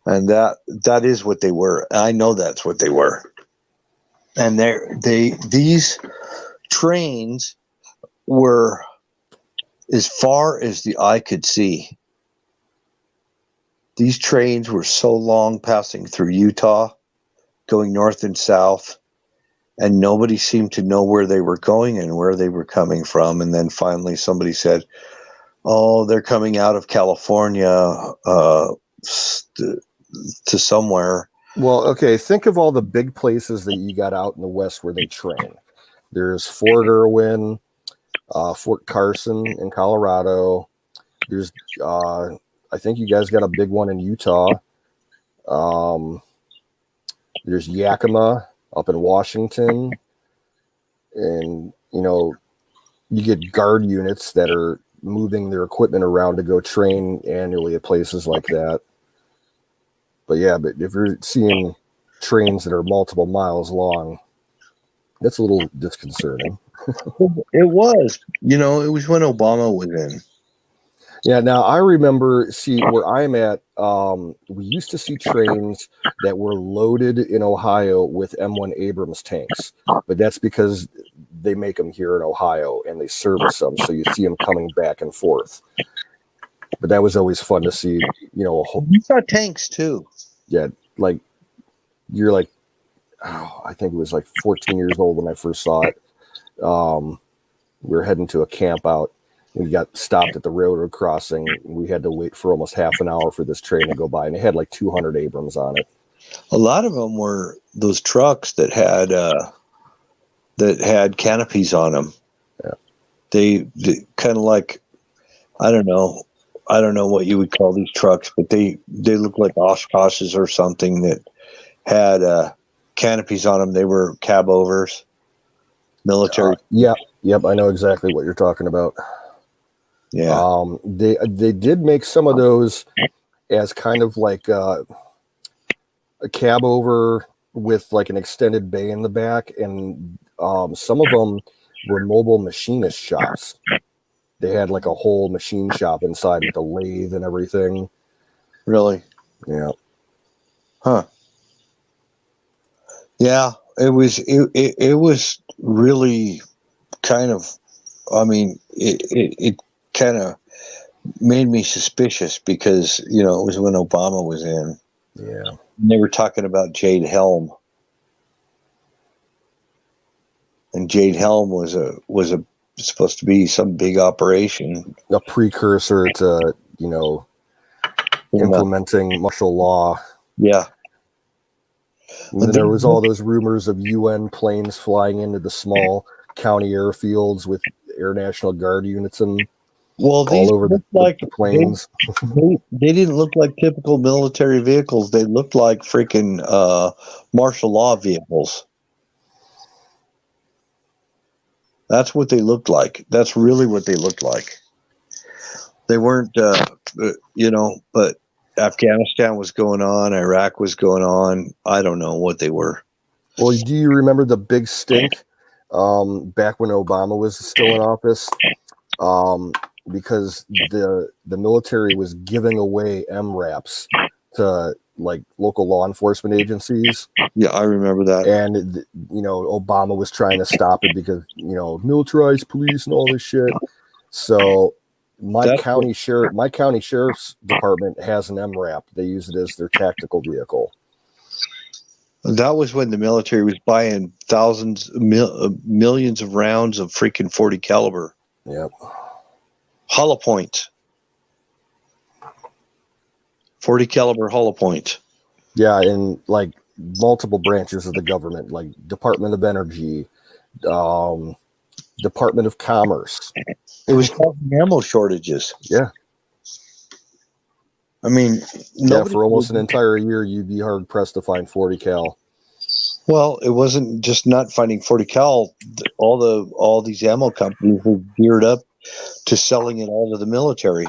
And that is what they were. I know that's what they were. And these trains were as far as the eye could see. These trains were so long, passing through Utah, going north and south, and nobody seemed to know where they were going and where they were coming from. And then finally somebody said, oh, they're coming out of California to somewhere. Well, okay, think of all the big places that you got out in the West where they train. There's Fort Irwin, Fort Carson in Colorado. There's, I think you guys got a big one in Utah. There's Yakima up in Washington. And, you know, you get guard units that are moving their equipment around to go train annually at places like that. But yeah, but if you're seeing trains that are multiple miles long, that's a little disconcerting. It was, you know, it was when Obama was in. Yeah, now I remember, where I'm at, we used to see trains that were loaded in Ohio with M1 Abrams tanks, but that's because they make them here in Ohio and they service them, so you see them coming back and forth. But that was always fun to see, you know. We saw tanks too. Yeah, like you're like, oh, I think it was like 14 years old when I first saw it. We were heading to a camp out. We got stopped at the railroad crossing. We had to wait for almost half an hour for this train to go by, and it had like 200 Abrams on it. A lot of them were those trucks that had canopies on them. Yeah, they kind of like, I don't know what you would call these trucks, but they look like Oshkoshes or something that had canopies on them. They were cab overs, military. Yep, I know exactly what you're talking about. Yeah. They did make some of those as kind of like a cab over with like an extended bay in the back, and some of them were mobile machinist shops. They had like a whole machine shop inside with a lathe and everything. Really? Yeah. Huh. Yeah, it was really kind of, I mean, it kind of made me suspicious because, you know, it was when Obama was in. Yeah. And they were talking about Jade Helm. And Jade Helm was supposed to be some big operation. A precursor to, you know, implementing martial law. Yeah. And then there was all those rumors of UN planes flying into the small county airfields with Air National Guard units and all over the planes. They didn't look like typical military vehicles. They looked like freaking martial law vehicles. That's what they looked like. That's really what they looked like. They weren't, you know, but Afghanistan was going on. Iraq was going on. I don't know what they were. Well, do you remember the big stink back when Obama was still in office? Because the military was giving away MRAPs to like local law enforcement agencies. Yeah, I remember that. And Obama was trying to stop it because militarized police and all this shit. So my county sheriff's department has an MRAP. They use it as their tactical vehicle. That was when the military was buying millions of rounds of freaking 40 caliber. Yep. Hollow point. 40 caliber hollow point. Yeah, and like multiple branches of the government, like Department of Energy, Department of Commerce. It was causing ammo shortages. Yeah. I mean, for almost an entire year, you'd be hard pressed to find 40 cal. Well, it wasn't just not finding 40 cal. All these ammo companies were geared up to selling it all to the military.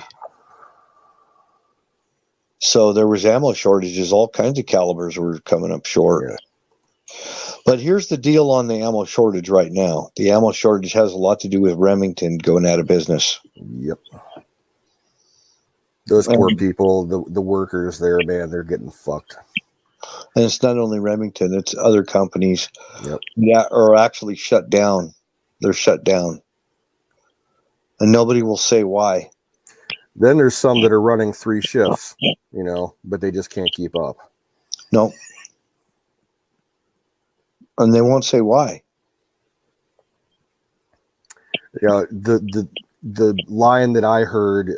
So there was ammo shortages. All kinds of calibers were coming up short. Yeah. But here's the deal on the ammo shortage right now. The ammo shortage has a lot to do with Remington going out of business. Yep. Those poor people, the workers there, man, they're getting fucked. And it's not only Remington, it's other companies that are actually shut down. They're shut down. And nobody will say why. Then there's some that are running 3 shifts, but they just can't keep up. No. And they won't say why. Yeah, the line that I heard,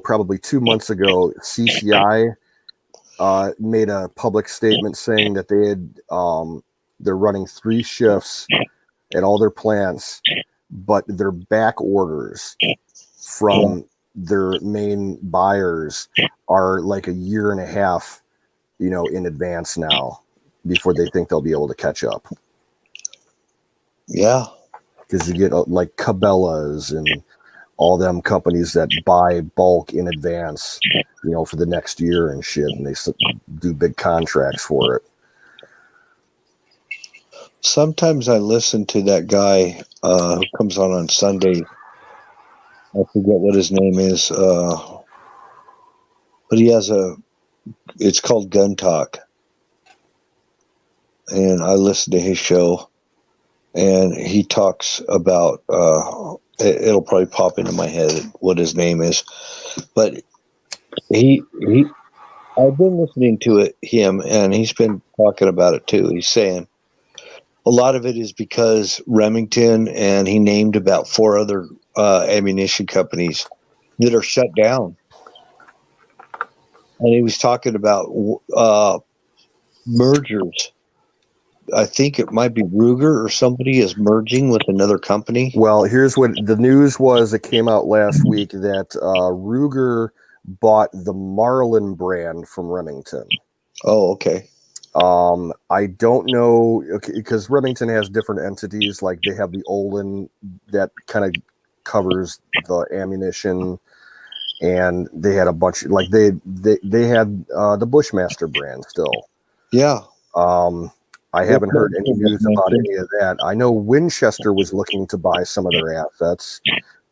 probably 2 months ago, CCI made a public statement saying that they're running 3 shifts at all their plants, but their back orders from their main buyers are like a year and a half, in advance now, before they think they'll be able to catch up. Yeah. Because you get like Cabela's and all them companies that buy bulk in advance, for the next year and shit, and they do big contracts for it. Sometimes I listen to that guy who comes on Sunday. I forget what his name is, but he has it's called Gun Talk. And I listen to his show, and he talks about, it'll probably pop into my head what his name is, but I've been listening to him, and he's been talking about it too. He's saying a lot of it is because Remington, and he named about 4 other ammunition companies that are shut down. And he was talking about mergers. I think it might be Ruger or somebody is merging with another company. Well, here's what the news was that came out last week, that Ruger bought the Marlin brand from Remington. Oh, okay. I don't know, because Remington has different entities. Like they have the Olin that kind of covers the ammunition, and they had a bunch, like they had the Bushmaster brand still. Yeah. I haven't heard any news about any of that. I know Winchester was looking to buy some of their assets,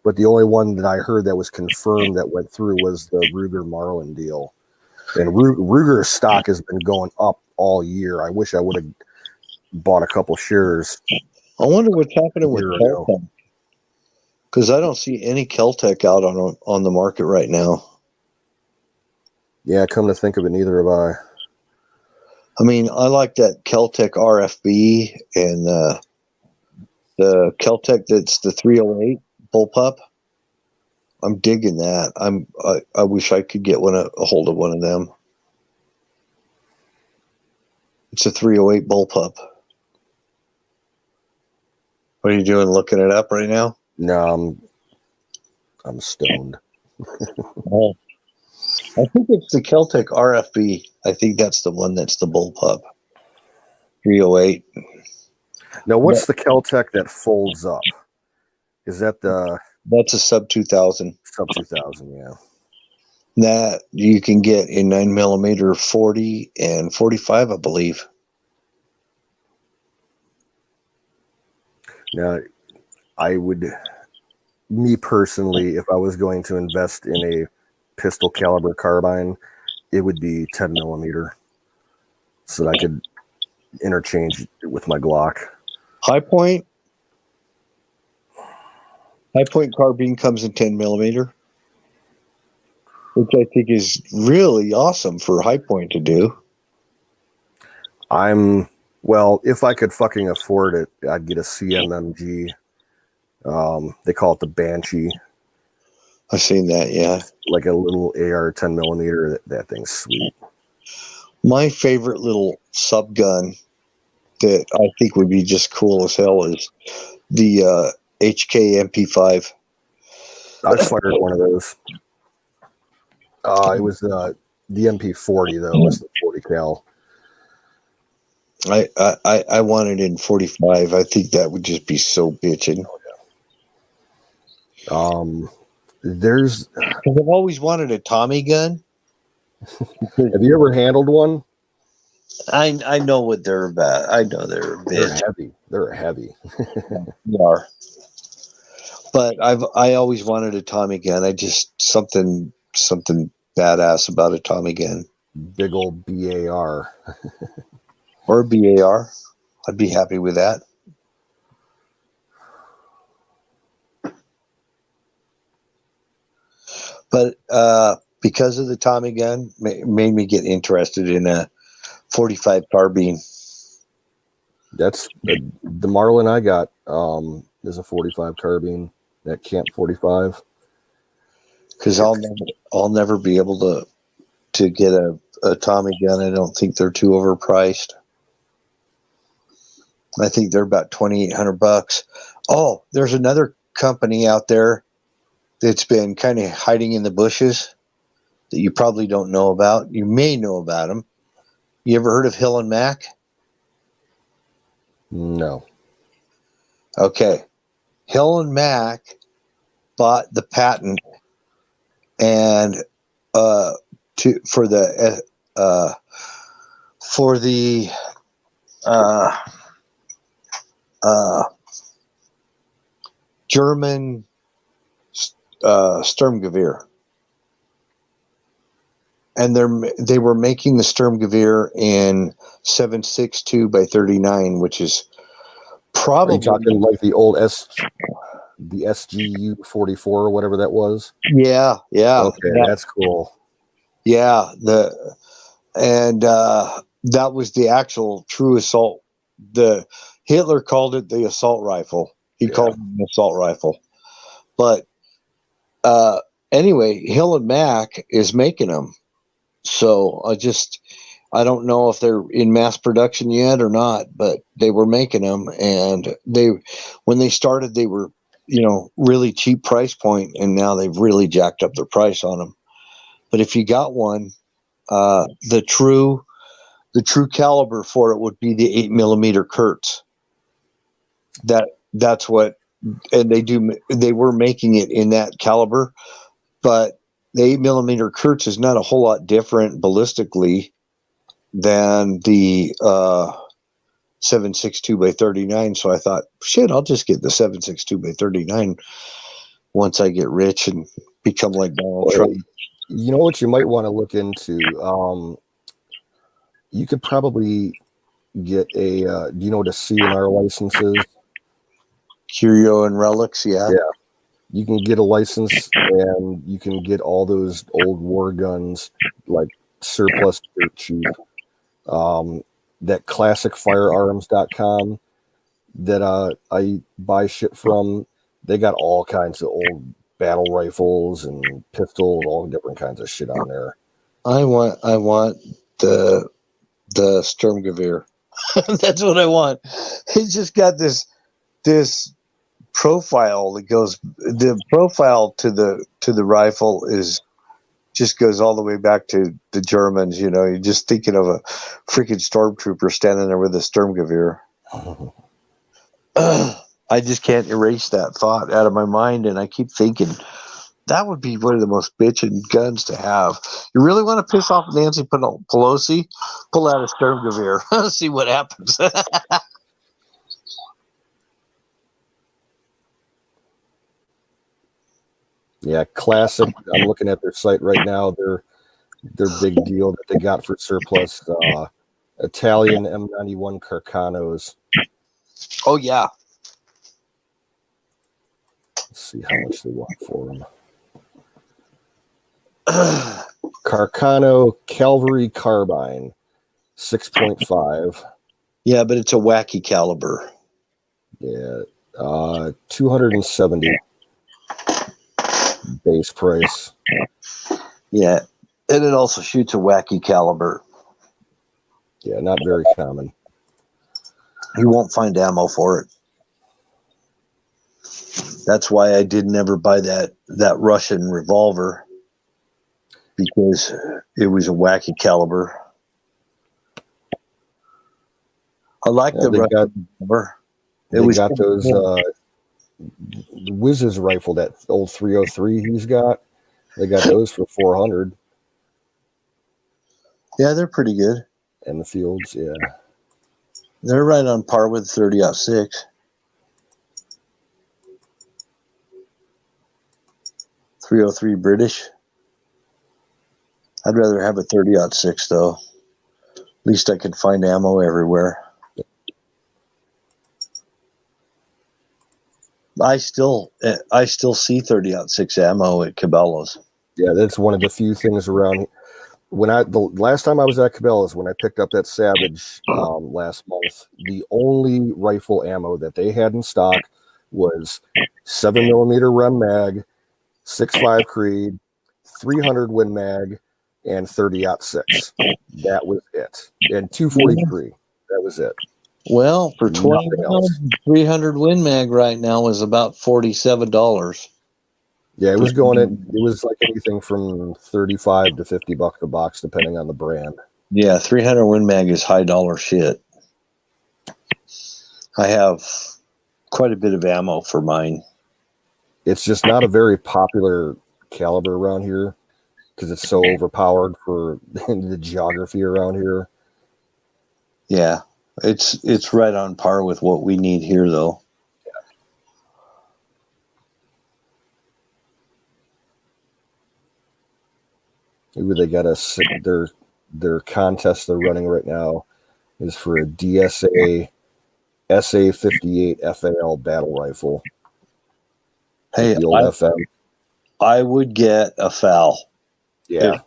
but the only one that I heard that was confirmed that went through was the Ruger Marlin deal. And Ruger's stock has been going up all year. I wish I would have bought a couple shares. I wonder what's happening with Keltec, because I don't see any Keltec out on the market right now. Yeah, come to think of it, neither have I. I mean, I like that Keltec RFB and the Keltec that's the 308 bullpup. I'm digging that. I wish I could get a hold of one of them. It's a 308 bullpup. What are you doing? Looking it up right now? No, I'm stoned. Oh. I think it's the Keltec RFB. I think that's the one that's the bullpup. 308. Now, what's the Keltec that folds up? Is that That's a sub 2000. Sub 2000, yeah. That you can get in 9mm 40 and 45, I believe. Now, me personally, if I was going to invest in a pistol caliber carbine, it would be 10 millimeter, so that I could interchange it with my Glock. High Point carbine comes in 10 millimeter, which I think is really awesome for High Point to do. Well, if I could fucking afford it, I'd get a CMMG. They call it the Banshee, I've seen that, yeah. like a little AR 10 millimeter. That thing's sweet. My favorite little sub gun that I think would be just cool as hell is the HK MP5. I fired one of those. It was the MP40 though. It was the 40 cal. I want it in 45. I think that would just be so bitchin'. There's. 'Cause I've always wanted a Tommy gun. Have you ever handled one? I know what they're about. I know they're a They're bitch. heavy. They're heavy. They are. But I always wanted a Tommy gun. I just something badass about a Tommy gun Big old BAR. or a BAR. I'd be happy with that. But because of the Tommy gun, made me get interested in a 45 carbine. That's the Marlin I got. Is a 45 carbine. That Camp 45. Because I'll never be able to get a Tommy gun. I don't think they're too overpriced. I think they're about $2,800. Oh, there's another company out there that's been kind of hiding in the bushes that you probably don't know about. You may know about them. You ever heard of Hill and Mac? No. Okay. Hill and Mac bought the patent and for the German Sturmgewehr, and they were making the Sturmgewehr in 7.62 by 39, which is Are probably you talking like the old the SGU 44 or whatever that was? yeah. Okay, that's cool. Yeah, that was the actual true assault. The Hitler called it the assault rifle. He called it an assault rifle. But anyway, Hill and Mac is making them. So I don't know if they're in mass production yet or not, but they were making them, and when they started, they were, really cheap price point, and now they've really jacked up their price on them. But if you got one, the true caliber for it would be the 8 millimeter Kurtz. That's what, and they were making it in that caliber, but the 8 millimeter Kurtz is not a whole lot different ballistically than the 7.62 by 39. So I thought, shit, I'll just get the 7.62 by 39 once I get rich and become like Donald Trump. You know what you might want to look into? You could probably get a, do you know what a C&R license is? Curio and Relics, yeah. You can get a license and you can get all those old war guns like surplus dirt cheap. That classicfirearms.com that I buy shit from, they got all kinds of old battle rifles and pistols, all different kinds of shit on there. I want the Sturmgewehr. That's what I want. It's just got this profile that goes, the profile to the rifle just goes all the way back to the Germans. You're just thinking of a freaking stormtrooper standing there with a Sturmgewehr. I just can't erase that thought out of my mind, and I keep thinking that would be one of the most bitchin' guns to have. You really want to piss off Nancy Pelosi? Pull out a Sturmgewehr. See what happens. Yeah, Classic. I'm looking at their site right now. their big deal that they got for surplus. Italian M91 Carcanos. Oh yeah. Let's see how much they want for them. Carcano Cavalry Carbine, 6.5. Yeah, but it's a wacky caliber. Yeah, 270 base price. Yeah, and it also shoots a wacky caliber. Yeah, not very common. You won't find ammo for it. That's why I did never buy that Russian revolver, because it was a wacky caliber. I like the Russian revolver. They got those Wiz's rifle, that old 303 he's got. They got those for 400. Yeah, they're pretty good. And the Fields, yeah. They're right on par with 30-06. .303 British. I'd rather have a 30-06 though. At least I could find ammo everywhere. I still see 30-06 ammo at Cabela's. Yeah, that's one of the few things around. The last time I was at Cabela's, when I picked up that Savage last month, the only rifle ammo that they had in stock was 7mm Rem Mag, 6.5 Creed, 300 Win Mag, and 30-06. That was it. And 243. That was it. Well, for 20 rounds, 300 Win Mag right now is about $47. Yeah, it was going at, it was like anything from $35 to $50 a box, depending on the brand. Yeah, 300 Win Mag is high dollar shit. I have quite a bit of ammo for mine. It's just not a very popular caliber around here because it's so overpowered for the geography around here. Yeah, it's right on par with what we need here, though. Maybe they got their contest they're running right now is for a DSA SA-58 FAL battle rifle. Hey, the old FM. I would get a FAL. Yeah.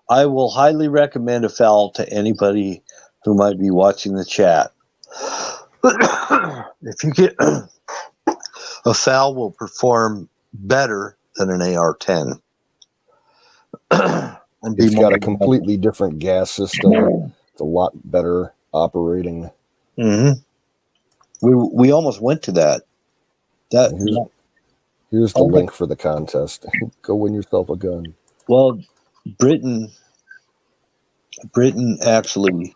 I will highly recommend a FAL to anybody who might be watching the chat. If you get a FAL, will perform better than an AR-10. It's got a completely different gas system. It's a lot better operating. Mm-hmm. We almost went to that. Here's the link for the contest. Go win yourself a gun. Well, Britain actually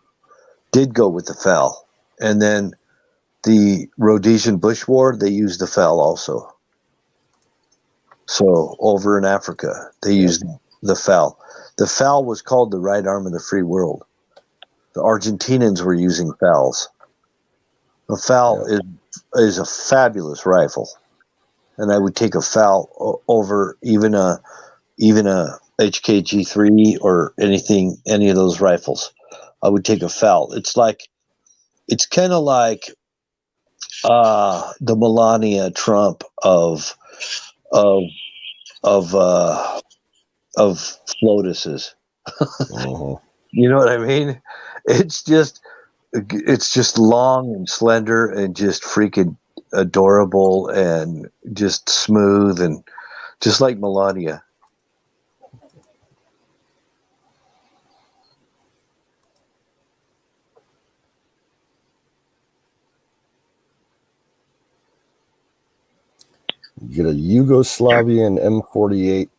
did go with the FAL, and then the Rhodesian Bush War, they used the FAL also. So over in Africa, they used the FAL. The FAL was called the right arm of the free world. The Argentinians were using FALs. The FAL is a fabulous rifle, and I would take a FAL over even a HKG3 or any of those rifles. I would take a FAL. It's kind of like the Melania Trump of FLOTUS's. Uh-huh. You know what I mean? It's just long and slender and just freaking adorable and just smooth and just like Melania. You get a Yugoslavian M48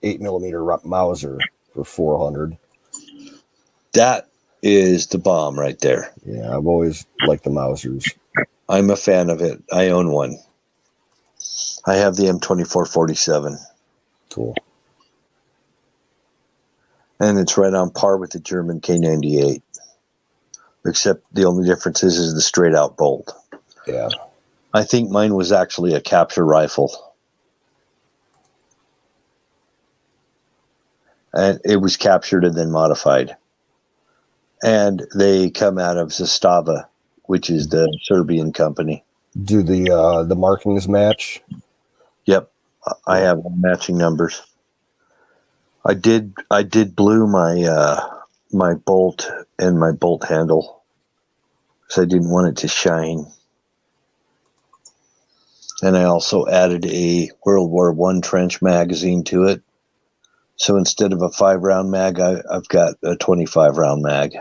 8mm Mauser for 400. That is the bomb right there. Yeah, I've always liked the Mausers. I'm a fan of it. I own one. I have the M2447. Cool. And it's right on par with the German K98. Except the only difference is the straight out bolt. Yeah. I think mine was actually a capture rifle. and it was captured and then modified. And they come out of Zastava, which is the Serbian company. Do the markings match? Yep, I have matching numbers. I did blue my bolt and my bolt handle because I didn't want it to shine. And I also added a World War I trench magazine to it. So instead of a 5-round mag, I've got a 25-round mag.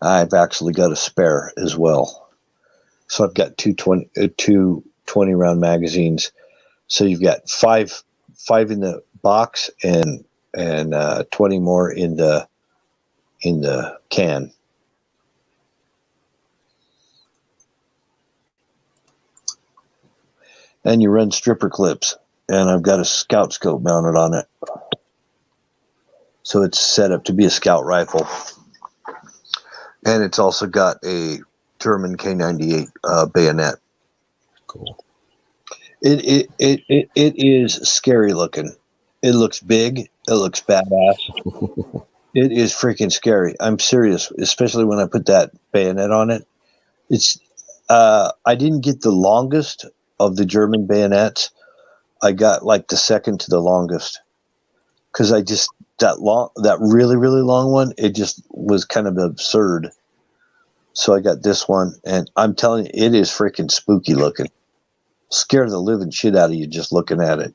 I've actually got a spare as well. So I've got two 20-round magazines. So you've got five in the box and 20 more in the can. And you run stripper clips, and I've got a scout scope mounted on it. So it's set up to be a scout rifle. And it's also got a German K98 bayonet. Cool. It is scary looking. It looks big. It looks badass. It is freaking scary. I'm serious, especially when I put that bayonet on it. It's I didn't get the longest of the German bayonets. I got like the second to the longest because that really, really long one, it just was kind of absurd. So I got this one, and I'm telling you, it is freaking spooky looking. Scare the living shit out of you just looking at it.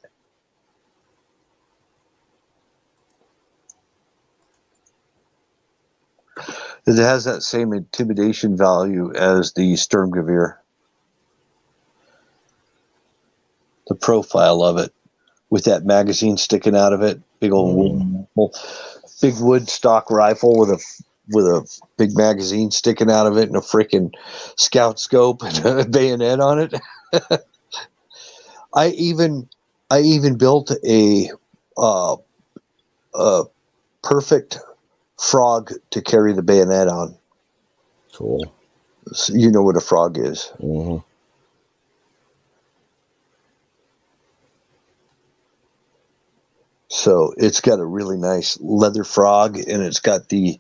It has that same intimidation value as the Sturmgewehr. The profile of it, with that magazine sticking out of it, big wood stock rifle with a big magazine sticking out of it and a freaking scout scope and a bayonet on it. I even built a perfect frog to carry the bayonet on. Cool. So you know what a frog is. Mm-hmm. So it's got a really nice leather frog, and it's got the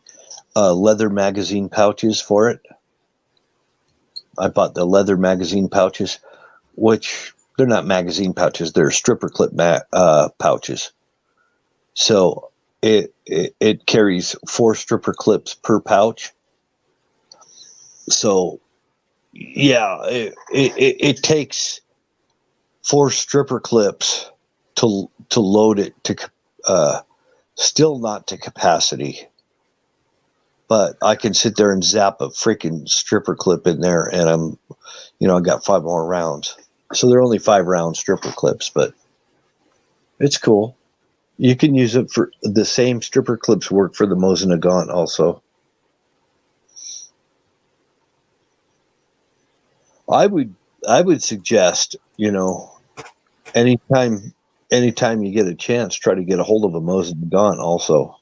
leather magazine pouches for it. I bought the leather magazine pouches, which they're not magazine pouches; they're stripper clip pouches. So it carries 4 stripper clips per pouch. So yeah, it takes 4 stripper clips to load it to still not to capacity, but I can sit there and zap a freaking stripper clip in there, and I got 5 more rounds. So they're only 5-round stripper clips, but it's cool. You can use it for the same stripper clips work for the Mosin Nagant also. I would suggest, anytime you get a chance, try to get a hold of a Mosin Nagant also.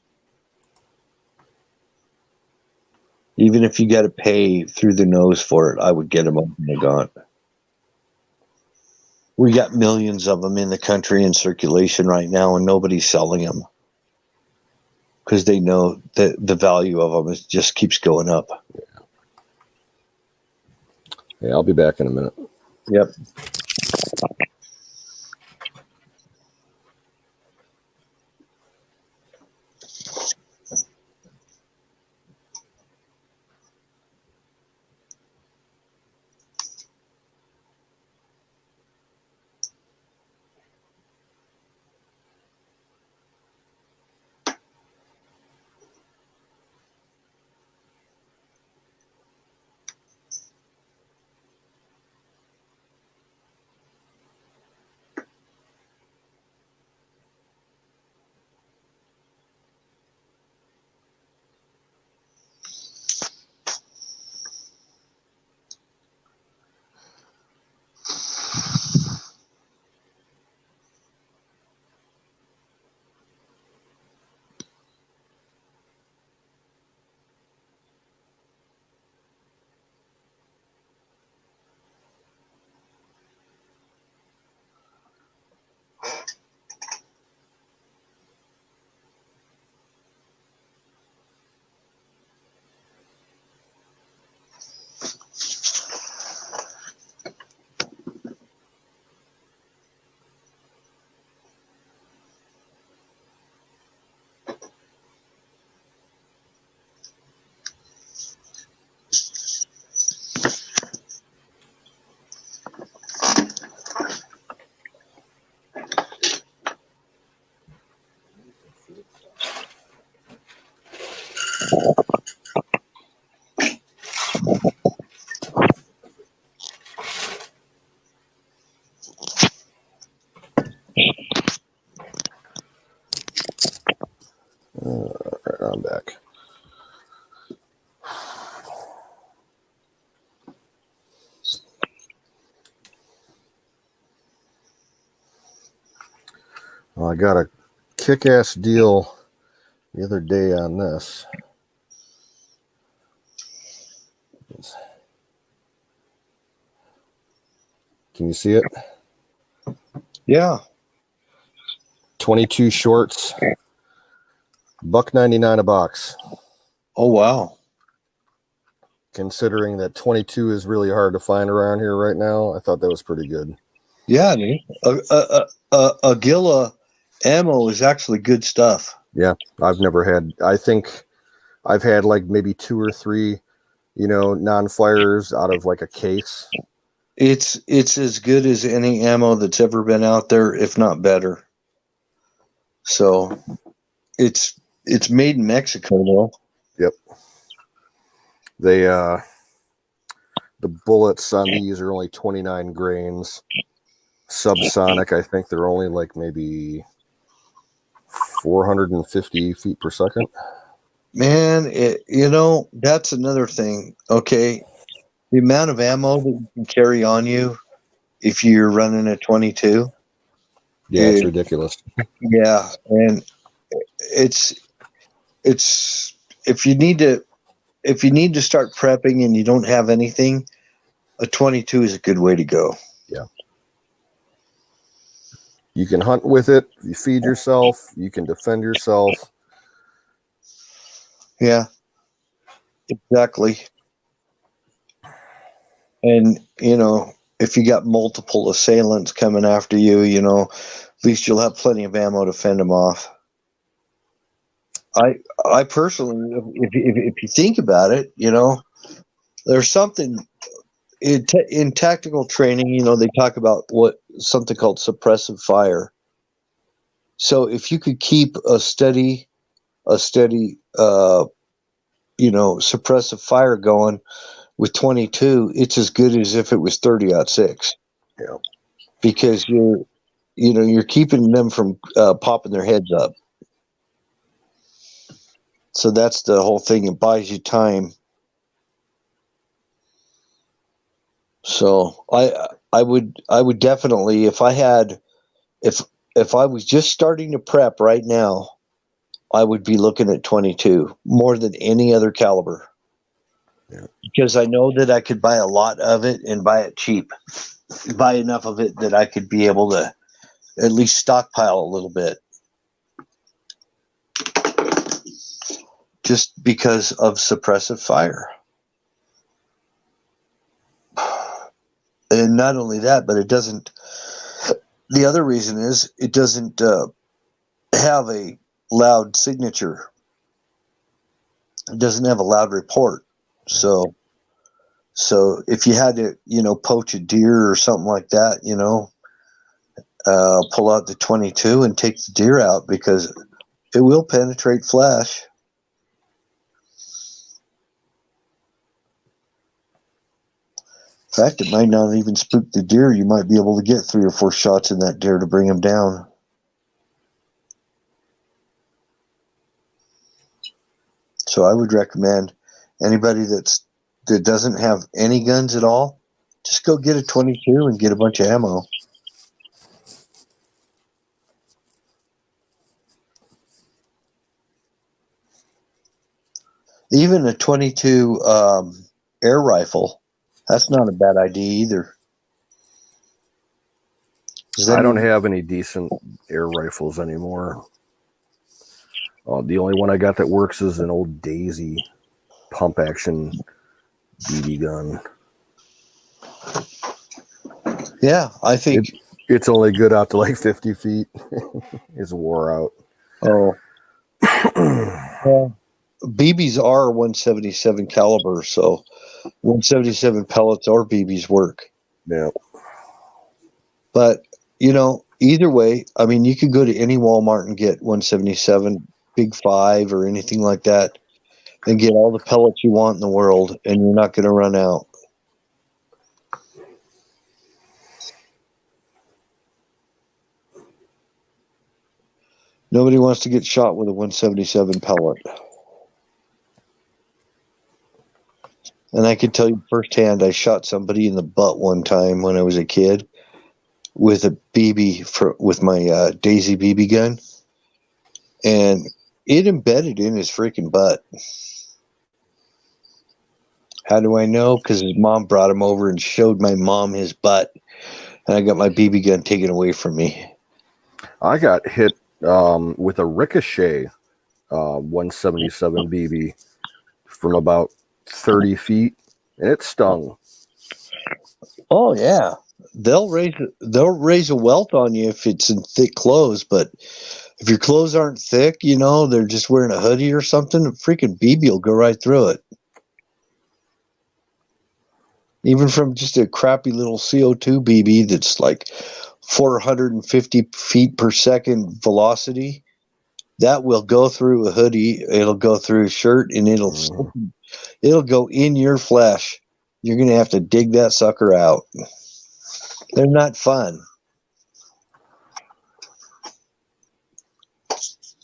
Even if you got to pay through the nose for it, I would get a Mosin Nagant. We got millions of them in the country in circulation right now, and nobody's selling them because they know that the value of them just keeps going up. Yeah, I'll be back in a minute. Yep. I'm back. Well, I got a kick-ass deal the other day on this. Can you see it? Yeah. 22 shorts, $1.99 a box. Oh, wow. Considering that 22 is really hard to find around here right now, I thought that was pretty good. Yeah, dude. Aguila ammo is actually good stuff. Yeah, I think I've had like maybe 2 or 3, non-flyers out of like a case. It's as good as any ammo that's ever been out there, if not better. So it's made in Mexico, though. Yep. They the bullets on these are only 29 grains. Subsonic, I think they're only like maybe 450 feet per second. Man, that's another thing. Okay, the amount of ammo that you can carry on you if you're running a 22. Yeah, it's ridiculous. Yeah, and it's if you need to start prepping and you don't have anything, a 22 is a good way to go. Yeah. You can hunt with it, you feed yourself, you can defend yourself. Yeah. Exactly. And if you got multiple assailants coming after you, at least you'll have plenty of ammo to fend them off. I personally, if you think about it, there's something in tactical training. They talk about something called suppressive fire. So if you could keep a steady, suppressive fire going with 22, it's as good as if it was 30-06. Yeah. Because you're keeping them from popping their heads up. So that's the whole thing. It buys you time. So I would definitely, if I was just starting to prep right now, I would be looking at 22 more than any other caliber. Yeah. Because I know that I could buy a lot of it and buy it cheap. Buy enough of it that I could be able to at least stockpile a little bit. Just because of suppressive fire. And not only that, but the other reason is it doesn't have a loud signature. It doesn't have a loud report. So if you had to, poach a deer or something like that, pull out the 22 and take the deer out because it will penetrate flesh. In fact, it might not even spook the deer. You might be able to get 3 or 4 shots in that deer to bring him down. So I would recommend anybody that doesn't have any guns at all, just go get a 22 and get a bunch of ammo. Even a 22 air rifle, that's not a bad idea either. I don't have any decent air rifles anymore. The only one I got that works is an old Daisy pump action BB gun. Yeah, I think it's only good out to like 50 feet. It's wore out. Oh, well, BBs are 177 caliber, so 177 pellets or BBs work. Yeah. But either way, I mean, you could go to any Walmart and get 177 Big 5 or anything like that and get all the pellets you want in the world, and you're not going to run out. Nobody wants to get shot with a 177 pellet. And I can tell you firsthand, I shot somebody in the butt one time when I was a kid with a BB with my Daisy BB gun, and it embedded in his freaking butt. How do I know? Because his mom brought him over and showed my mom his butt, and I got my BB gun taken away from me. I got hit with a Ricochet 177 BB from about 30 feet, and it stung. Oh yeah, they'll raise a welt on you if it's in thick clothes, but if your clothes aren't thick, you know, they're just wearing a hoodie or something, a freaking BB will go right through it. Even from just a crappy little CO2 BB that's like 450 feet per second velocity, that will go through a hoodie, it'll go through a shirt, and it'll go in your flesh. You're going to have to dig that sucker out. They're not fun.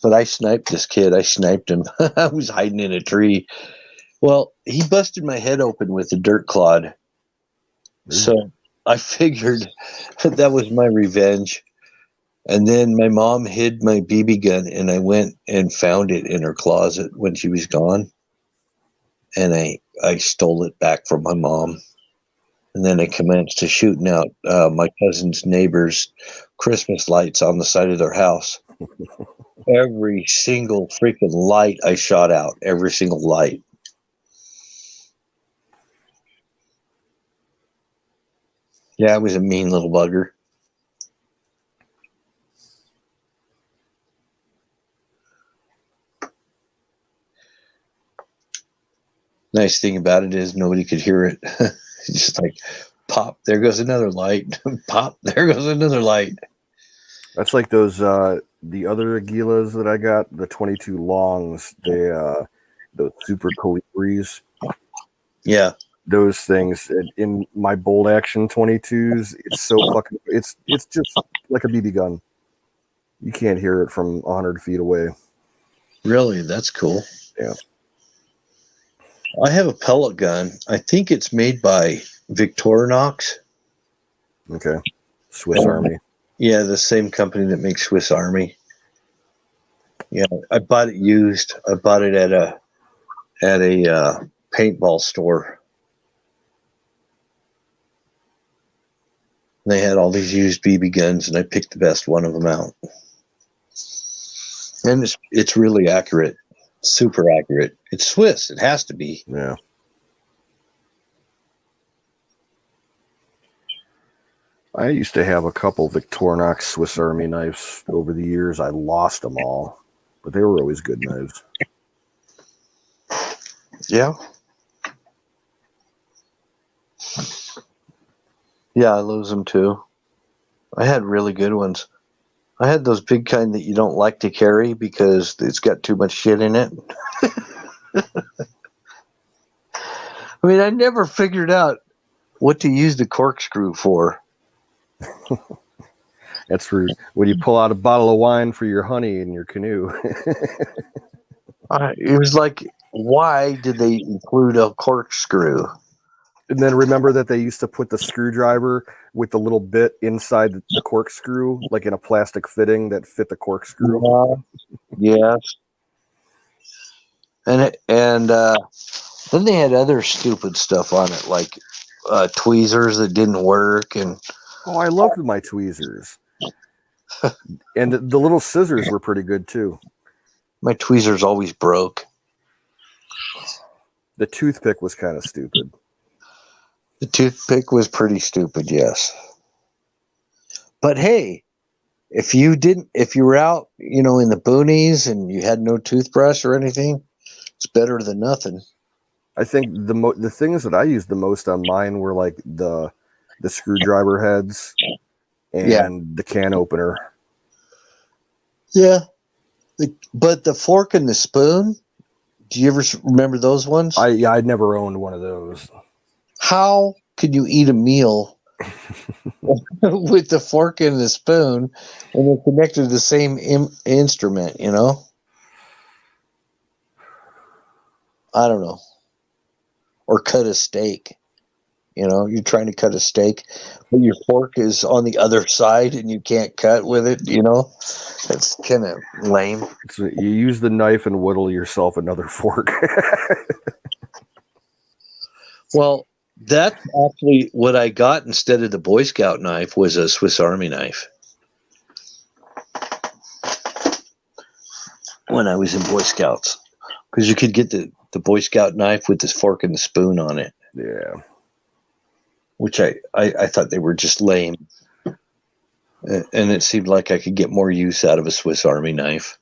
But I sniped this kid. I sniped him. I was hiding in a tree. Well, he busted my head open with a dirt clod. So I figured that was my revenge. And then my mom hid my BB gun, and I went and found it in her closet when she was gone. And I stole it back from my mom. And then I commenced to shooting out my cousin's neighbor's Christmas lights on the side of their house. Every single freaking light I shot out. Every single light. Yeah, I was a mean little bugger. Nice thing about it is nobody could hear it. It's just like, pop, there goes another light. Pop, there goes another light. That's like those the other Aguilas that I got, the 22 longs, those Super Colibris. Yeah. Those things in my bolt action 22s, it's so fucking it's just like a BB gun. You can't hear it from 100 feet away. Really? That's cool. Yeah. I have a pellet gun. I think it's made by Victorinox. Okay. Swiss Army. Yeah, the same company that makes Swiss Army. Yeah, I bought it used. I bought it at a paintball store. They had all these used BB guns, and I picked the best one of them out. And it's really accurate. Super accurate. It's Swiss. It has to be. Yeah. I used to have a couple Victorinox Swiss Army knives over the years. I lost them all, but they were always good knives. Yeah. Yeah, I lose them too. I had really good ones. I had those big kind that you don't like to carry because it's got too much shit in it. I mean, I never figured out what to use the corkscrew for. That's for when you pull out a bottle of wine for your honey in your canoe. It was like, why did they include a corkscrew? And then remember that they used to put the screwdriver with the little bit inside the corkscrew, like in a plastic fitting that fit the corkscrew. Yes. And then they had other stupid stuff on it, like tweezers that didn't work. And oh, I loved my tweezers. And the little scissors were pretty good too. My tweezers always broke. The toothpick was kind of stupid. The toothpick was pretty stupid, yes. But hey, if you were out, in the boonies and you had no toothbrush or anything, it's better than nothing. I think the things that I used the most on mine were like the screwdriver heads and the can opener. Yeah. But the fork and the spoon, Do you ever remember those ones? I'd never owned one of those. How could you eat a meal with the fork and the spoon and they're connected to the same instrument, you know? I don't know. Or cut a steak. You know, you're trying to cut a steak, but your fork is on the other side and you can't cut with it, you know? That's kind of lame. So you use the knife and whittle yourself another fork. Well, that's actually what I got instead of the Boy Scout knife was a Swiss Army knife. When I was in Boy Scouts. Because you could get the Boy Scout knife with this fork and the spoon on it. Yeah. Which I thought they were just lame. And it seemed like I could get more use out of a Swiss Army knife.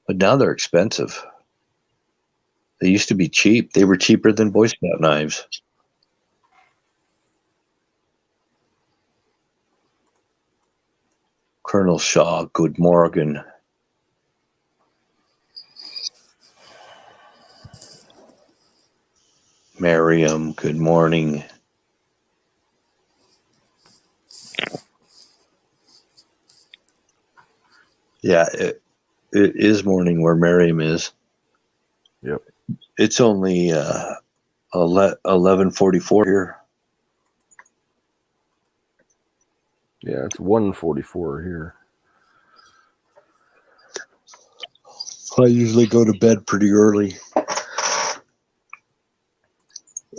But now they're expensive. They used to be cheap. They were cheaper than Boy Scout knives. Colonel Shaw, good morning. Miriam, good morning. Yeah, it is morning where Miriam is. Yep. It's only 11:44 here. Yeah, it's 1:44 here. I usually go to bed pretty early.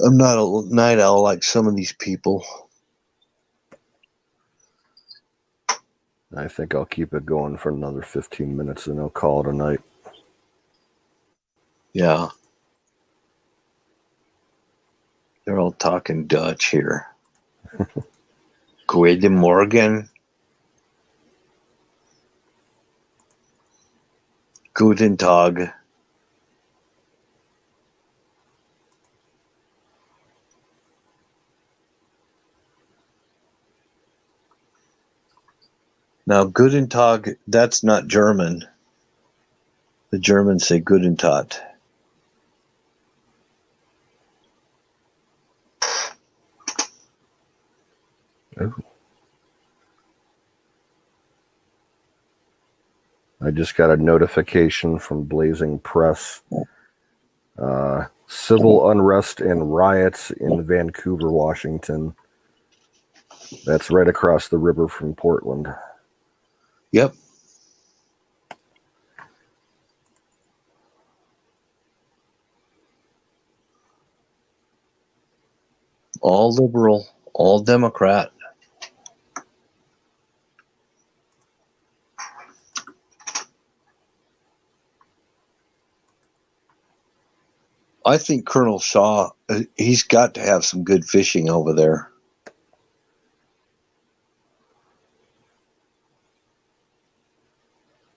I'm not a night owl like some of these people. I think I'll keep it going for another 15 minutes and I'll call it a night. Yeah. They're all talking Dutch here. Guten Morgen. Guten Tag. Now, Guten Tag, that's not German. The Germans say Guten Tat. Oh. I just got a notification from Blazing Press. Civil unrest and riots in Vancouver, Washington. That's right across the river from Portland. Yep. All liberal, all Democrat. I think Colonel Shaw, he's got to have some good fishing over there.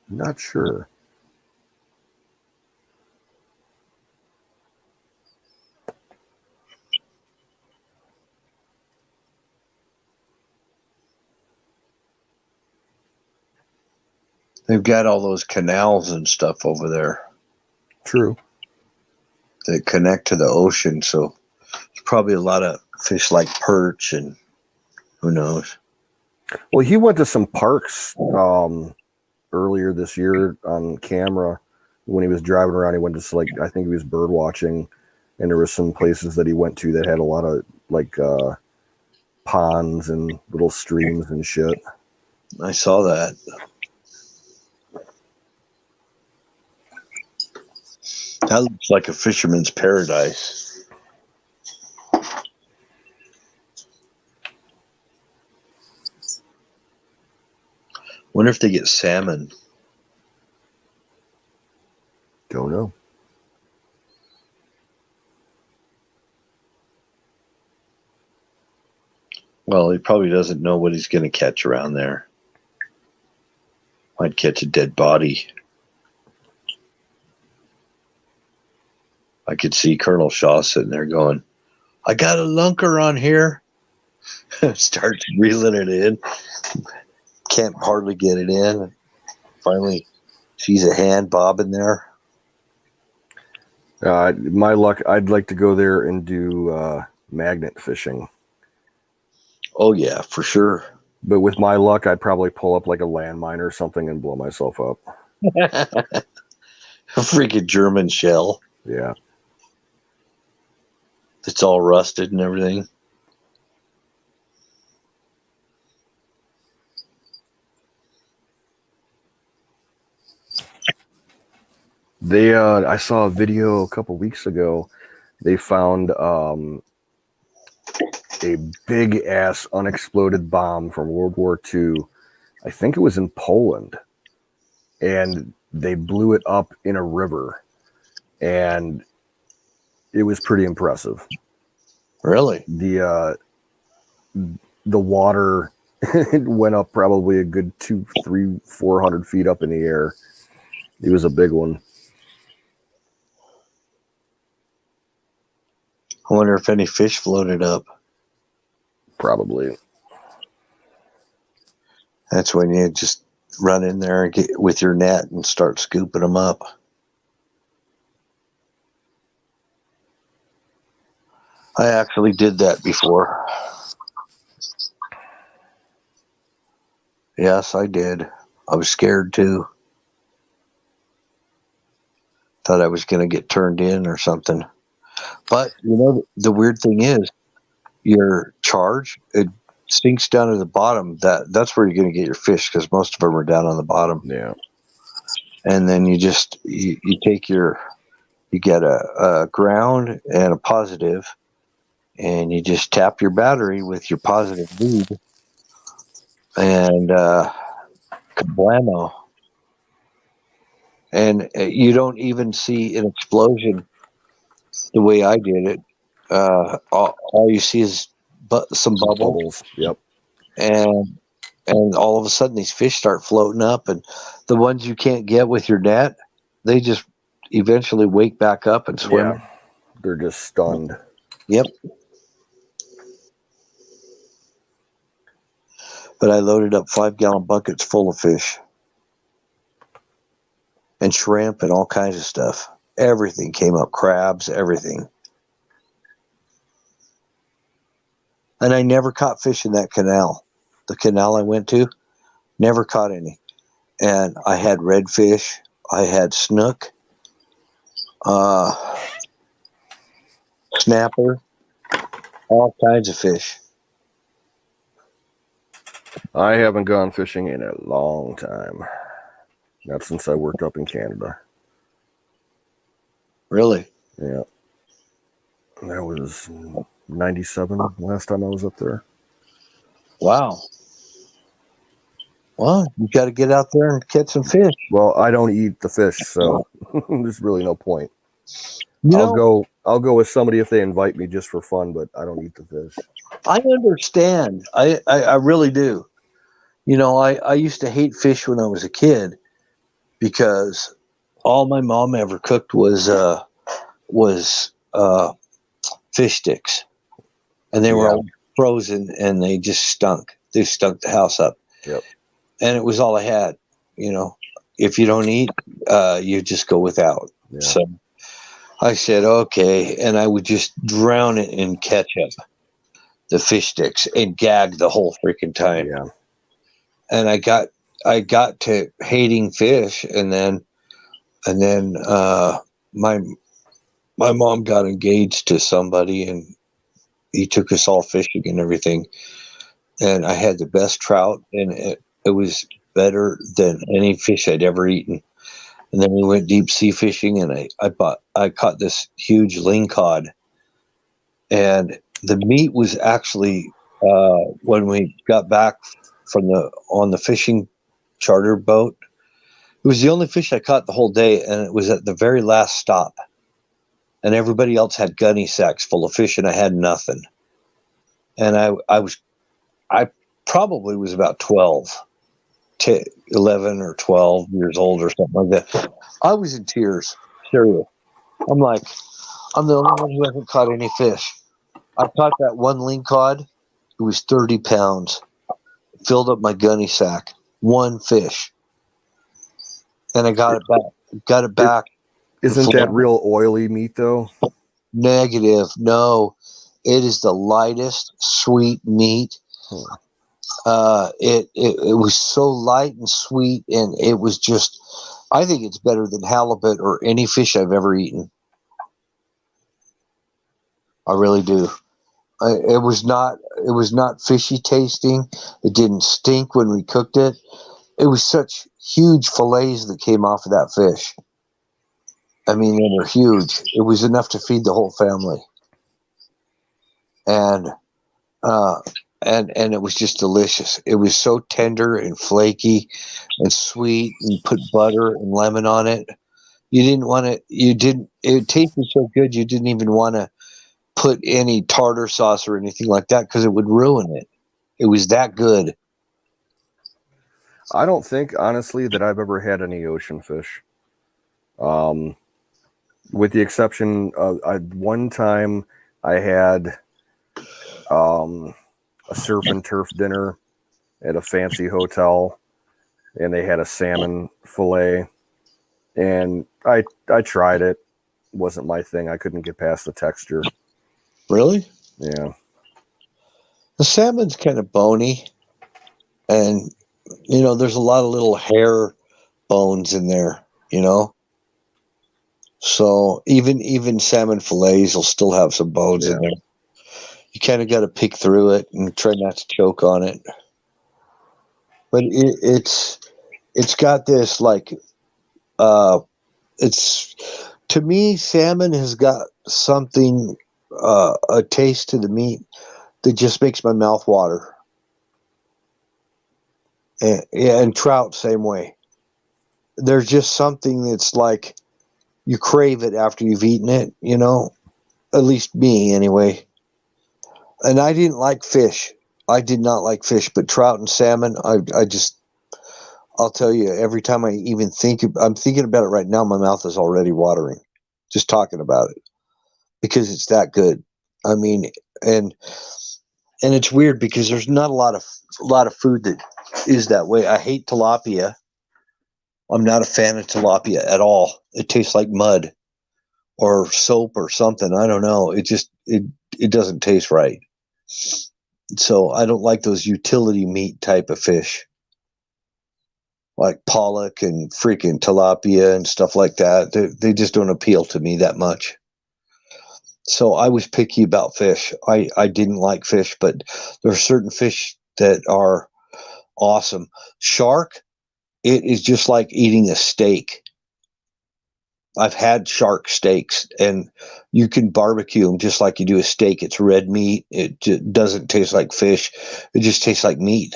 Not sure. They've got all those canals and stuff over there True. that connect to the ocean. So there's probably a lot of fish like perch and who knows. Well, he went to some parks earlier this year on camera when he was driving around. He went to like, I think he was bird watching, and there was some places that he went to that had a lot of like ponds and little streams and shit. I saw that. That looks like a fisherman's paradise. Wonder if they get salmon. Don't know. Well, he probably doesn't know what he's going to catch around there. Might catch a dead body. I could see Colonel Shaw sitting there going, I got a lunker on here. Starts reeling it in. Can't hardly get it in. Finally sees a hand bobbing there. My luck, I'd like to go there and do magnet fishing. Oh yeah, for sure. But with my luck, I'd probably pull up like a landmine or something and blow myself up. A freaking German shell Yeah. that's all rusted and everything. I saw a video a couple weeks ago. They found a big ass unexploded bomb from World War II. I think it was in Poland, and they blew it up in a river, and it was pretty impressive. Really? The water it went up probably a good 200, 300, 400 feet up in the air. It was a big one. I wonder if any fish floated up. Probably. That's when you just run in there and get with your net and start scooping them up. I actually did that before. Yes, I did. I was scared too. Thought I was going to get turned in or something. But, the weird thing is, your charge, it sinks down to the bottom. That's where you're going to get your fish, because most of them are down on the bottom. Yeah. And then you just, you get a ground and a positive, and you just tap your battery with your positive lead, and kablamo. And you don't even see an explosion the way I did it. All you see is some bubbles. Yep. And all of a sudden these fish start floating up, and the ones you can't get with your net, they just eventually wake back up and swim. Yeah. They're just stunned. Yep. But I loaded up 5-gallon buckets full of fish and shrimp and all kinds of stuff. Everything came up, crabs, everything. And I never caught fish in that canal. The canal I went to, never caught any. And I had redfish, I had snook, snapper, all kinds of fish. I haven't gone fishing in a long time. Not since I worked up in Canada. Really? Yeah. That was 97 last time I was up there. Wow. Well, you got to get out there and catch some fish. Well, I don't eat the fish, so there's really no point. You I'll go with somebody if they invite me just for fun, but I don't eat the fish. I understand. I really do. I used to hate fish when I was a kid because all my mom ever cooked was fish sticks, and they were all frozen and they just stunk. They stunk the house up. Yep. And it was all I had. If you don't eat, you just go without. Yeah. So I said, okay. And I would just drown it in ketchup, the fish sticks, and gag the whole freaking time. Yeah. And I got to hating fish. And then my mom got engaged to somebody, and he took us all fishing and everything. And I had the best trout, and it was better than any fish I'd ever eaten. And then we went deep sea fishing, and I caught this huge lingcod, and the meat was actually when we got back on the fishing charter boat, it was the only fish I caught the whole day, and it was at the very last stop. And everybody else had gunny sacks full of fish, and I had nothing. And I probably was about 11 or 12 years old or something like that. I was in tears, serious. I'm like, I'm the only one who hasn't caught any fish. I caught that one lingcod. It was 30 pounds. Filled up my gunny sack. One fish. And I got it back Isn't that real oily meat though? Negative. No, it is the lightest sweet meat. It was so light and sweet, and it was just. I think it's better than halibut or any fish I've ever eaten. I really do. It was not fishy tasting. It didn't stink when we cooked it. It was such huge fillets that came off of that fish. I mean, they were huge. It was enough to feed the whole family. And and it was just delicious. It was so tender and flaky and sweet, and put butter and lemon on it. You didn't want to. You didn't. It tasted so good. You didn't even want to put any tartar sauce or anything like that because it would ruin it. It was that good. I don't think, honestly, that I've ever had any ocean fish. With the exception of one time I had a surf and turf dinner at a fancy hotel, and they had a salmon fillet, and I tried it. It wasn't my thing. I couldn't get past the texture. Really? Yeah. The salmon's kind of bony, and there's a lot of little hair bones in there. So even salmon fillets will still have some bones in there. You kind of got to pick through it and try not to choke on it. But it's got this it's, to me, salmon has got something, a taste to the meat that just makes my mouth water. And trout, same way. There's just something that's like you crave it after you've eaten it, at least me anyway. And I didn't like fish. I did not like fish, but trout and salmon, I'll tell you, every time I even I'm thinking about it right now, my mouth is already watering just talking about it because it's that good. I mean, and it's weird because there's not a lot of food that is that way. I hate tilapia. I'm not a fan of tilapia at all. It tastes like mud or soap or something. I don't know. It doesn't taste right. So I don't like those utility meat type of fish, like pollock and freaking tilapia and stuff like that. They just don't appeal to me that much. So I was picky about fish. I didn't like fish, but there are certain fish that are awesome. Shark, it is just like eating a steak. I've had shark steaks, and you can barbecue them just like you do a steak. It's red meat. It doesn't taste like fish. It just tastes like meat,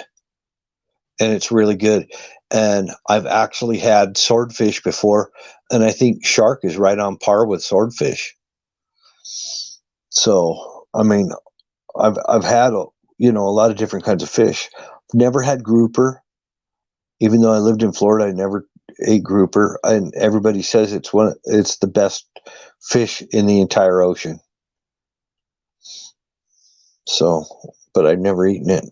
and it's really good. And I've actually had swordfish before, and I think shark is right on par with swordfish. So, I mean, I've had a lot of different kinds of fish. Never had grouper, even though I lived in Florida. I never ate grouper, and everybody says it's the best fish in the entire ocean. So, but I've never eaten it.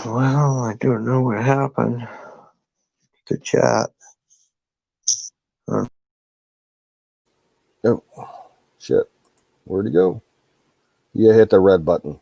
Well, I don't know what happened. The chat. Oh, shit. Where'd he go? You hit the red button.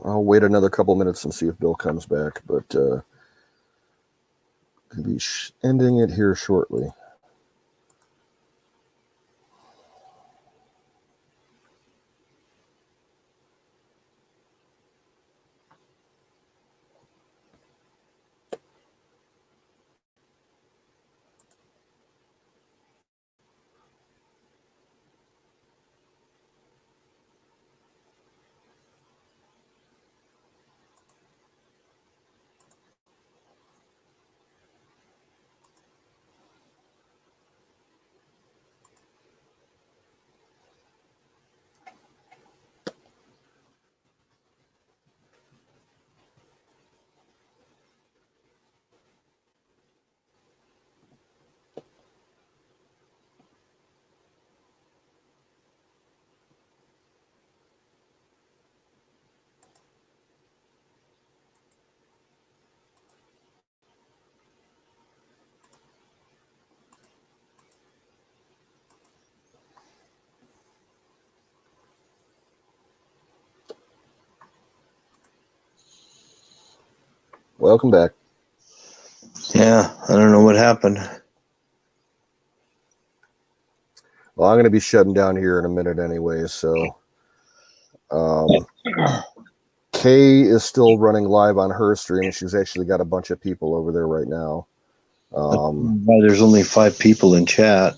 I'll wait another couple minutes and see if Bill comes back, but I'll be ending it here shortly. Welcome back. Yeah, I don't know what happened. Well, I'm going to be shutting down here in a minute anyway, so Kay is still running live on her stream. She's actually got a bunch of people over there right now. Why there's only 5 people in chat.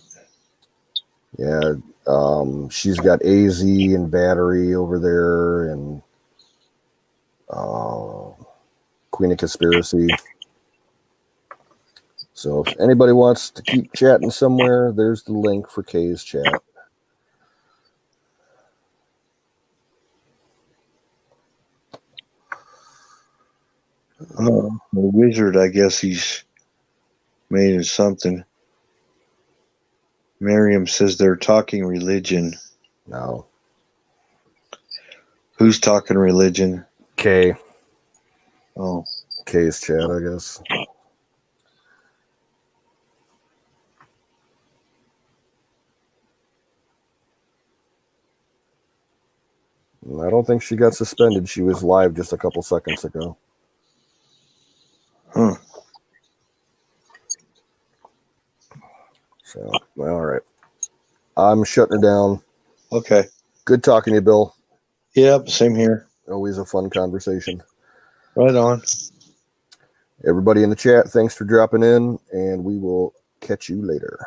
Yeah, she's got AZ and Battery over there, and Queen of Conspiracy. So if anybody wants to keep chatting somewhere, there's the link for Kay's chat. The wizard, I guess he's made it something. Miriam says they're talking religion. No. Who's talking religion? Kay. Oh, Kay's chat, I guess. I don't think she got suspended. She was live just a couple seconds ago. huh. So, all right. I'm shutting her down. Okay. Good talking to you, Bill. Yep, same here. Always a fun conversation. Right on. Everybody in the chat, thanks for dropping in, and we will catch you later.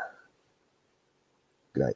Good night.